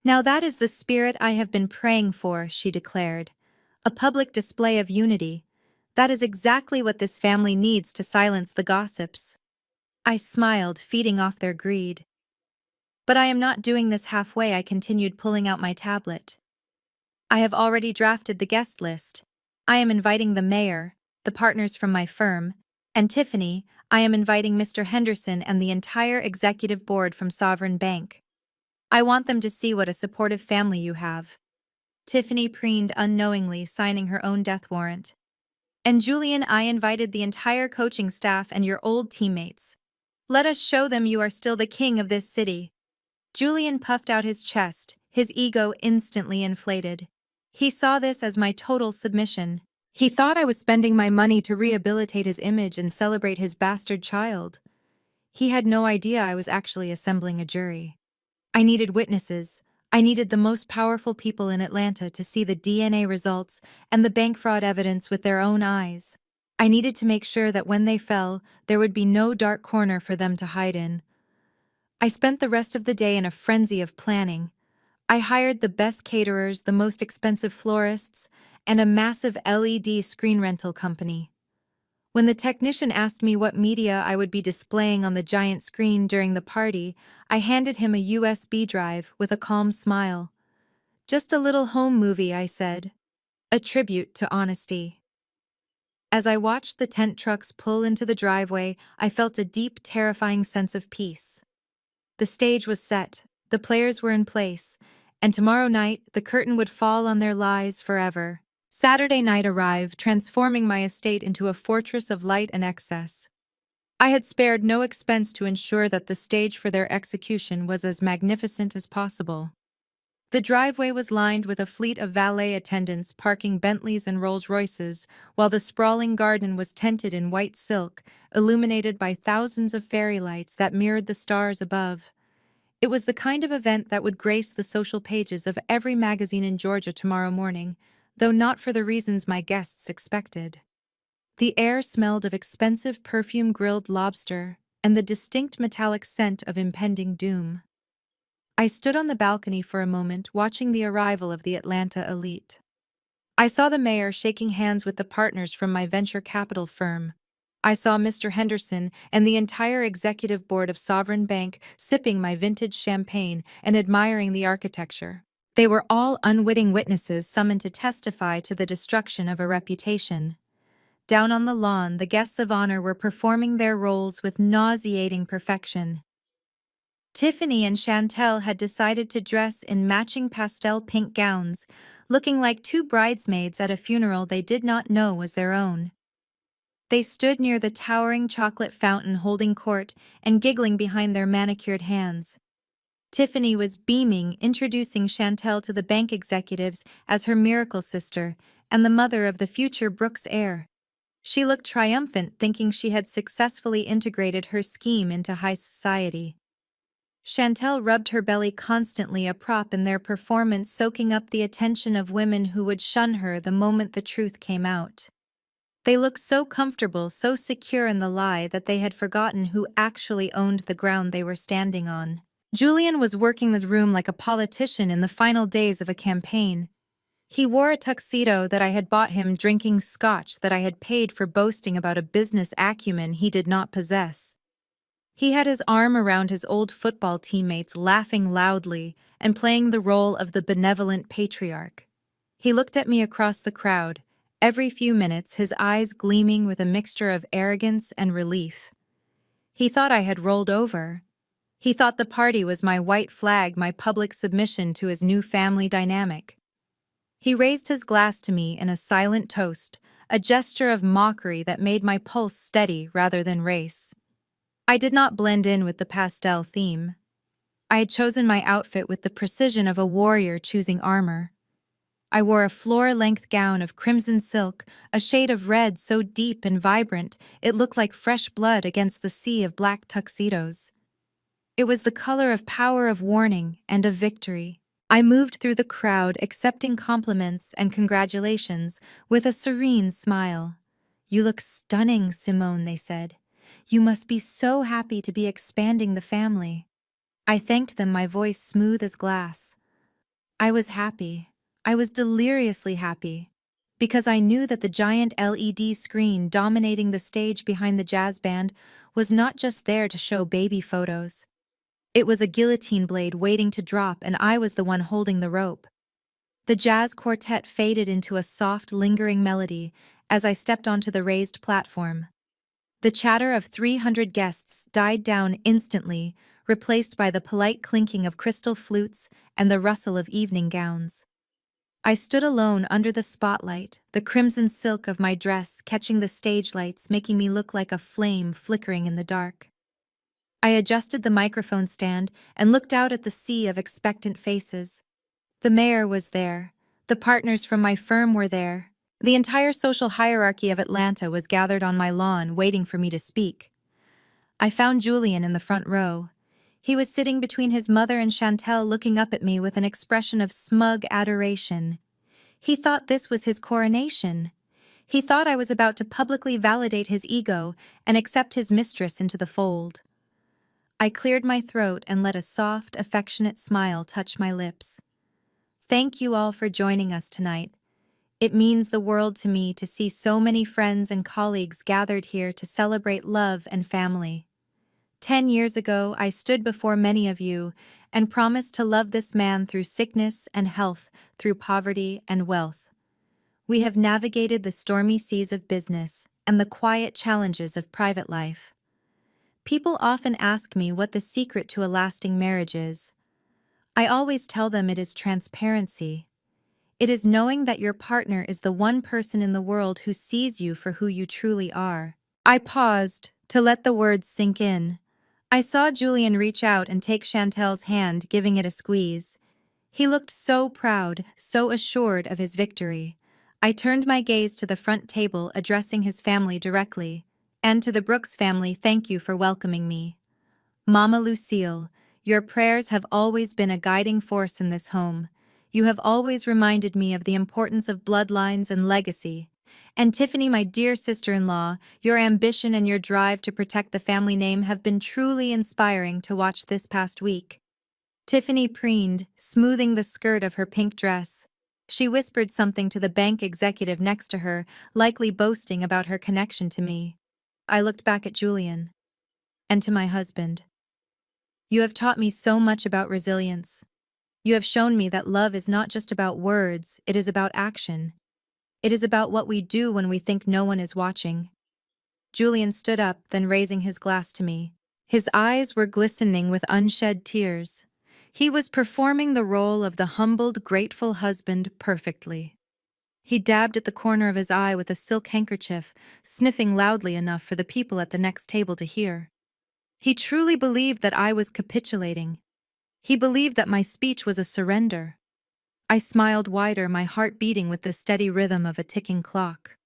A: Now that is the spirit I have been praying for, she declared. A public display of unity. That is exactly what this family needs to silence the gossips. I smiled, feeding off their greed. But I am not doing this halfway, I continued, pulling out my tablet. I have already drafted the guest list. I am inviting the mayor, the partners from my firm, and Tiffany. I am inviting Mr. Henderson and the entire executive board from Sovereign Bank. I want them to see what a supportive family you have. Tiffany preened unknowingly, signing her own death warrant. And Julian, I invited the entire coaching staff and your old teammates. Let us show them you are still the king of this city. Julian puffed out his chest, his ego instantly inflated. He saw this as my total submission. He thought I was spending my money to rehabilitate his image and celebrate his bastard child. He had no idea I was actually assembling a jury. I needed witnesses. I needed the most powerful people in Atlanta to see the DNA results and the bank fraud evidence with their own eyes. I needed to make sure that when they fell, there would be no dark corner for them to hide in. I spent the rest of the day in a frenzy of planning. I hired the best caterers, the most expensive florists, and a massive LED screen rental company. When the technician asked me what media I would be displaying on the giant screen during the party, I handed him a USB drive with a calm smile. Just a little home movie, I said. A tribute to honesty. As I watched the tent trucks pull into the driveway, I felt a deep, terrifying sense of peace. The stage was set, the players were in place, and tomorrow night the curtain would fall on their lies forever. Saturday night arrived, transforming my estate into a fortress of light and excess. I had spared no expense to ensure that the stage for their execution was as magnificent as possible. The driveway was lined with a fleet of valet attendants parking Bentleys and Rolls-Royces, while the sprawling garden was tented in white silk, illuminated by thousands of fairy lights that mirrored the stars above. It was the kind of event that would grace the social pages of every magazine in Georgia tomorrow morning, though not for the reasons my guests expected. The air smelled of expensive perfume-grilled lobster and the distinct metallic scent of impending doom. I stood on the balcony for a moment, watching the arrival of the Atlanta elite. I saw the mayor shaking hands with the partners from my venture capital firm. I saw Mr. Henderson and the entire executive board of Sovereign Bank sipping my vintage champagne and admiring the architecture. They were all unwitting witnesses summoned to testify to the destruction of a reputation. Down on the lawn, the guests of honor were performing their roles with nauseating perfection. Tiffany and Chantel had decided to dress in matching pastel pink gowns, looking like two bridesmaids at a funeral they did not know was their own. They stood near the towering chocolate fountain holding court and giggling behind their manicured hands. Tiffany was beaming, introducing Chantel to the bank executives as her miracle sister and the mother of the future Brooks heir. She looked triumphant, thinking she had successfully integrated her scheme into high society. Chantel rubbed her belly constantly, a prop in their performance, soaking up the attention of women who would shun her the moment the truth came out. They looked so comfortable, so secure in the lie that they had forgotten who actually owned the ground they were standing on. Julian was working the room like a politician in the final days of a campaign. He wore a tuxedo that I had bought him, drinking scotch that I had paid for, boasting about a business acumen he did not possess. He had his arm around his old football teammates, laughing loudly and playing the role of the benevolent patriarch. He looked at me across the crowd, every few minutes his eyes gleaming with a mixture of arrogance and relief. He thought I had rolled over. He thought the party was my white flag, my public submission to his new family dynamic. He raised his glass to me in a silent toast, a gesture of mockery that made my pulse steady rather than race. I did not blend in with the pastel theme. I had chosen my outfit with the precision of a warrior choosing armor. I wore a floor-length gown of crimson silk, a shade of red so deep and vibrant it looked like fresh blood against the sea of black tuxedos. It was the color of power, of warning, and of victory. I moved through the crowd accepting compliments and congratulations with a serene smile. "You look stunning, Simone," they said. "You must be so happy to be expanding the family." I thanked them, my voice smooth as glass. I was happy. I was deliriously happy. Because I knew that the giant LED screen dominating the stage behind the jazz band was not just there to show baby photos. It was a guillotine blade waiting to drop, and I was the one holding the rope. The jazz quartet faded into a soft, lingering melody as I stepped onto the raised platform. The chatter of 300 guests died down instantly, replaced by the polite clinking of crystal flutes and the rustle of evening gowns. I stood alone under the spotlight, the crimson silk of my dress catching the stage lights, making me look like a flame flickering in the dark. I adjusted the microphone stand and looked out at the sea of expectant faces. The mayor was there. The partners from my firm were there. The entire social hierarchy of Atlanta was gathered on my lawn, waiting for me to speak. I found Julian in the front row. He was sitting between his mother and Chantel, looking up at me with an expression of smug adoration. He thought this was his coronation. He thought I was about to publicly validate his ego and accept his mistress into the fold. I cleared my throat and let a soft, affectionate smile touch my lips. "Thank you all for joining us tonight. It means the world to me to see so many friends and colleagues gathered here to celebrate love and family. 10 years ago, I stood before many of you and promised to love this man through sickness and health, through poverty and wealth. We have navigated the stormy seas of business and the quiet challenges of private life. People often ask me what the secret to a lasting marriage is. I always tell them it is transparency. It is knowing that your partner is the one person in the world who sees you for who you truly are." I paused to let the words sink in. I saw Julian reach out and take Chantel's hand, giving it a squeeze. He looked so proud, so assured of his victory. I turned my gaze to the front table, addressing his family directly. "And to the Brooks family, thank you for welcoming me. Mama Lucille, your prayers have always been a guiding force in this home. You have always reminded me of the importance of bloodlines and legacy. And Tiffany, my dear sister-in-law, your ambition and your drive to protect the family name have been truly inspiring to watch this past week." Tiffany preened, smoothing the skirt of her pink dress. She whispered something to the bank executive next to her, likely boasting about her connection to me. I looked back at Julian. "And to my husband. You have taught me so much about resilience. You have shown me that love is not just about words, it is about action. It is about what we do when we think no one is watching." Julian stood up, then raising his glass to me. His eyes were glistening with unshed tears. He was performing the role of the humbled, grateful husband perfectly. He dabbed at the corner of his eye with a silk handkerchief, sniffing loudly enough for the people at the next table to hear. He truly believed that I was capitulating. He believed that my speech was a surrender. I smiled wider, my heart beating with the steady rhythm of a ticking clock.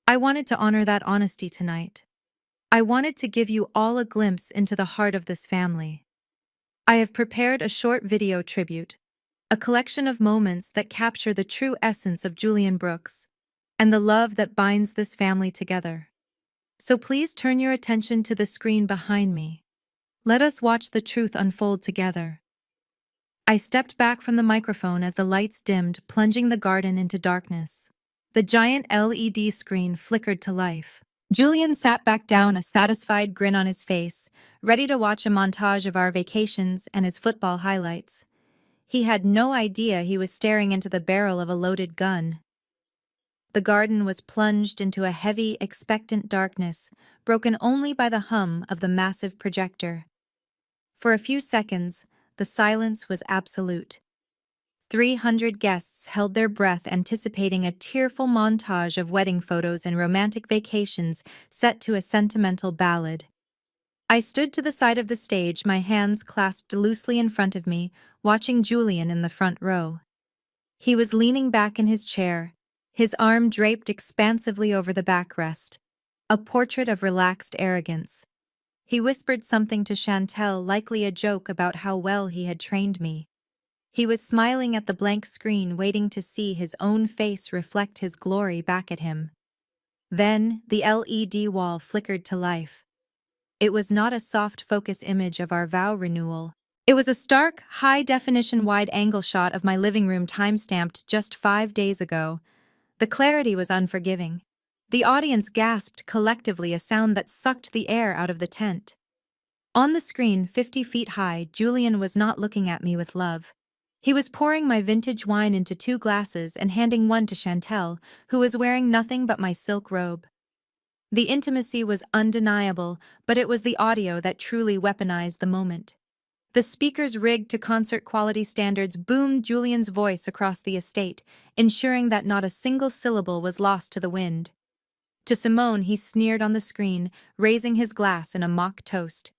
A: I wanted to honor that honesty tonight. I wanted to give you all a glimpse into the heart of this family. I have prepared a short video tribute, a collection of moments that capture the true essence of Julian Brooks and the love that binds this family together. So please turn your attention to the screen behind me. Let us watch the truth unfold together. I stepped back from the microphone as the lights dimmed, plunging the garden into darkness. The giant LED screen flickered to life. Julian sat back down, a satisfied grin on his face, ready to watch a montage of our vacations and his football highlights. He had no idea he was staring into the barrel of a loaded gun. The garden was plunged into a heavy, expectant darkness, broken only by the hum of the massive projector. For a few seconds, the silence was absolute. 300 guests held their breath anticipating a tearful montage of wedding photos and romantic vacations set to a sentimental ballad. I stood to the side of the stage, my hands clasped loosely in front of me, watching Julian in the front row. He was leaning back in his chair, his arm draped expansively over the backrest, a portrait of relaxed arrogance. He whispered something to Chantel, likely a joke about how well he had trained me. He was smiling at the blank screen, waiting to see his own face reflect his glory back at him. Then, the LED wall flickered to life. It was not a soft focus image of our vow renewal. It was a stark, high-definition wide-angle shot of my living room time-stamped just 5 days ago. The clarity was unforgiving. The audience gasped collectively, a sound that sucked the air out of the tent. On the screen, 50 feet high, Julian was not looking at me with love. He was pouring my vintage wine into 2 glasses and handing one to Chantel, who was wearing nothing but my silk robe. The intimacy was undeniable, but it was the audio that truly weaponized the moment. The speakers, rigged to concert-quality standards, boomed Julian's voice across the estate, ensuring that not a single syllable was lost to the wind. To Simone, he sneered on the screen, raising his glass in a mock toast.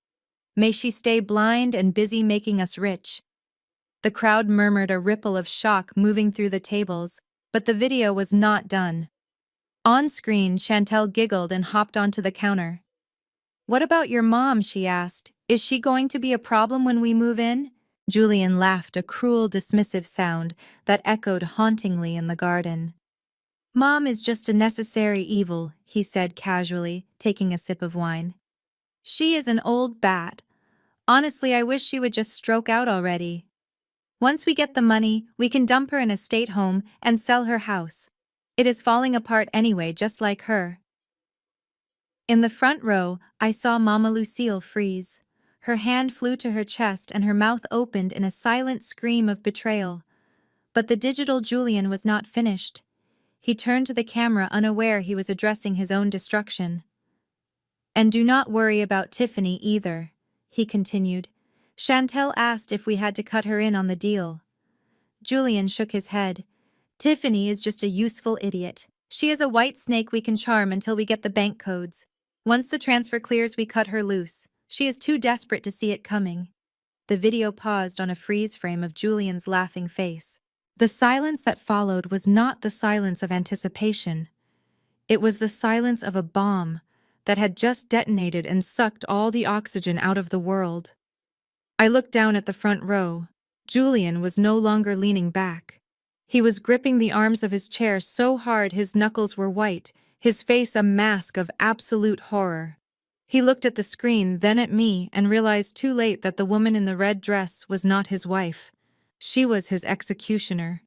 A: "May she stay blind and busy making us rich." The crowd murmured, a ripple of shock moving through the tables, but the video was not done. On screen, Chantel giggled and hopped onto the counter. "What about your mom?" she asked. "Is she going to be a problem when we move in?" Julian laughed, a cruel, dismissive sound that echoed hauntingly in the garden. "Mom is just a necessary evil," he said casually, taking a sip of wine. "She is an old bat. Honestly, I wish she would just stroke out already. Once we get the money, we can dump her in a state home and sell her house. It is falling apart anyway, just like her." In the front row, I saw Mama Lucille freeze. Her hand flew to her chest and her mouth opened in a silent scream of betrayal. But the digital Julian was not finished. He turned to the camera, unaware he was addressing his own destruction. "And do not worry about Tiffany either," he continued. "Chantel asked if we had to cut her in on the deal." Julian shook his head. "Tiffany is just a useful idiot. She is a white snake we can charm until we get the bank codes. Once the transfer clears, we cut her loose. She is too desperate to see it coming." The video paused on a freeze frame of Julian's laughing face. The silence that followed was not the silence of anticipation. It was the silence of a bomb that had just detonated and sucked all the oxygen out of the world. I looked down at the front row. Julian was no longer leaning back. He was gripping the arms of his chair so hard his knuckles were white, his face a mask of absolute horror. He looked at the screen, then at me, and realized too late that the woman in the red dress was not his wife. She was his executioner.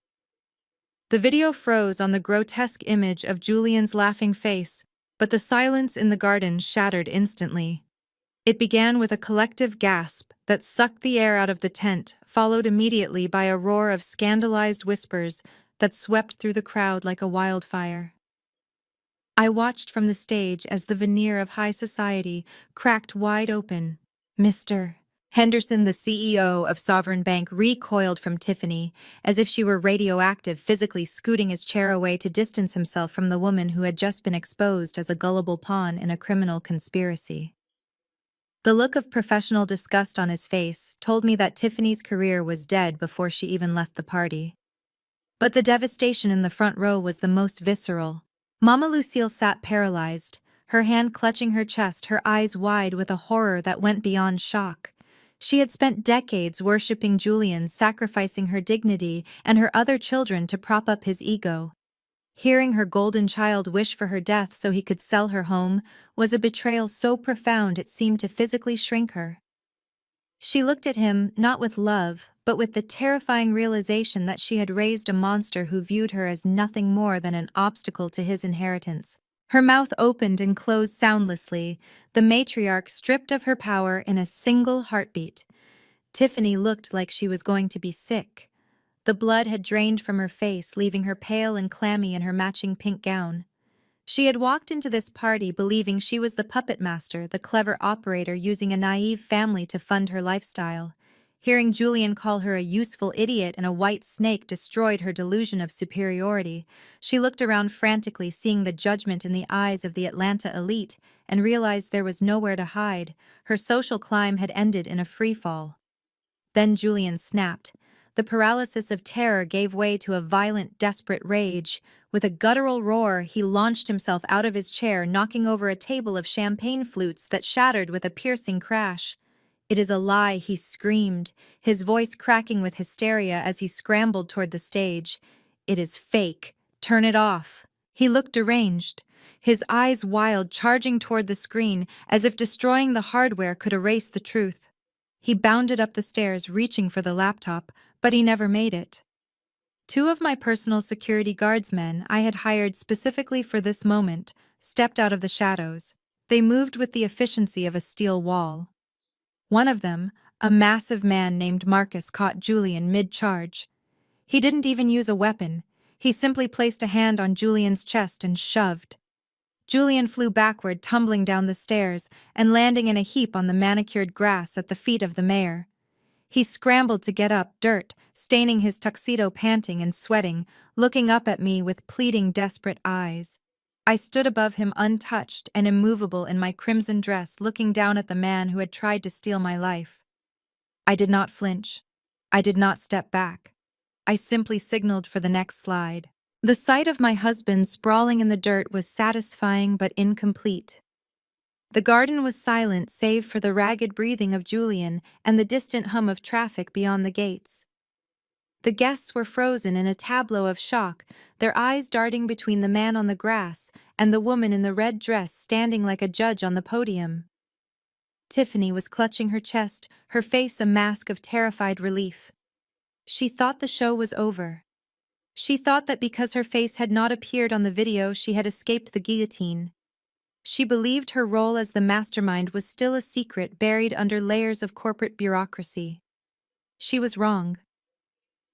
A: The video froze on the grotesque image of Julian's laughing face, but the silence in the garden shattered instantly. It began with a collective gasp that sucked the air out of the tent, followed immediately by a roar of scandalized whispers that swept through the crowd like a wildfire. I watched from the stage as the veneer of high society cracked wide open. Mr. Henderson, the CEO of Sovereign Bank, recoiled from Tiffany, as if she were radioactive, physically scooting his chair away to distance himself from the woman who had just been exposed as a gullible pawn in a criminal conspiracy. The look of professional disgust on his face told me that Tiffany's career was dead before she even left the party. But the devastation in the front row was the most visceral. Mama Lucille sat paralyzed, her hand clutching her chest, her eyes wide with a horror that went beyond shock. She had spent decades worshipping Julian, sacrificing her dignity and her other children to prop up his ego. Hearing her golden child wish for her death so he could sell her home was a betrayal so profound it seemed to physically shrink her. She looked at him, not with love, but with the terrifying realization that she had raised a monster who viewed her as nothing more than an obstacle to his inheritance. Her mouth opened and closed soundlessly, the matriarch stripped of her power in a single heartbeat. Tiffany looked like she was going to be sick. The blood had drained from her face, leaving her pale and clammy in her matching pink gown. She had walked into this party believing she was the puppet master, the clever operator using a naive family to fund her lifestyle. Hearing Julian call her a useful idiot and a white snake destroyed her delusion of superiority. She looked around frantically, seeing the judgment in the eyes of the Atlanta elite, and realized there was nowhere to hide. Her social climb had ended in a freefall. Then Julian snapped. The paralysis of terror gave way to a violent, desperate rage. With a guttural roar, he launched himself out of his chair, knocking over a table of champagne flutes that shattered with a piercing crash. "It is a lie," he screamed, his voice cracking with hysteria as he scrambled toward the stage. "It is fake. Turn it off." He looked deranged, his eyes wild, charging toward the screen as if destroying the hardware could erase the truth. He bounded up the stairs, reaching for the laptop, but he never made it. Two of my personal security guardsmen I had hired specifically for this moment stepped out of the shadows. They moved with the efficiency of a steel wall. One of them, a massive man named Marcus, caught Julian mid-charge. He didn't even use a weapon. He simply placed a hand on Julian's chest and shoved. Julian flew backward, tumbling down the stairs and landing in a heap on the manicured grass at the feet of the mayor. He scrambled to get up, dirt staining his tuxedo, panting and sweating, looking up at me with pleading, desperate eyes. I stood above him, untouched and immovable in my crimson dress, looking down at the man who had tried to steal my life. I did not flinch. I did not step back. I simply signaled for the next slide. The sight of my husband sprawling in the dirt was satisfying but incomplete. The garden was silent save for the ragged breathing of Julian and the distant hum of traffic beyond the gates. The guests were frozen in a tableau of shock, their eyes darting between the man on the grass and the woman in the red dress standing like a judge on the podium. Tiffany was clutching her chest, her face a mask of terrified relief. She thought the show was over. She thought that because her face had not appeared on the video, she had escaped the guillotine. She believed her role as the mastermind was still a secret buried under layers of corporate bureaucracy. She was wrong.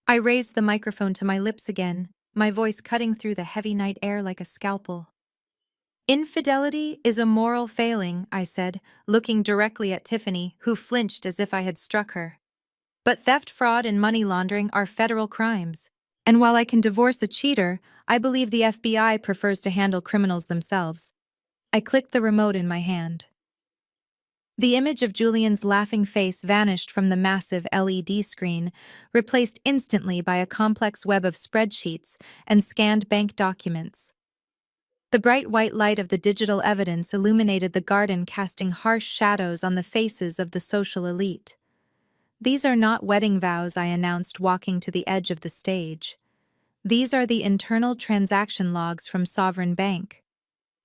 A: I raised the microphone to my lips again, my voice cutting through the heavy night air like a scalpel. "Infidelity is a moral failing," I said, looking directly at Tiffany, who flinched as if I had struck her. "But theft, fraud, and money laundering are federal crimes. And while I can divorce a cheater, I believe the FBI prefers to handle criminals themselves." I clicked the remote in my hand. The image of Julian's laughing face vanished from the massive LED screen, replaced instantly by a complex web of spreadsheets and scanned bank documents. The bright white light of the digital evidence illuminated the garden, casting harsh shadows on the faces of the social elite. "These are not wedding vows," I announced, walking to the edge of the stage. "These are the internal transaction logs from Sovereign Bank.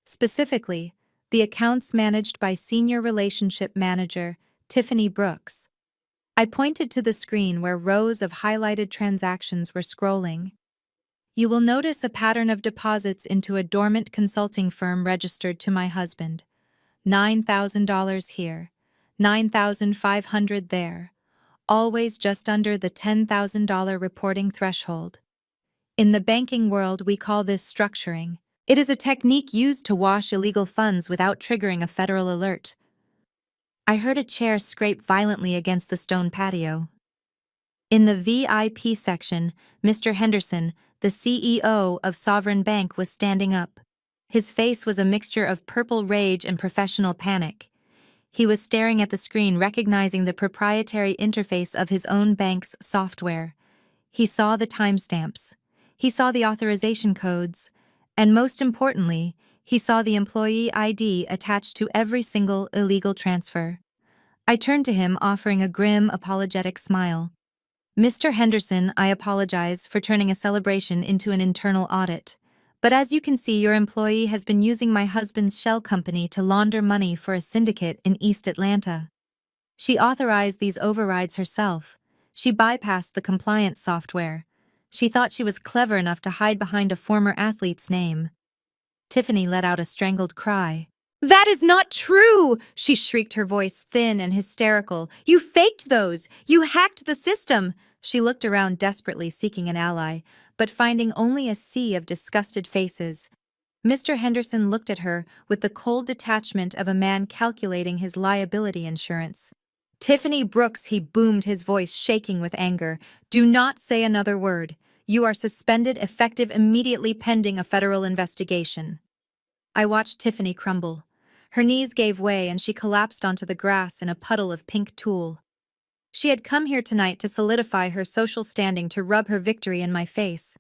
A: Specifically, the accounts managed by Senior Relationship Manager Tiffany Brooks." I pointed to the screen where rows of highlighted transactions were scrolling. "You will notice a pattern of deposits into a dormant consulting firm registered to my husband. $9,000 here, $9,500 there, always just under the $10,000 reporting threshold. In the banking world, we call this structuring. It is a technique used to wash illegal funds without triggering a federal alert." I heard a chair scrape violently against the stone patio. In the VIP section, Mr. Henderson, the CEO of Sovereign Bank, was standing up. His face was a mixture of purple rage and professional panic. He was staring at the screen, recognizing the proprietary interface of his own bank's software. He saw the timestamps. He saw the authorization codes. And most importantly, he saw the employee ID attached to every single illegal transfer. I turned to him, offering a grim, apologetic smile. "Mr. Henderson, I apologize for turning a celebration into an internal audit. But as you can see, your employee has been using my husband's shell company to launder money for a syndicate in East Atlanta. She authorized these overrides herself. She bypassed the compliance software. She thought she was clever enough to hide behind a former athlete's name." Tiffany let out a strangled cry. "That is not true!" She shrieked, her voice thin and hysterical. "You faked those! You hacked the system!" She looked around desperately, seeking an ally, but finding only a sea of disgusted faces. Mr. Henderson looked at her with the cold detachment of a man calculating his liability insurance. "Tiffany Brooks," he boomed, his voice shaking with anger, "do not say another word. You are suspended, effective immediately, pending a federal investigation." I watched Tiffany crumble. Her knees gave way and she collapsed onto the grass in a puddle of pink tulle. She had come here tonight to solidify her social standing, to rub her victory in my face.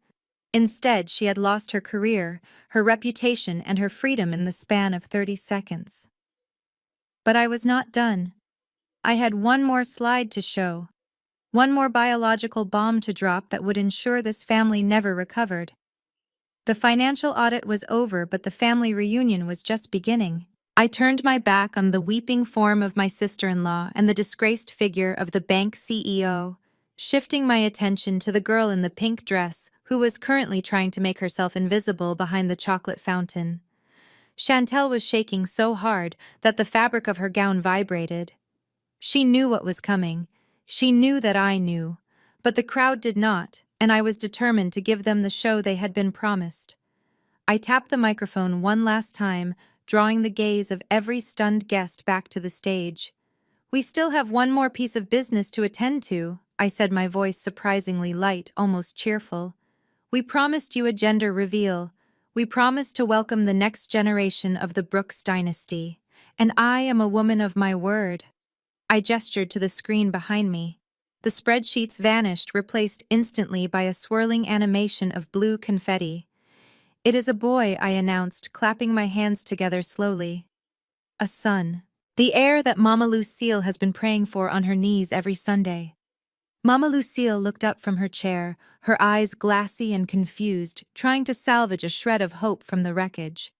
A: Instead, she had lost her career, her reputation, and her freedom in the span of 30 seconds. But I was not done. I had one more slide to show. One more biological bomb to drop that would ensure this family never recovered. The financial audit was over, but the family reunion was just beginning. I turned my back on the weeping form of my sister-in-law and the disgraced figure of the bank CEO, shifting my attention to the girl in the pink dress who was currently trying to make herself invisible behind the chocolate fountain. Chantel was shaking so hard that the fabric of her gown vibrated. She knew what was coming. She knew that I knew. But the crowd did not, and I was determined to give them the show they had been promised. I tapped the microphone one last time, drawing the gaze of every stunned guest back to the stage. "We still have one more piece of business to attend to," I said, my voice surprisingly light, almost cheerful. "We promised you a gender reveal. We promised to welcome the next generation of the Brooks dynasty. And I am a woman of my word." I gestured to the screen behind me. The spreadsheets vanished, replaced instantly by a swirling animation of blue confetti. "It is a boy," I announced, clapping my hands together slowly. "A son. The heir that Mama Lucille has been praying for on her knees every Sunday." Mama Lucille looked up from her chair, her eyes glassy and confused, trying to salvage a shred of hope from the wreckage.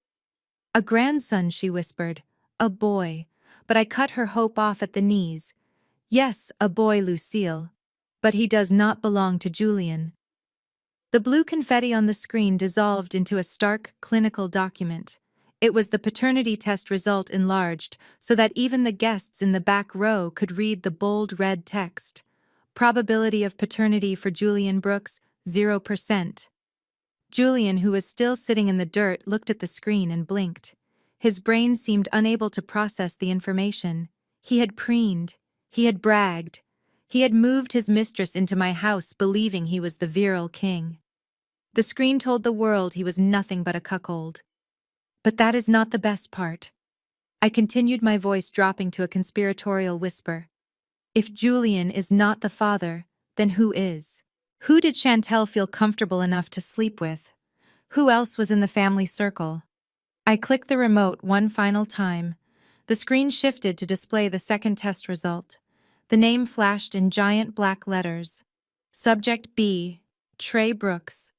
A: "A grandson," she whispered. "A boy." But I cut her hope off at the knees. "Yes, a boy, Lucille. But he does not belong to Julian." The blue confetti on the screen dissolved into a stark, clinical document. It was the paternity test result enlarged, so that even the guests in the back row could read the bold red text. Probability of paternity for Julian Brooks, 0%. Julian, who was still sitting in the dirt, looked at the screen and blinked. His brain seemed unable to process the information. He had preened. He had bragged. He had moved his mistress into my house believing he was the virile king. The screen told the world he was nothing but a cuckold. But that is not the best part. I continued, my voice dropping to a conspiratorial whisper. If Julian is not the father, then who is? Who did Chantel feel comfortable enough to sleep with? Who else was in the family circle? I clicked the remote one final time. The screen shifted to display the second test result. The name flashed in giant black letters. Subject B, Trey Brooks.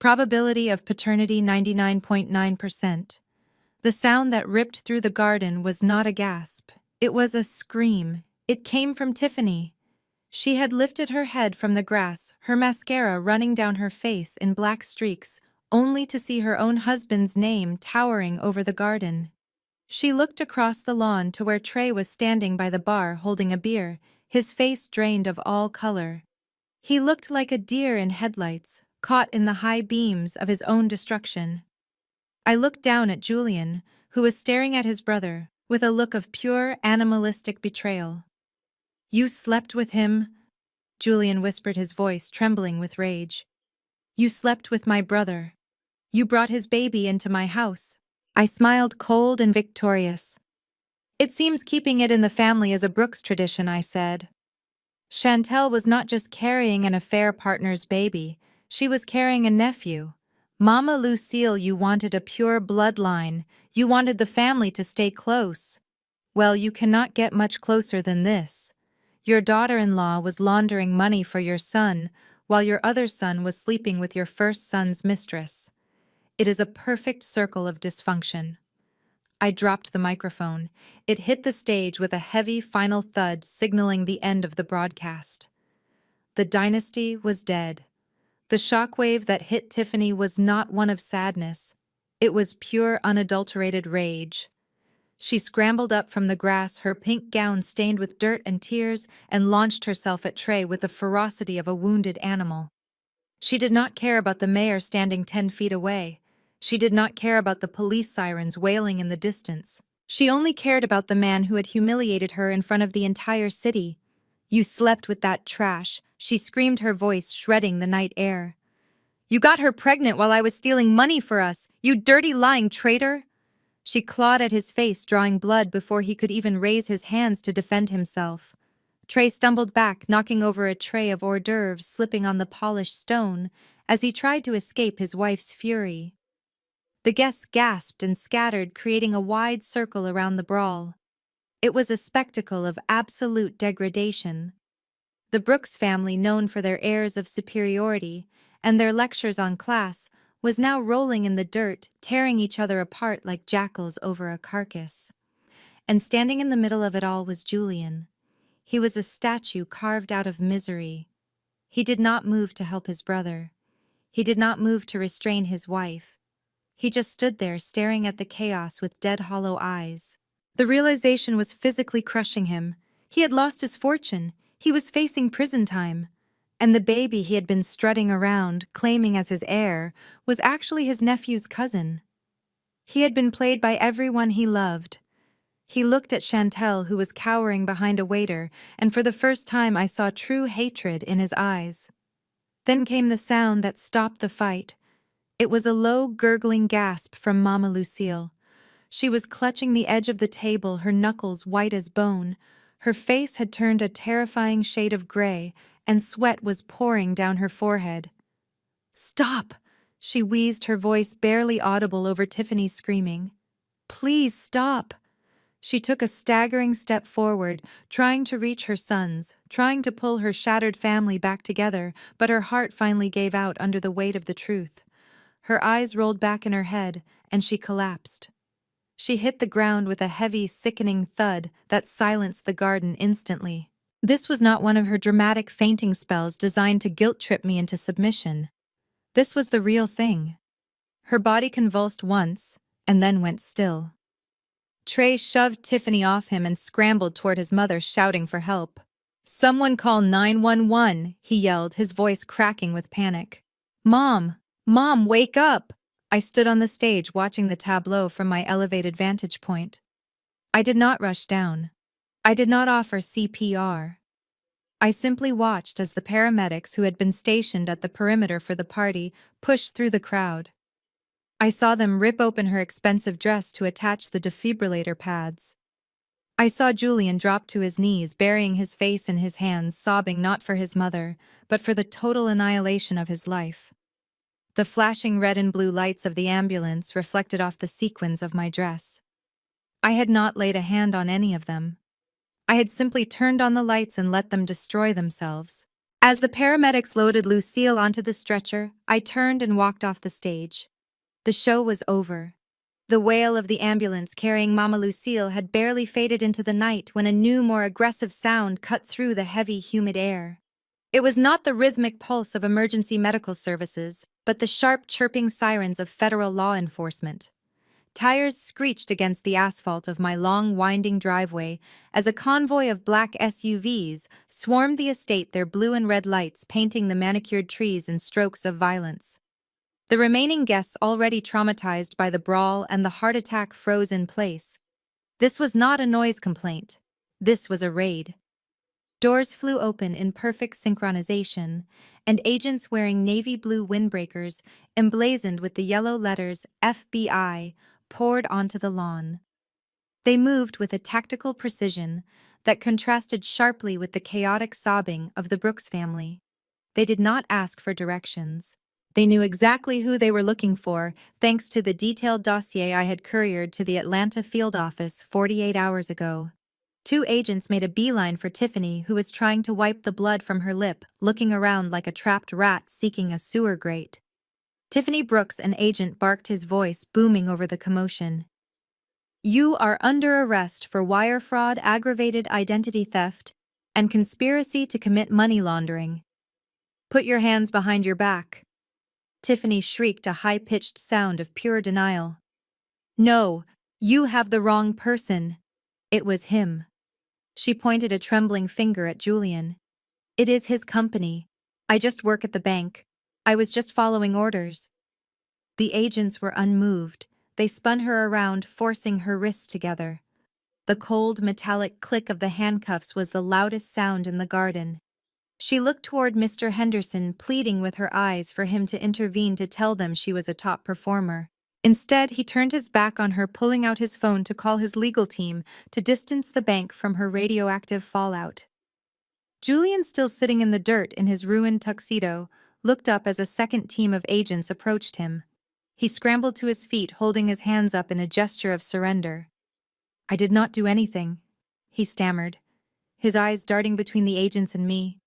A: Probability of paternity 99.9%. The sound that ripped through the garden was not a gasp. It was a scream. It came from Tiffany. She had lifted her head from the grass, her mascara running down her face in black streaks, only to see her own husband's name towering over the garden. She looked across the lawn to where Trey was standing by the bar holding a beer, his face drained of all color. He looked like a deer in headlights, caught in the high beams of his own destruction. I looked down at Julian, who was staring at his brother, with a look of pure animalistic betrayal. "You slept with him?" Julian whispered, his voice trembling with rage. "You slept with my brother. You brought his baby into my house." I smiled, cold and victorious. "It seems keeping it in the family is a Brooks tradition," I said. Chantel was not just carrying an affair partner's baby, she was carrying a nephew. Mama Lucille, you wanted a pure bloodline. You wanted the family to stay close. Well, you cannot get much closer than this. Your daughter-in-law was laundering money for your son, while your other son was sleeping with your first son's mistress. It is a perfect circle of dysfunction. I dropped the microphone. It hit the stage with a heavy final thud, signaling the end of the broadcast. The dynasty was dead. The shockwave that hit Tiffany was not one of sadness. It was pure, unadulterated rage. She scrambled up from the grass, her pink gown stained with dirt and tears, and launched herself at Trey with the ferocity of a wounded animal. She did not care about the mayor standing 10 feet away. She did not care about the police sirens wailing in the distance. She only cared about the man who had humiliated her in front of the entire city. "You slept with that trash," she screamed, her voice shredding the night air. "You got her pregnant while I was stealing money for us, you dirty, lying traitor!" She clawed at his face, drawing blood before he could even raise his hands to defend himself. Trey stumbled back, knocking over a tray of hors d'oeuvres, slipping on the polished stone as he tried to escape his wife's fury. The guests gasped and scattered, creating a wide circle around the brawl. It was a spectacle of absolute degradation. The Brooks family, known for their airs of superiority and their lectures on class, was now rolling in the dirt, tearing each other apart like jackals over a carcass. And standing in the middle of it all was Julian. He was a statue carved out of misery. He did not move to help his brother. He did not move to restrain his wife. He just stood there staring at the chaos with dead, hollow eyes. The realization was physically crushing him. He had lost his fortune. He was facing prison time. And the baby he had been strutting around, claiming as his heir, was actually his nephew's cousin. He had been played by everyone he loved. He looked at Chantel, who was cowering behind a waiter, and for the first time I saw true hatred in his eyes. Then came the sound that stopped the fight. It was a low, gurgling gasp from Mama Lucille. She was clutching the edge of the table, her knuckles white as bone. Her face had turned a terrifying shade of gray, and sweat was pouring down her forehead. "Stop!" she wheezed, her voice barely audible over Tiffany's screaming. "Please stop!" She took a staggering step forward, trying to reach her sons, trying to pull her shattered family back together, but her heart finally gave out under the weight of the truth. Her eyes rolled back in her head, and she collapsed. She hit the ground with a heavy, sickening thud that silenced the garden instantly. This was not one of her dramatic fainting spells designed to guilt-trip me into submission. This was the real thing. Her body convulsed once, and then went still. Trey shoved Tiffany off him and scrambled toward his mother, shouting for help. "Someone call 911, he yelled, his voice cracking with panic. "Mom! Mom, wake up!" I stood on the stage watching the tableau from my elevated vantage point. I did not rush down. I did not offer CPR. I simply watched as the paramedics who had been stationed at the perimeter for the party pushed through the crowd. I saw them rip open her expensive dress to attach the defibrillator pads. I saw Julian drop to his knees, burying his face in his hands, sobbing not for his mother, but for the total annihilation of his life. The flashing red and blue lights of the ambulance reflected off the sequins of my dress. I had not laid a hand on any of them. I had simply turned on the lights and let them destroy themselves. As the paramedics loaded Lucille onto the stretcher, I turned and walked off the stage. The show was over. The wail of the ambulance carrying Mama Lucille had barely faded into the night when a new, more aggressive sound cut through the heavy, humid air. It was not the rhythmic pulse of emergency medical services, but the sharp, chirping sirens of federal law enforcement. Tires screeched against the asphalt of my long, winding driveway as a convoy of black SUVs swarmed the estate, their blue and red lights painting the manicured trees in strokes of violence. The remaining guests, already traumatized by the brawl and the heart attack, froze in place. This was not a noise complaint. This was a raid. Doors flew open in perfect synchronization, and agents wearing navy blue windbreakers, emblazoned with the yellow letters FBI, poured onto the lawn. They moved with a tactical precision that contrasted sharply with the chaotic sobbing of the Brooks family. They did not ask for directions. They knew exactly who they were looking for, thanks to the detailed dossier I had couriered to the Atlanta field office 48 hours ago. 2 agents made a beeline for Tiffany, who was trying to wipe the blood from her lip, looking around like a trapped rat seeking a sewer grate. Tiffany Brooks, an agent, barked, his voice booming over the commotion. "You are under arrest for wire fraud, aggravated identity theft, and conspiracy to commit money laundering. Put your hands behind your back." Tiffany shrieked, a high-pitched sound of pure denial. No, you have the wrong person. It was him. She pointed a trembling finger at Julian. It is his company. I just work at the bank. I was just following orders. The agents were unmoved. They spun her around, forcing her wrists together. The cold, metallic click of the handcuffs was the loudest sound in the garden. She looked toward Mr. Henderson, pleading with her eyes for him to intervene to tell them she was a top performer. Instead, he turned his back on her, pulling out his phone to call his legal team to distance the bank from her radioactive fallout. Julian, still sitting in the dirt in his ruined tuxedo, looked up as a second team of agents approached him. He scrambled to his feet, holding his hands up in a gesture of surrender. I did not do anything, he stammered, his eyes darting between the agents and me.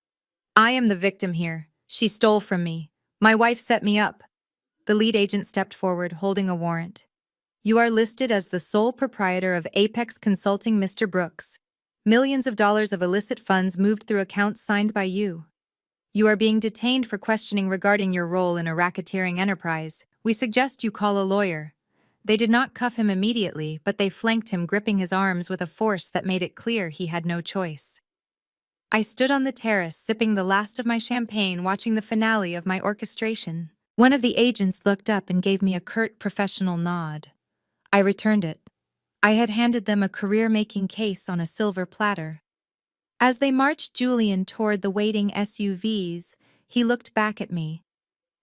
A: I am the victim here. She stole from me. My wife set me up. The lead agent stepped forward, holding a warrant. You are listed as the sole proprietor of Apex Consulting, Mr. Brooks. Millions of dollars of illicit funds moved through accounts signed by you. You are being detained for questioning regarding your role in a racketeering enterprise. We suggest you call a lawyer. They did not cuff him immediately, but they flanked him, gripping his arms with a force that made it clear he had no choice. I stood on the terrace, sipping the last of my champagne, watching the finale of my orchestration. One of the agents looked up and gave me a curt, professional nod. I returned it. I had handed them a career-making case on a silver platter. As they marched Julian toward the waiting SUVs, he looked back at me.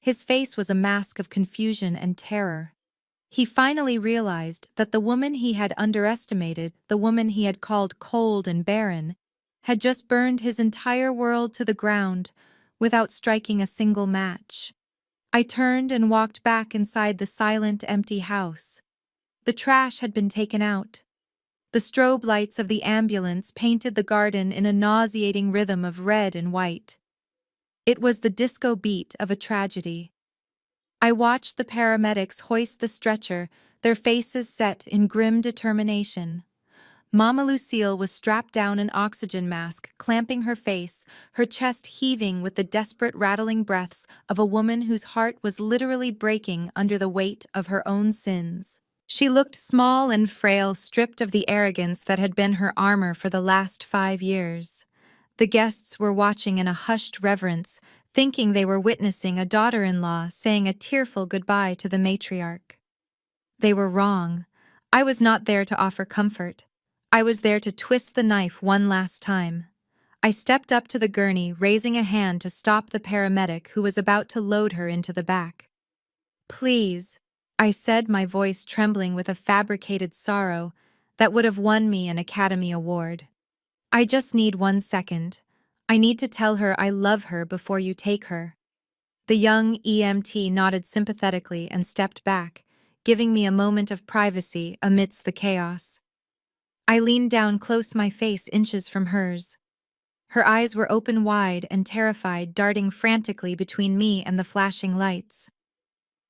A: His face was a mask of confusion and terror. He finally realized that the woman he had underestimated, the woman he had called cold and barren, had just burned his entire world to the ground without striking a single match. I turned and walked back inside the silent, empty house. The trash had been taken out. The strobe lights of the ambulance painted the garden in a nauseating rhythm of red and white. It was the disco beat of a tragedy. I watched the paramedics hoist the stretcher, their faces set in grim determination. Mama Lucille was strapped down, an oxygen mask clamping her face, her chest heaving with the desperate, rattling breaths of a woman whose heart was literally breaking under the weight of her own sins. She looked small and frail, stripped of the arrogance that had been her armor for the last 5 years. The guests were watching in a hushed reverence, thinking they were witnessing a daughter-in-law saying a tearful goodbye to the matriarch. They were wrong. I was not there to offer comfort. I was there to twist the knife one last time. I stepped up to the gurney, raising a hand to stop the paramedic who was about to load her into the back. Please, I said, my voice trembling with a fabricated sorrow that would have won me an Academy Award. I just need 1 second. I need to tell her I love her before you take her. The young EMT nodded sympathetically and stepped back, giving me a moment of privacy amidst the chaos. I leaned down close, my face inches from hers. Her eyes were open wide and terrified, darting frantically between me and the flashing lights.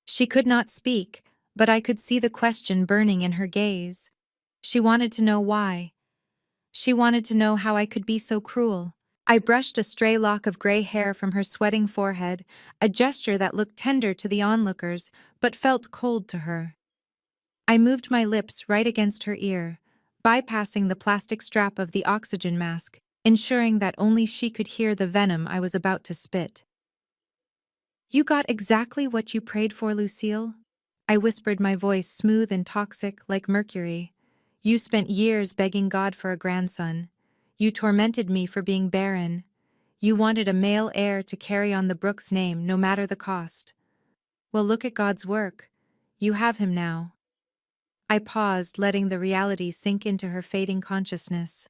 A: She could not speak, but I could see the question burning in her gaze. She wanted to know why. She wanted to know how I could be so cruel. I brushed a stray lock of gray hair from her sweating forehead, a gesture that looked tender to the onlookers, but felt cold to her. I moved my lips right against her ear, bypassing the plastic strap of the oxygen mask, ensuring that only she could hear the venom I was about to spit. You got exactly what you prayed for, Lucille? I whispered, my voice smooth and toxic like mercury. You spent years begging God for a grandson. You tormented me for being barren. You wanted a male heir to carry on the Brooks name, no matter the cost. Well, look at God's work. You have him now. I paused, letting the reality sink into her fading consciousness.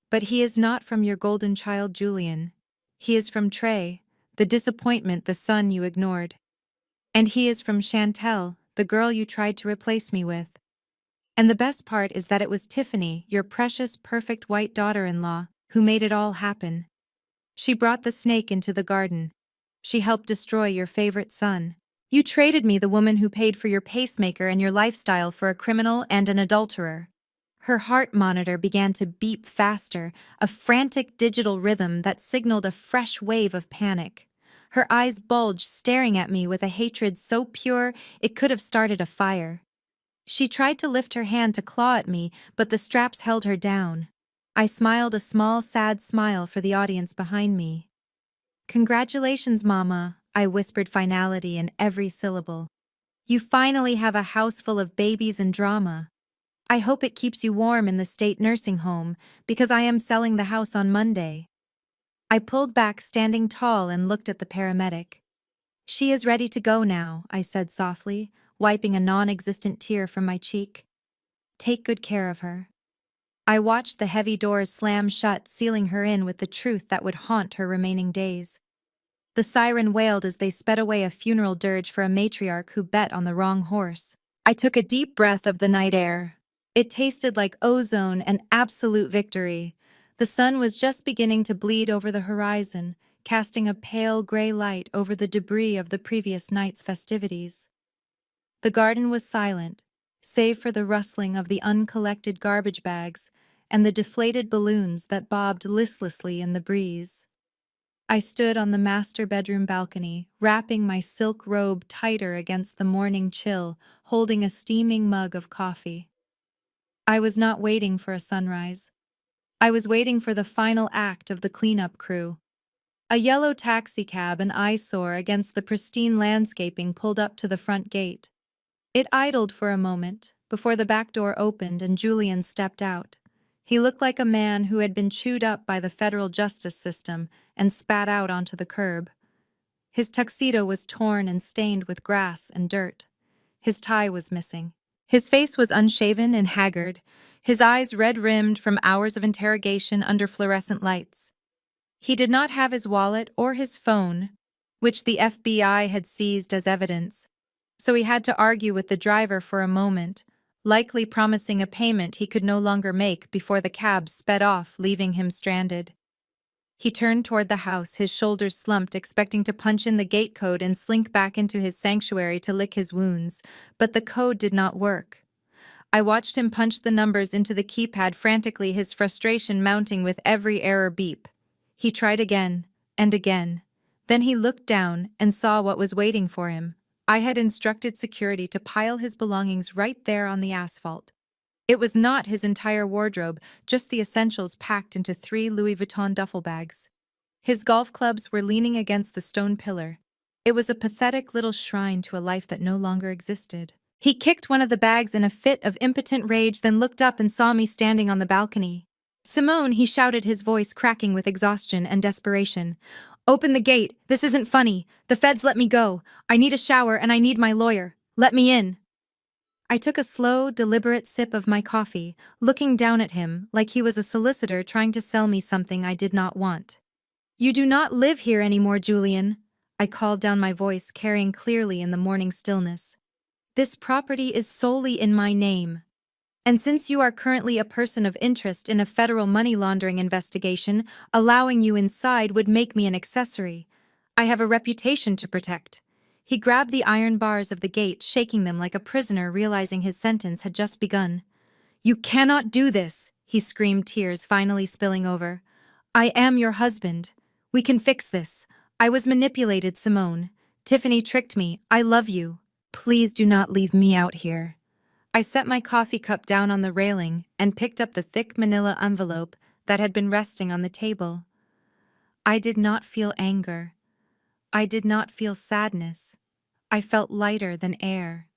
A: But he is not from your golden child, Julian. He is from Trey, the disappointment, the son you ignored. And he is from Chantel, the girl you tried to replace me with. And the best part is that it was Tiffany, your precious, perfect white daughter-in-law, who made it all happen. She brought the snake into the garden. She helped destroy your favorite son. You traded me the woman who paid for your pacemaker and your lifestyle for a criminal and an adulterer. Her heart monitor began to beep faster, a frantic digital rhythm that signaled a fresh wave of panic. Her eyes bulged, staring at me with a hatred so pure it could have started a fire. She tried to lift her hand to claw at me, but the straps held her down. I smiled a small, sad smile for the audience behind me. "Congratulations, Mama," I whispered finality in every syllable. "You finally have a house full of babies and drama. I hope it keeps you warm in the state nursing home, because I am selling the house on Monday." I pulled back, standing tall, and looked at the paramedic. "She is ready to go now," I said softly, wiping a non-existent tear from my cheek. "Take good care of her." I watched the heavy doors slam shut, sealing her in with the truth that would haunt her remaining days. The siren wailed as they sped away, a funeral dirge for a matriarch who bet on the wrong horse. I took a deep breath of the night air. It tasted like ozone and absolute victory. The sun was just beginning to bleed over the horizon, casting a pale gray light over the debris of the previous night's festivities. The garden was silent, save for the rustling of the uncollected garbage bags and the deflated balloons that bobbed listlessly in the breeze. I stood on the master bedroom balcony, wrapping my silk robe tighter against the morning chill, holding a steaming mug of coffee. I was not waiting for a sunrise. I was waiting for the final act of the cleanup crew. A yellow taxicab, an eyesore against the pristine landscaping, pulled up to the front gate. It idled for a moment, before the back door opened and Julian stepped out. He looked like a man who had been chewed up by the federal justice system and spat out onto the curb. His tuxedo was torn and stained with grass and dirt. His tie was missing. His face was unshaven and haggard, his eyes red-rimmed from hours of interrogation under fluorescent lights. He did not have his wallet or his phone, which the FBI had seized as evidence, so he had to argue with the driver for a moment, likely promising a payment he could no longer make before the cab sped off, leaving him stranded. He turned toward the house, his shoulders slumped, expecting to punch in the gate code and slink back into his sanctuary to lick his wounds, but the code did not work. I watched him punch the numbers into the keypad frantically, his frustration mounting with every error beep. He tried again and again. Then he looked down and saw what was waiting for him. I had instructed security to pile his belongings right there on the asphalt. It was not his entire wardrobe, just the essentials packed into 3 Louis Vuitton duffel bags. His golf clubs were leaning against the stone pillar. It was a pathetic little shrine to a life that no longer existed. He kicked one of the bags in a fit of impotent rage, then looked up and saw me standing on the balcony. "Simone," he shouted, his voice cracking with exhaustion and desperation. "Open the gate. This isn't funny. The feds let me go. I need a shower and I need my lawyer. Let me in." I took a slow, deliberate sip of my coffee, looking down at him like he was a solicitor trying to sell me something I did not want. "You do not live here anymore, Julian," I called down, my voice carrying clearly in the morning stillness. "This property is solely in my name. And since you are currently a person of interest in a federal money laundering investigation, allowing you inside would make me an accessory. I have a reputation to protect." He grabbed the iron bars of the gate, shaking them like a prisoner realizing his sentence had just begun. "You cannot do this," he screamed, tears finally spilling over. "I am your husband. We can fix this. I was manipulated, Simone. Tiffany tricked me. I love you. Please do not leave me out here." I set my coffee cup down on the railing and picked up the thick manila envelope that had been resting on the table. I did not feel anger. I did not feel sadness. I felt lighter than air.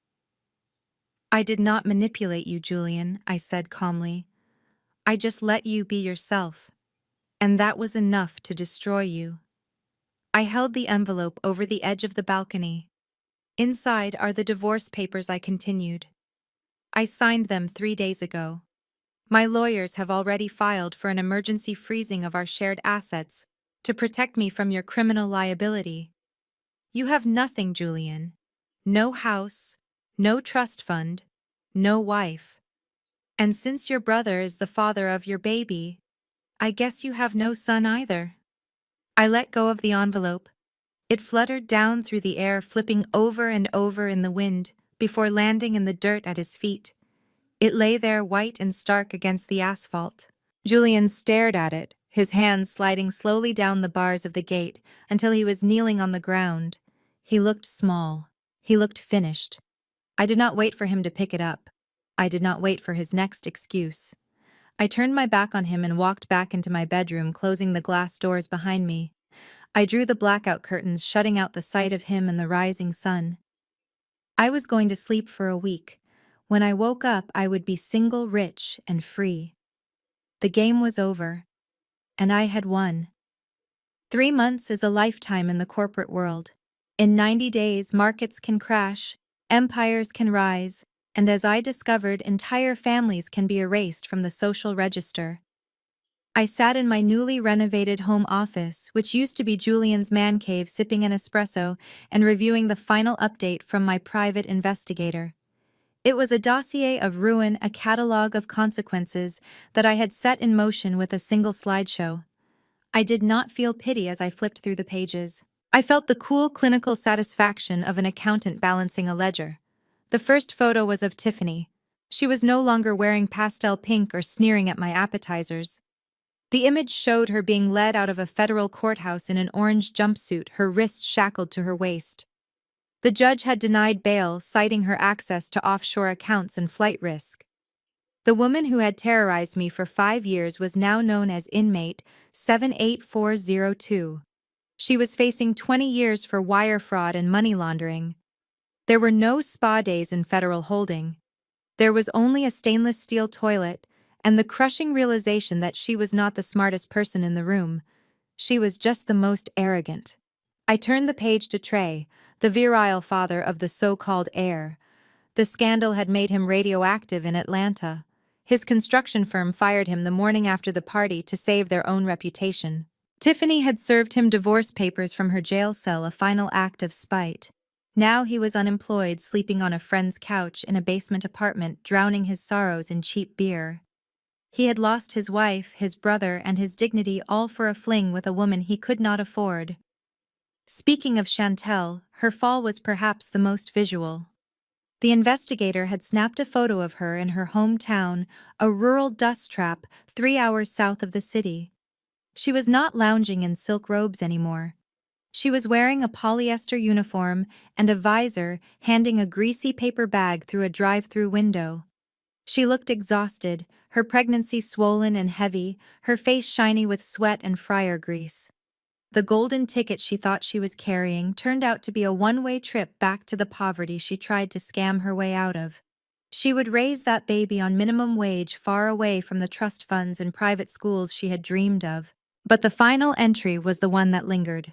A: "I did not manipulate you, Julian," I said calmly. "I just let you be yourself. And that was enough to destroy you." I held the envelope over the edge of the balcony. "Inside are the divorce papers," I continued. "I signed them 3 days ago. My lawyers have already filed for an emergency freezing of our shared assets to protect me from your criminal liability. You have nothing, Julian. No house, no trust fund, no wife. And since your brother is the father of your baby, I guess you have no son either." I let go of the envelope. It fluttered down through the air, flipping over and over in the wind before landing in the dirt at his feet. It lay there white and stark against the asphalt. Julian stared at it, his hands sliding slowly down the bars of the gate until he was kneeling on the ground. He looked small. He looked finished. I did not wait for him to pick it up. I did not wait for his next excuse. I turned my back on him and walked back into my bedroom, closing the glass doors behind me. I drew the blackout curtains, shutting out the sight of him and the rising sun. I was going to sleep for a week. When I woke up, I would be single, rich, and free. The game was over, and I had won. 3 months is a lifetime in the corporate world. In 90 days, markets can crash, empires can rise, and as I discovered, entire families can be erased from the social register. I sat in my newly renovated home office, which used to be Julian's man cave, sipping an espresso and reviewing the final update from my private investigator. It was a dossier of ruin, a catalogue of consequences that I had set in motion with a single slideshow. I did not feel pity as I flipped through the pages. I felt the cool clinical satisfaction of an accountant balancing a ledger. The first photo was of Tiffany. She was no longer wearing pastel pink or sneering at my appetizers. The image showed her being led out of a federal courthouse in an orange jumpsuit, her wrists shackled to her waist. The judge had denied bail, citing her access to offshore accounts and flight risk. The woman who had terrorized me for 5 years was now known as inmate 78402. She was facing 20 years for wire fraud and money laundering. There were no spa days in federal holding. There was only a stainless steel toilet, and the crushing realization that she was not the smartest person in the room. She was just the most arrogant. I turned the page to Trey, the virile father of the so-called heir. The scandal had made him radioactive in Atlanta. His construction firm fired him the morning after the party to save their own reputation. Tiffany had served him divorce papers from her jail cell, a final act of spite. Now he was unemployed, sleeping on a friend's couch in a basement apartment, drowning his sorrows in cheap beer. He had lost his wife, his brother, and his dignity, all for a fling with a woman he could not afford. Speaking of Chantel, her fall was perhaps the most visual. The investigator had snapped a photo of her in her hometown, a rural dust trap 3 hours south of the city. She was not lounging in silk robes anymore. She was wearing a polyester uniform and a visor, handing a greasy paper bag through a drive-through window. She looked exhausted, her pregnancy swollen and heavy, her face shiny with sweat and fryer grease. The golden ticket she thought she was carrying turned out to be a one-way trip back to the poverty she tried to scam her way out of. She would raise that baby on minimum wage, far away from the trust funds and private schools she had dreamed of. But the final entry was the one that lingered.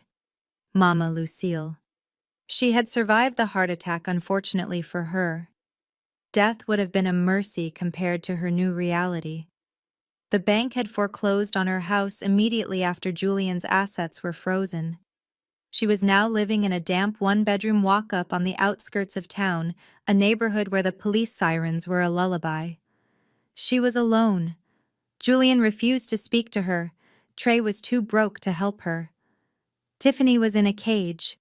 A: Mama Lucille. She had survived the heart attack, unfortunately for her. Death would have been a mercy compared to her new reality. The bank had foreclosed on her house immediately after Julian's assets were frozen. She was now living in a damp one-bedroom walk-up on the outskirts of town, a neighborhood where the police sirens were a lullaby. She was alone. Julian refused to speak to her. Trey was too broke to help her. Tiffany was in a cage.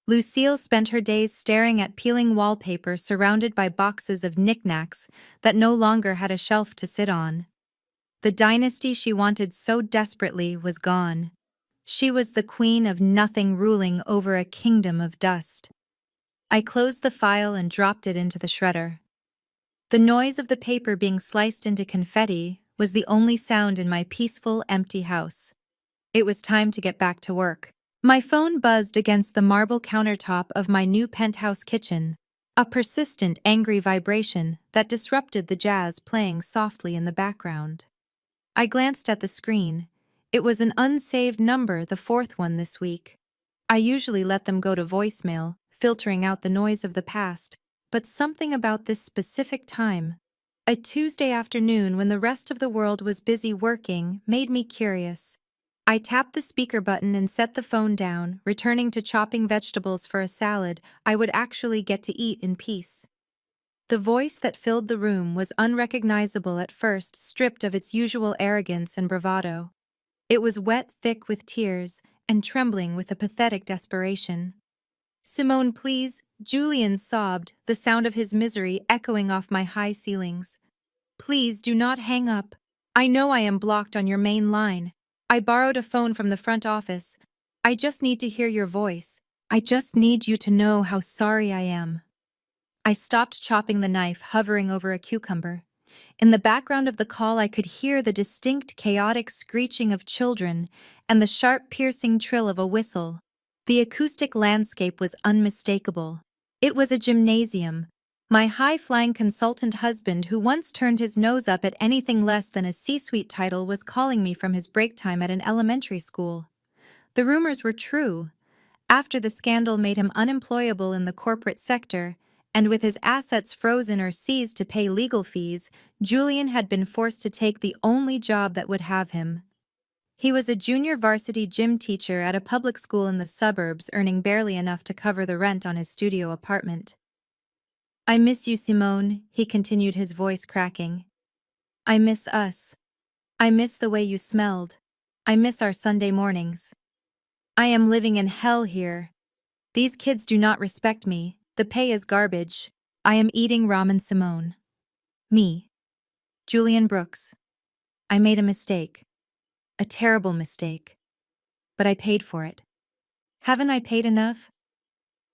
A: Lucille spent her days staring at peeling wallpaper surrounded by boxes of knickknacks that no longer had a shelf to sit on. The dynasty she wanted so desperately was gone. She was the queen of nothing ruling over a kingdom of dust. I closed the file and dropped it into the shredder. The noise of the paper being sliced into confetti was the only sound in my peaceful, empty house. It was time to get back to work. My phone buzzed against the marble countertop of my new penthouse kitchen, a persistent, angry vibration that disrupted the jazz playing softly in the background. I glanced at the screen. It was an unsaved number, the fourth one this week. I usually let them go to voicemail, filtering out the noise of the past, but something about this specific time, a Tuesday afternoon when the rest of the world was busy working, made me curious. I tapped the speaker button and set the phone down, returning to chopping vegetables for a salad I would actually get to eat in peace. The voice that filled the room was unrecognizable at first, stripped of its usual arrogance and bravado. It was wet, thick with tears, and trembling with a pathetic desperation. "Simone, please," Julian sobbed, the sound of his misery echoing off my high ceilings. "Please do not hang up. I know I am blocked on your main line. I borrowed a phone from the front office. I just need to hear your voice. I just need you to know how sorry I am. I stopped chopping the knife, hovering over a cucumber. In the background of the call, I could hear the distinct, chaotic screeching of children and the sharp, piercing trill of a whistle. The acoustic landscape was unmistakable. It was a gymnasium. My high-flying consultant husband, who once turned his nose up at anything less than a C-suite title, was calling me from his break time at an elementary school. The rumors were true. After the scandal made him unemployable in the corporate sector, and with his assets frozen or seized to pay legal fees, Julian had been forced to take the only job that would have him. He was a junior varsity gym teacher at a public school in the suburbs, earning barely enough to cover the rent on his studio apartment. "I miss you, Simone," he continued, his voice cracking. "I miss us. I miss the way you smelled. I miss our Sunday mornings. I am living in hell here. These kids do not respect me. The pay is garbage. I am eating ramen." Simone. Me. Julian Brooks. I made a mistake. A terrible mistake. But I paid for it. Haven't I paid enough?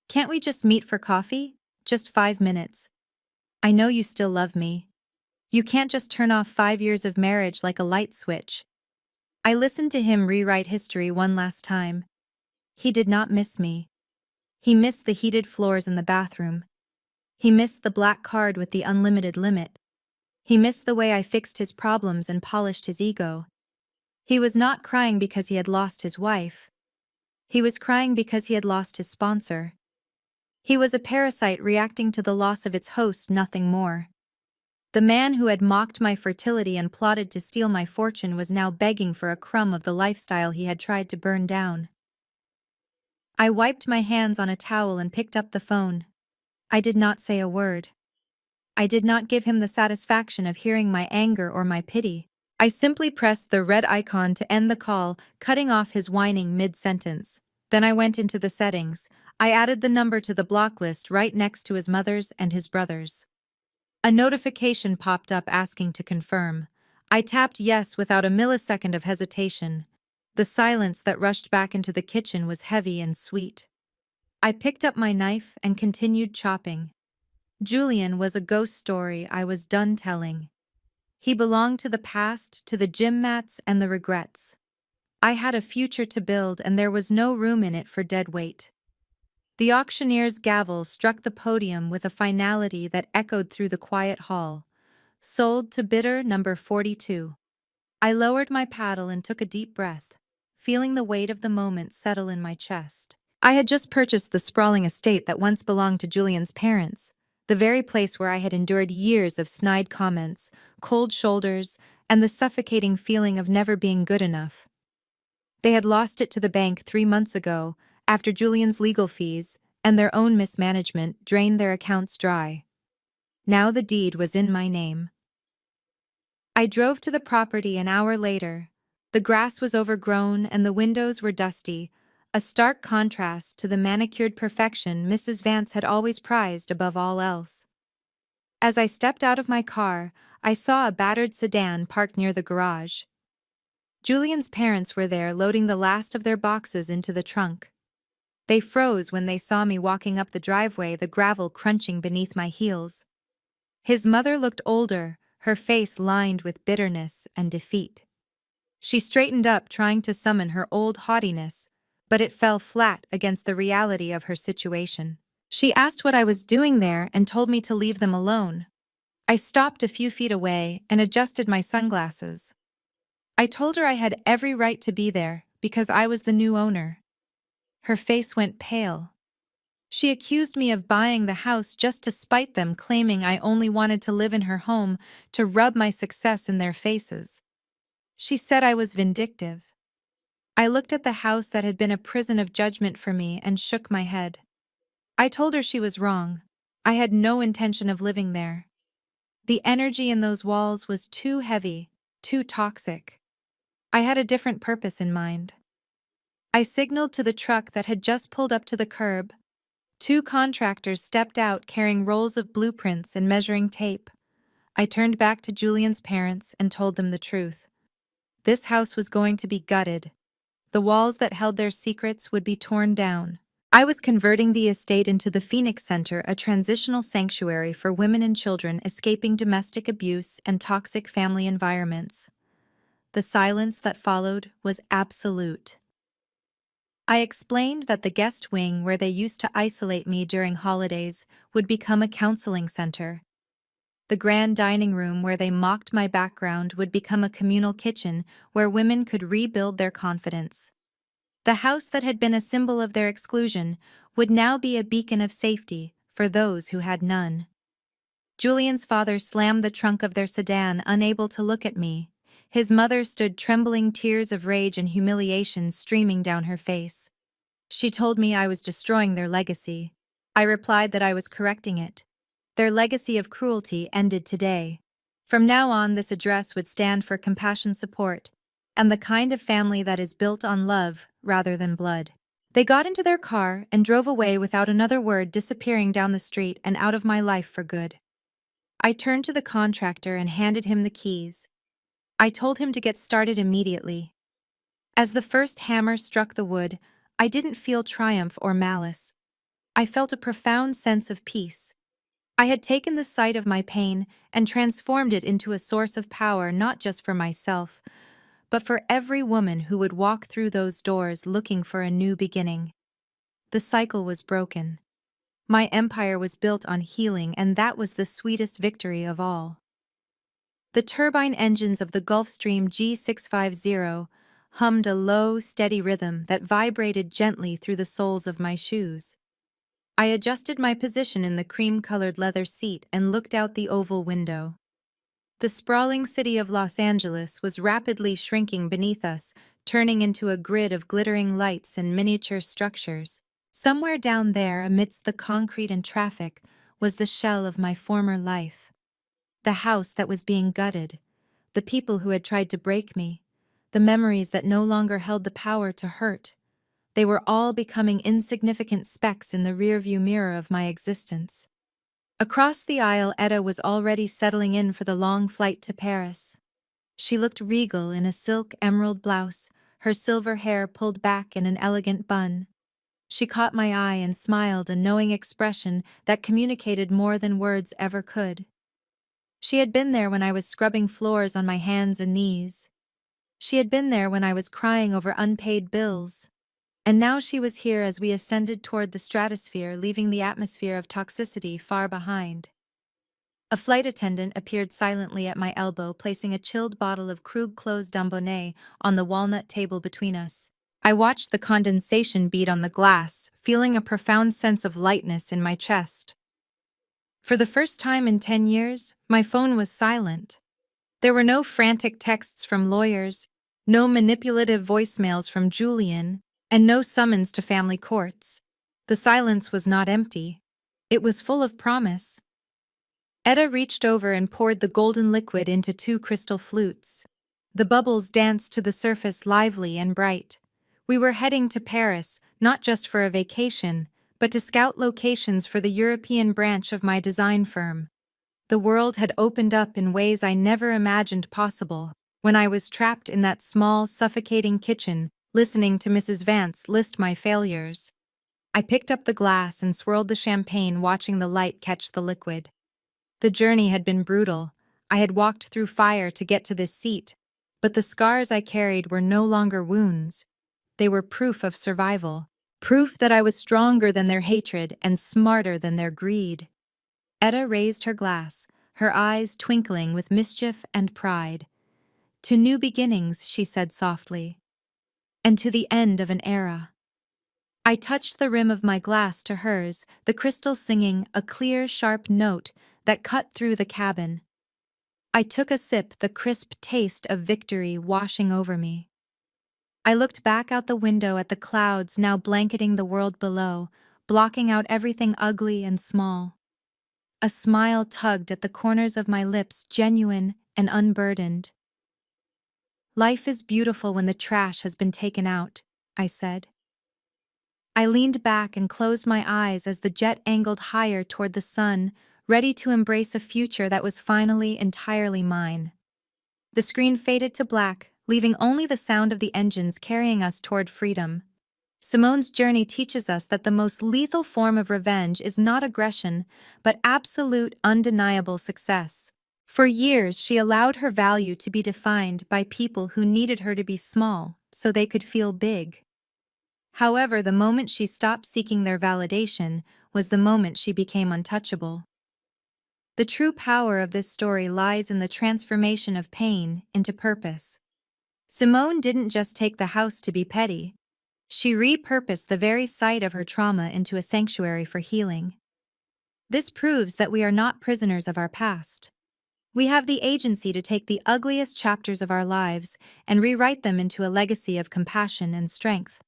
A: Can't we just meet for coffee? Just 5 minutes. I know you still love me. You can't just turn off 5 years of marriage like a light switch. I listened to him rewrite history one last time. He did not miss me. He missed the heated floors in the bathroom. He missed the black card with the unlimited limit. He missed the way I fixed his problems and polished his ego. He was not crying because he had lost his wife. He was crying because he had lost his sponsor. He was a parasite reacting to the loss of its host, nothing more. The man who had mocked my fertility and plotted to steal my fortune was now begging for a crumb of the lifestyle he had tried to burn down. I wiped my hands on a towel and picked up the phone. I did not say a word. I did not give him the satisfaction of hearing my anger or my pity. I simply pressed the red icon to end the call, cutting off his whining mid-sentence. Then I went into the settings. I added the number to the block list right next to his mother's and his brother's. A notification popped up asking to confirm. I tapped yes without a millisecond of hesitation. The silence that rushed back into the kitchen was heavy and sweet. I picked up my knife and continued chopping. Julian was a ghost story I was done telling. He belonged to the past, to the gym mats and the regrets. I had a future to build, and there was no room in it for dead weight. The auctioneer's gavel struck the podium with a finality that echoed through the quiet hall. Sold to bidder number 42. I lowered my paddle and took a deep breath, feeling the weight of the moment settle in my chest. I had just purchased the sprawling estate that once belonged to Julian's parents, the very place where I had endured years of snide comments, cold shoulders, and the suffocating feeling of never being good enough. They had lost it to the bank 3 months ago, after Julian's legal fees and their own mismanagement drained their accounts dry. Now the deed was in my name. I drove to the property an hour later. The grass was overgrown and the windows were dusty, a stark contrast to the manicured perfection Mrs. Vance had always prized above all else. As I stepped out of my car, I saw a battered sedan parked near the garage. Julian's parents were there, loading the last of their boxes into the trunk. They froze when they saw me walking up the driveway, the gravel crunching beneath my heels. His mother looked older, her face lined with bitterness and defeat. She straightened up, trying to summon her old haughtiness, but it fell flat against the reality of her situation. She asked what I was doing there and told me to leave them alone. I stopped a few feet away and adjusted my sunglasses. I told her I had every right to be there because I was the new owner. Her face went pale. She accused me of buying the house just to spite them, claiming I only wanted to live in her home to rub my success in their faces. She said I was vindictive. I looked at the house that had been a prison of judgment for me and shook my head. I told her she was wrong. I had no intention of living there. The energy in those walls was too heavy, too toxic. I had a different purpose in mind. I signaled to the truck that had just pulled up to the curb. 2 contractors stepped out carrying rolls of blueprints and measuring tape. I turned back to Julian's parents and told them the truth. This house was going to be gutted. The walls that held their secrets would be torn down. I was converting the estate into the Phoenix Center, a transitional sanctuary for women and children escaping domestic abuse and toxic family environments. The silence that followed was absolute. I explained that the guest wing where they used to isolate me during holidays would become a counseling center. The grand dining room where they mocked my background would become a communal kitchen where women could rebuild their confidence. The house that had been a symbol of their exclusion would now be a beacon of safety for those who had none. Julian's father slammed the trunk of their sedan, unable to look at me. His mother stood trembling, tears of rage and humiliation streaming down her face. She told me I was destroying their legacy. I replied that I was correcting it. Their legacy of cruelty ended today. From now on, this address would stand for compassion, support, and the kind of family that is built on love rather than blood. They got into their car and drove away without another word, disappearing down the street and out of my life for good. I turned to the contractor and handed him the keys. I told him to get started immediately. As the first hammer struck the wood, I didn't feel triumph or malice. I felt a profound sense of peace. I had taken the site of my pain and transformed it into a source of power not just for myself, but for every woman who would walk through those doors looking for a new beginning. The cycle was broken. My empire was built on healing, and that was the sweetest victory of all. The turbine engines of the Gulfstream G650 hummed a low, steady rhythm that vibrated gently through the soles of my shoes. I adjusted my position in the cream-colored leather seat and looked out the oval window. The sprawling city of Los Angeles was rapidly shrinking beneath us, turning into a grid of glittering lights and miniature structures. Somewhere down there, amidst the concrete and traffic, was the shell of my former life. The house that was being gutted, the people who had tried to break me, the memories that no longer held the power to hurt. They were all becoming insignificant specks in the rearview mirror of my existence. Across the aisle, Etta was already settling in for the long flight to Paris. She looked regal in a silk emerald blouse, her silver hair pulled back in an elegant bun. She caught my eye and smiled, a knowing expression that communicated more than words ever could. She had been there when I was scrubbing floors on my hands and knees. She had been there when I was crying over unpaid bills. And now she was here as we ascended toward the stratosphere, leaving the atmosphere of toxicity far behind. A flight attendant appeared silently at my elbow, placing a chilled bottle of Krug Clos d'Ambonnet on the walnut table between us. I watched the condensation bead on the glass, feeling a profound sense of lightness in my chest. For the first time in 10 years, my phone was silent. There were no frantic texts from lawyers, no manipulative voicemails from Julian, and no summons to family courts. The silence was not empty. It was full of promise. Etta reached over and poured the golden liquid into 2 crystal flutes. The bubbles danced to the surface, lively and bright. We were heading to Paris, not just for a vacation, but to scout locations for the European branch of my design firm. The world had opened up in ways I never imagined possible when I was trapped in that small, suffocating kitchen, listening to Mrs. Vance list my failures. I picked up the glass and swirled the champagne, watching the light catch the liquid. The journey had been brutal. I had walked through fire to get to this seat, but the scars I carried were no longer wounds. They were proof of survival, proof that I was stronger than their hatred and smarter than their greed. Etta raised her glass, her eyes twinkling with mischief and pride. "To new beginnings," she said softly, "and to the end of an era." I touched the rim of my glass to hers, the crystal singing a clear, sharp note that cut through the cabin. I took a sip, the crisp taste of victory washing over me. I looked back out the window at the clouds now blanketing the world below, blocking out everything ugly and small. A smile tugged at the corners of my lips, genuine and unburdened. "Life is beautiful when the trash has been taken out," I said. I leaned back and closed my eyes as the jet angled higher toward the sun, ready to embrace a future that was finally entirely mine. The screen faded to black, leaving only the sound of the engines carrying us toward freedom. Simone's journey teaches us that the most lethal form of revenge is not aggression, but absolute, undeniable success. For years, she allowed her value to be defined by people who needed her to be small so they could feel big. However, the moment she stopped seeking their validation was the moment she became untouchable. The true power of this story lies in the transformation of pain into purpose. Simone didn't just take the house to be petty. She repurposed the very site of her trauma into a sanctuary for healing. This proves that we are not prisoners of our past. We have the agency to take the ugliest chapters of our lives and rewrite them into a legacy of compassion and strength.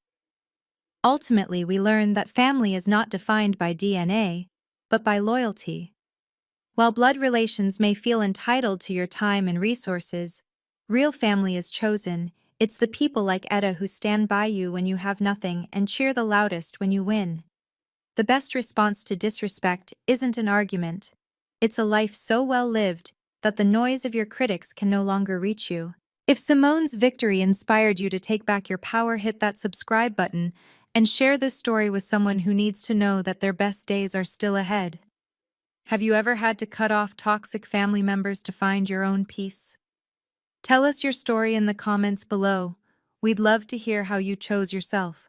A: Ultimately, we learn that family is not defined by DNA, but by loyalty. While blood relations may feel entitled to your time and resources, real family is chosen. It's the people like Etta who stand by you when you have nothing and cheer the loudest when you win. The best response to disrespect isn't an argument. It's a life so well lived that the noise of your critics can no longer reach you. If Simone's victory inspired you to take back your power, hit that subscribe button and share this story with someone who needs to know that their best days are still ahead. Have you ever had to cut off toxic family members to find your own peace? Tell us your story in the comments below. We'd love to hear how you chose yourself.